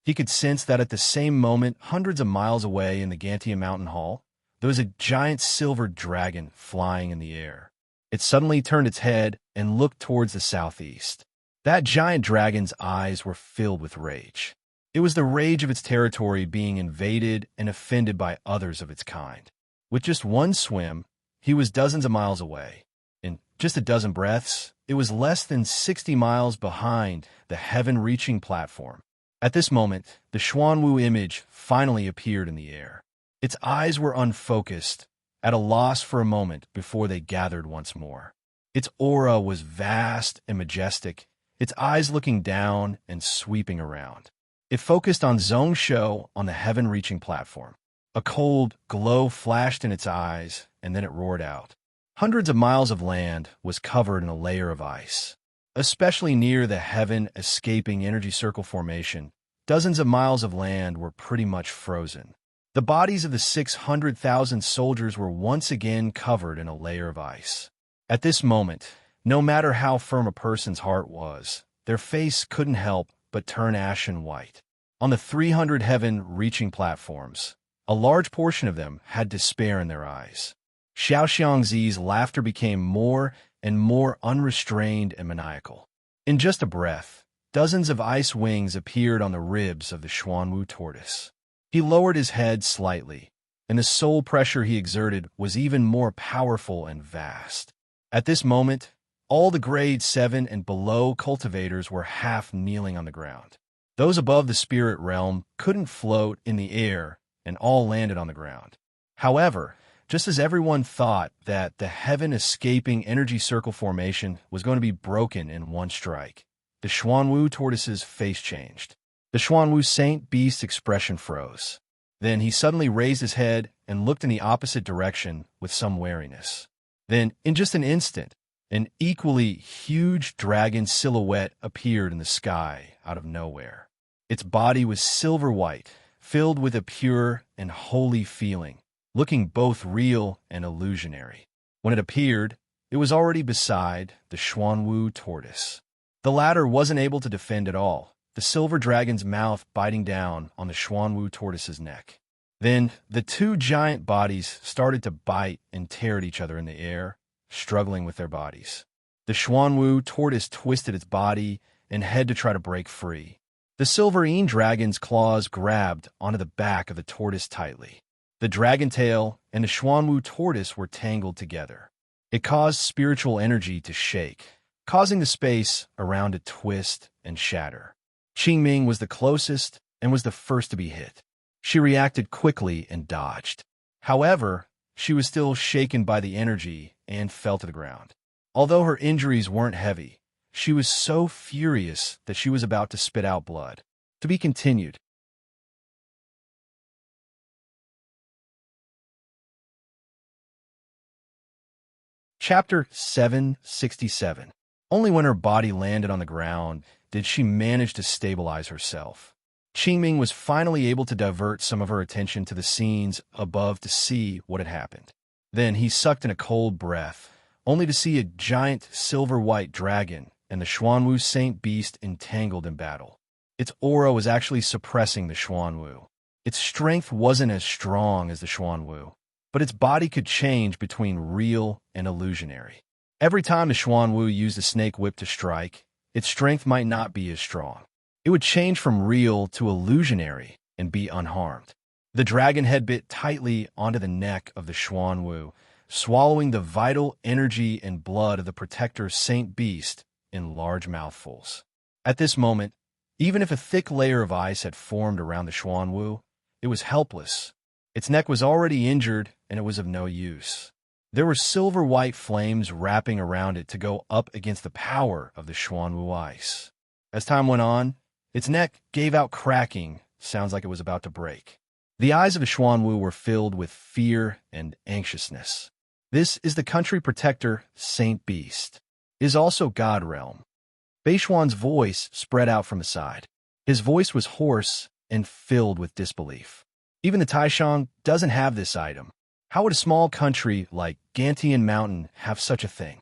He could sense that at the same moment, hundreds of miles away in the Gantian Mountain Hall, there was a giant silver dragon flying in the air. It suddenly turned its head and looked towards the southeast. That giant dragon's eyes were filled with rage. It was the rage of its territory being invaded and offended by others of its kind. With just one swim, he was dozens of miles away. In just a dozen breaths, it was less than 60 miles behind the heaven-reaching platform. At this moment, the Xuanwu image finally appeared in the air. Its eyes were unfocused, at a loss for a moment before they gathered once more. Its aura was vast and majestic, its eyes looking down and sweeping around. It focused on Zhong Shou on the heaven-reaching platform. A cold glow flashed in its eyes, and then it roared out. Hundreds of miles of land was covered in a layer of ice. Especially near the heaven-escaping energy circle formation, dozens of miles of land were pretty much frozen. The bodies of the 600,000 soldiers were once again covered in a layer of ice. At this moment, no matter how firm a person's heart was, their face couldn't help but turn ashen white. On the 300 heaven-reaching platforms, a large portion of them had despair in their eyes. Xiao Xiangzi's laughter became more and more unrestrained and maniacal. In just a breath, dozens of ice wings appeared on the ribs of the Xuanwu tortoise. He lowered his head slightly, and the soul pressure he exerted was even more powerful and vast. At this moment, all the grade 7 and below cultivators were half kneeling on the ground. Those above the spirit realm couldn't float in the air, and all landed on the ground. However, just as everyone thought that the heaven-escaping energy circle formation was going to be broken in one strike, the Xuanwu tortoise's face changed. The Xuanwu Saint Beast's expression froze. Then he suddenly raised his head and looked in the opposite direction with some wariness. Then, in just an instant, an equally huge dragon silhouette appeared in the sky out of nowhere. Its body was silver white, filled with a pure and holy feeling, looking both real and illusionary. When it appeared, it was already beside the Xuanwu tortoise. The latter wasn't able to defend at all, the silver dragon's mouth biting down on the Xuanwu tortoise's neck. Then the two giant bodies started to bite and tear at each other in the air, struggling with their bodies. The Xuanwu tortoise twisted its body and head to try to break free. The silverine dragon's claws grabbed onto the back of the tortoise tightly. The dragon tail and the Xuanwu tortoise were tangled together. It caused spiritual energy to shake, causing the space around to twist and shatter. Qingming was the closest and was the first to be hit. She reacted quickly and dodged. However, she was still shaken by the energy and fell to the ground. Although her injuries weren't heavy, she was so furious that she was about to spit out blood. To be continued. Chapter 767. Only when her body landed on the ground did she manage to stabilize herself. Qingming was finally able to divert some of her attention to the scenes above to see what had happened. Then he sucked in a cold breath, only to see a giant silver-white dragon and the Xuanwu Saint Beast entangled in battle. Its aura was actually suppressing the Xuanwu. Its strength wasn't as strong as the Xuanwu, but its body could change between real and illusionary. Every time the Xuanwu used a snake whip to strike, its strength might not be as strong. It would change from real to illusionary and be unharmed. The dragon head bit tightly onto the neck of the Xuanwu, swallowing the vital energy and blood of the protector Saint Beast in large mouthfuls. At this moment, even if a thick layer of ice had formed around the Xuanwu, it was helpless. Its neck was already injured, and it was of no use. There were silver-white flames wrapping around it to go up against the power of the Xuanwu ice. As time went on, its neck gave out cracking, sounds like it was about to break. The eyes of the Xuanwu were filled with fear and anxiousness. This is the country protector, Saint Beast. It is also God Realm. Beishuan's voice spread out from the side. His voice was hoarse and filled with disbelief. Even the Taishang doesn't have this item. How would a small country like Gantian Mountain have such a thing?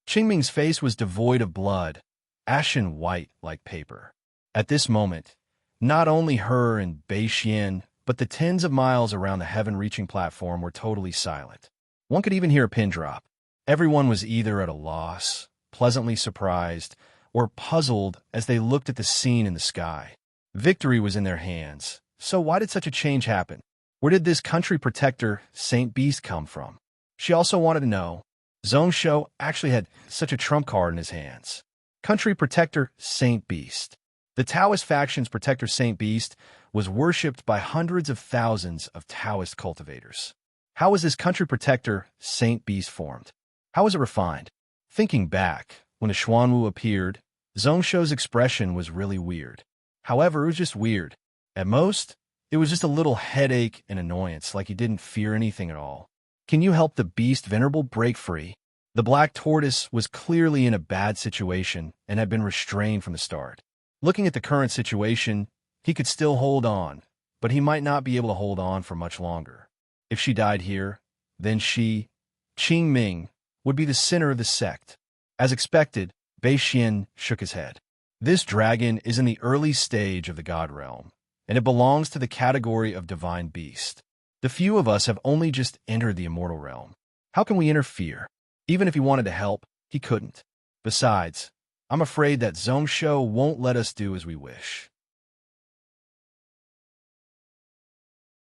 Qingming's face was devoid of blood, ashen white like paper. At this moment, not only her and Beishian, but the tens of miles around the heaven-reaching platform were totally silent. One could even hear a pin drop. Everyone was either at a loss, pleasantly surprised, or puzzled as they looked at the scene in the sky. Victory was in their hands, so why did such a change happen? Where did this country protector, Saint Beast, come from? She also wanted to know. Zhongshou actually had such a trump card in his hands. Country protector, Saint Beast. The Taoist faction's protector, Saint Beast, was worshipped by hundreds of thousands of Taoist cultivators. How was this country protector, Saint Beast, formed? How was it refined? Thinking back, when the Xuanwu appeared, Zhongshou's expression was really weird. However, it was just weird. At most, it was just a little headache and annoyance, like he didn't fear anything at all. Can you help the beast venerable break free? The black tortoise was clearly in a bad situation and had been restrained from the start. Looking at the current situation, he could still hold on, but he might not be able to hold on for much longer. If she died here, then she, Qingming, would be the center of the sect. As expected, Beishian shook his head. This dragon is in the early stage of the God Realm, and it belongs to the category of divine beast. The few of us have only just entered the immortal realm. How can we interfere? Even if he wanted to help, he couldn't. Besides, I'm afraid that Zhongsho won't let us do as we wish.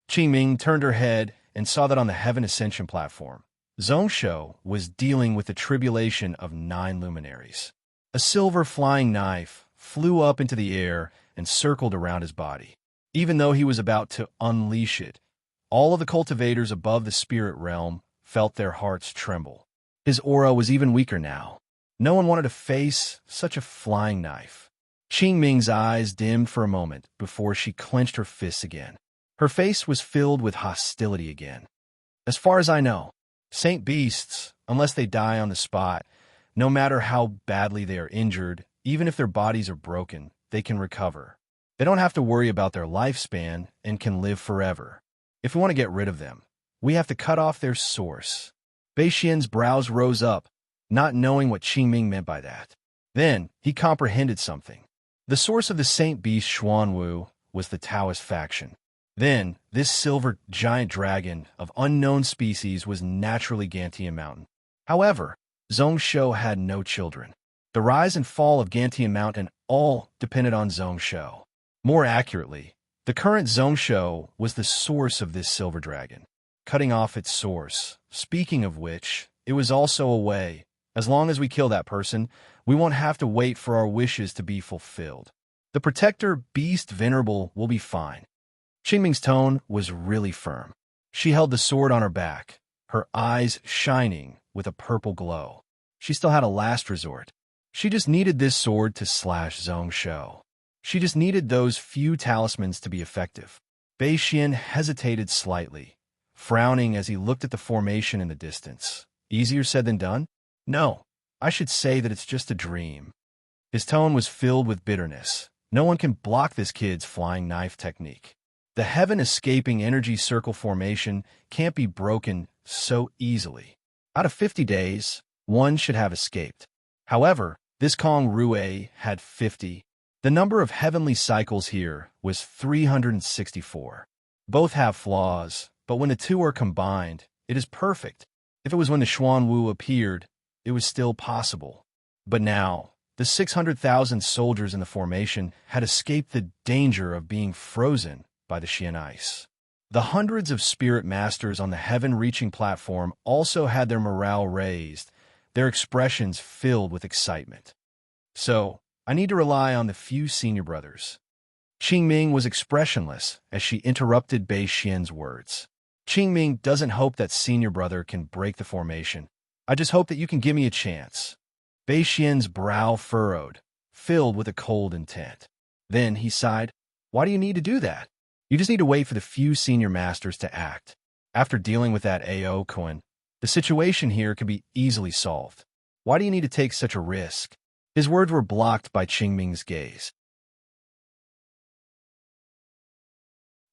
Qingming turned her head and saw that on the Heaven Ascension platform, Zhongsho was dealing with the tribulation of 9 luminaries. A silver flying knife flew up into the air and circled around his body. Even though he was about to unleash it, all of the cultivators above the spirit realm felt their hearts tremble. His aura was even weaker now. No one wanted to face such a flying knife. Qingming's eyes dimmed for a moment before she clenched her fists again. Her face was filled with hostility again. As far as I know, Saint Beasts, unless they die on the spot, no matter how badly they are injured, even if their bodies are broken, they can recover. They don't have to worry about their lifespan and can live forever. If we want to get rid of them, we have to cut off their source. Bei Xian's brows rose up, not knowing what Qingming meant by that. Then he comprehended something. The source of the Saint Beast Xuanwu was the Taoist faction. Then, this silver giant dragon of unknown species was naturally Gantian Mountain. However, Zhongsho had no children. The rise and fall of Gantian Mountain all depended on Zhongsho. More accurately, the current Zhongsho was the source of this silver dragon. Cutting off its source, speaking of which, it was also a way. As long as we kill that person, we won't have to wait for our wishes to be fulfilled. The protector beast venerable will be fine. Qingming's tone was really firm. She held the sword on her back, her eyes shining with a purple glow. She still had a last resort. She just needed this sword to slash Zhongsho. She just needed those few talismans to be effective. Bei Xian hesitated slightly, frowning as he looked at the formation in the distance. Easier said than done? No, I should say that it's just a dream. His tone was filled with bitterness. No one can block this kid's flying knife technique. The heaven-escaping energy circle formation can't be broken so easily. Out of 50 days, one should have escaped. However, this Kong Rue had 50. The number of heavenly cycles here was 364. Both have flaws, but when the two are combined, it is perfect. If it was when the Xuanwu appeared, it was still possible. But now, the 600,000 soldiers in the formation had escaped the danger of being frozen by the Xian ice. The hundreds of spirit masters on the heaven-reaching platform also had their morale raised, their expressions filled with excitement. So, I need to rely on the few senior brothers. Qingming was expressionless as she interrupted Bei Xian's words. Qingming doesn't hope that senior brother can break the formation. I just hope that you can give me a chance. Bei Xian's brow furrowed, filled with a cold intent. Then he sighed, Why do you need to do that? You just need to wait for the few senior masters to act. After dealing with that AO Cohen, the situation here could be easily solved. Why do you need to take such a risk? His words were blocked by Qingming's gaze.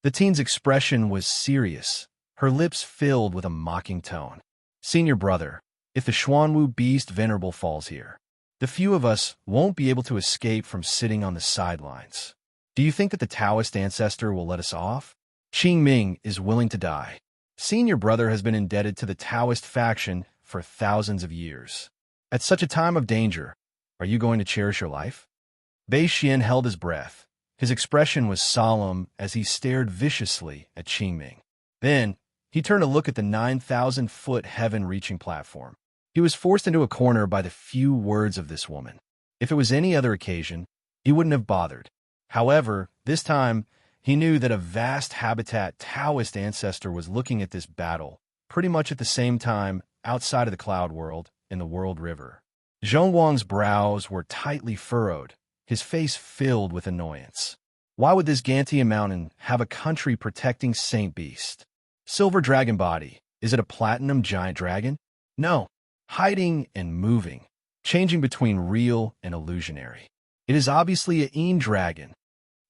The teen's expression was serious, her lips filled with a mocking tone. Senior brother, if the Xuanwu beast venerable falls here, the few of us won't be able to escape from sitting on the sidelines. Do you think that the Taoist ancestor will let us off? Qingming is willing to die. Senior brother has been indebted to the Taoist faction for thousands of years. At such a time of danger, are you going to cherish your life? Bei Xian held his breath. His expression was solemn as he stared viciously at Qingming. Then, he turned to look at the 9,000-foot heaven-reaching platform. He was forced into a corner by the few words of this woman. If it was any other occasion, he wouldn't have bothered. However, this time, he knew that a vast habitat Taoist ancestor was looking at this battle, pretty much at the same time, outside of the Cloud World, in the World River. Zhongwang's brows were tightly furrowed, his face filled with annoyance. Why would this Gantian Mountain have a country protecting Saint Beast? Silver dragon body, is it a platinum giant dragon? No, hiding and moving, changing between real and illusionary. It is obviously a Yin dragon.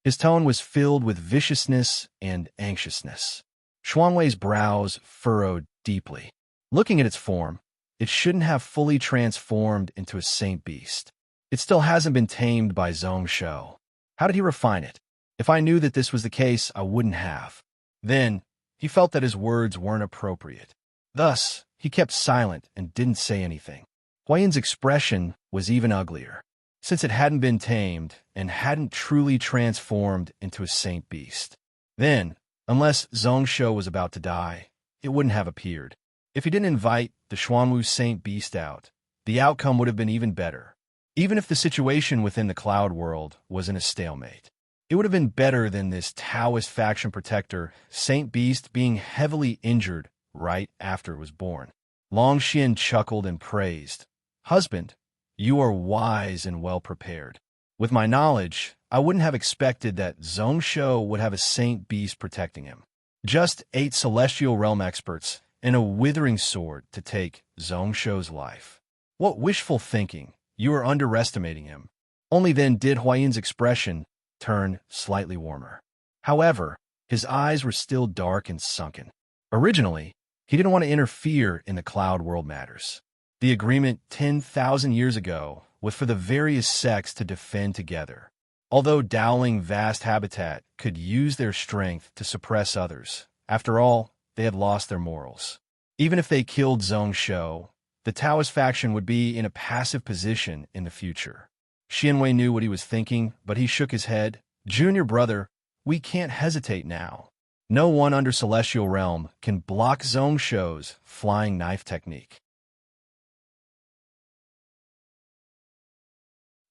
His tone was filled with viciousness and anxiousness. Xuanwei's brows furrowed deeply. Looking at its form, it shouldn't have fully transformed into a saint beast. It still hasn't been tamed by Zhongsho. How did he refine it? If I knew that this was the case, I wouldn't have. Then, he felt that his words weren't appropriate. Thus, he kept silent and didn't say anything. Huayin's expression was even uglier. since it hadn't been tamed and hadn't truly transformed into a saint beast. Then, unless Zhongsho was about to die, it wouldn't have appeared. If he didn't invite the Xuanwu saint beast out, the outcome would have been even better. Even if the situation within the cloud world was in a stalemate, it would have been better than this Taoist faction protector, Saint Beast, being heavily injured right after it was born. Long Xian chuckled and praised, "Husband, you are wise and well prepared. With my knowledge, I wouldn't have expected that Zhongsho would have a Saint Beast protecting him. Just 8 celestial realm experts and a withering sword to take Zhongsho's life. What wishful thinking! You are underestimating him." Only then did Huayin's expression turn slightly warmer. However, his eyes were still dark and sunken. Originally, he didn't want to interfere in the cloud world matters. The agreement 10,000 years ago was for the various sects to defend together. Although Dowling Vast Habitat could use their strength to suppress others, after all, they had lost their morals. Even if they killed Zhongsho, the Taoist faction would be in a passive position in the future. Xianwei knew what he was thinking, but he shook his head. "Junior brother, we can't hesitate now. No one under Celestial Realm can block Zhongsho's flying knife technique.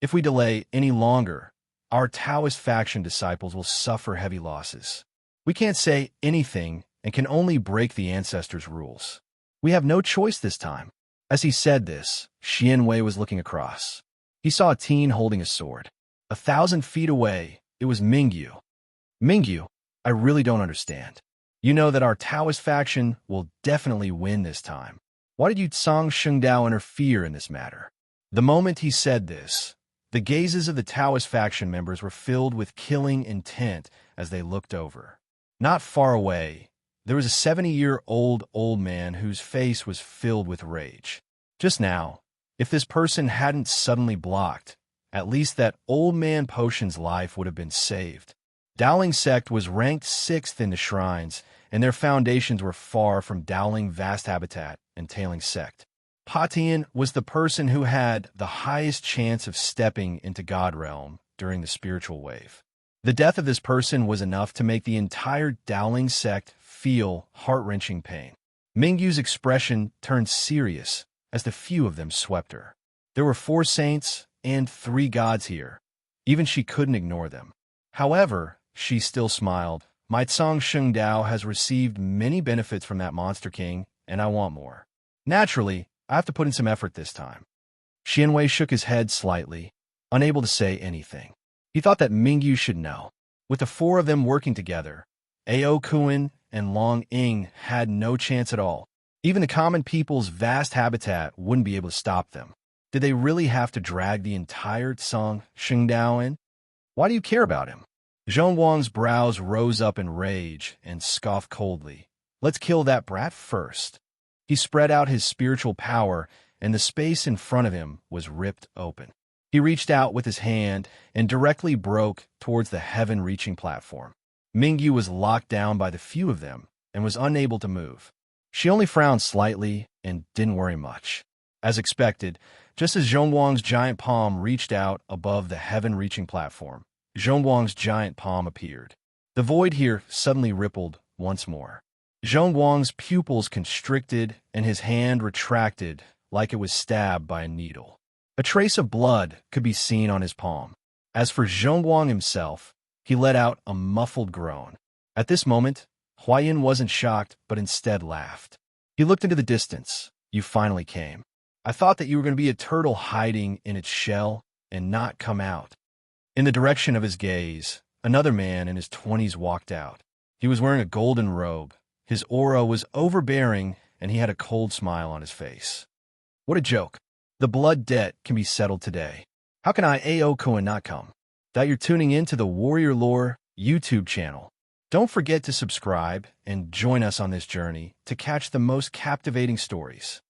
If we delay any longer, our Taoist faction disciples will suffer heavy losses. We can't say anything and can only break the ancestors' rules. We have no choice this time." As he said this, Xianwei was looking across. He saw a teen holding a sword. 1,000 feet away, it was Mingyu. "Mingyu, I really don't understand. You know that our Taoist faction will definitely win this time. Why did you Tsang Shengdao interfere in this matter?" The moment he said this, the gazes of the Taoist faction members were filled with killing intent as they looked over. Not far away, there was a 70-year-old old man whose face was filled with rage. Just now, if this person hadn't suddenly blocked, at least that old man Potion's life would have been saved. Dowling Sect was ranked 6th in the shrines, and their foundations were far from Dowling Vast Habitat and Tailing Sect. Patian was the person who had the highest chance of stepping into God Realm during the spiritual wave. The death of this person was enough to make the entire Dowling Sect feel heart-wrenching pain. Mingyu's expression turned serious as the few of them swept her. There were 4 saints and 3 gods here. Even she couldn't ignore them. However, she still smiled. "My Tsang Shengdao has received many benefits from that Monster King, and I want more. Naturally, I have to put in some effort this time." Xianwei shook his head slightly, unable to say anything. He thought that Mingyu should know. With the 4 of them working together, Ao Kuan and Long Ying had no chance at all. Even the common people's vast habitat wouldn't be able to stop them. Did they really have to drag the entire Tsang Shengdao in? Why do you care about him? Zhong Wang's brows rose up in rage and scoffed coldly. "Let's kill that brat first." He spread out his spiritual power, and the space in front of him was ripped open. He reached out with his hand and directly broke towards the heaven-reaching platform. Mingyu was locked down by the few of them and was unable to move. She only frowned slightly and didn't worry much. As expected, just as Zhongwang's giant palm reached out above the heaven-reaching platform, Zhongwang's giant palm appeared. The void here suddenly rippled once more. Zhongwang's pupils constricted and his hand retracted like it was stabbed by a needle. A trace of blood could be seen on his palm. As for Zhongwang himself, he let out a muffled groan. At this moment, Huayin wasn't shocked, but instead laughed. He looked into the distance. "You finally came. I thought that you were going to be a turtle hiding in its shell and not come out." In the direction of his gaze, another man in his 20s walked out. He was wearing a golden robe. His aura was overbearing, and he had a cold smile on his face. "What a joke. The blood debt can be settled today. How can I Ao Koen not come?" That you're tuning in to the Warrior Lore YouTube channel. Don't forget to subscribe and join us on this journey to catch the most captivating stories.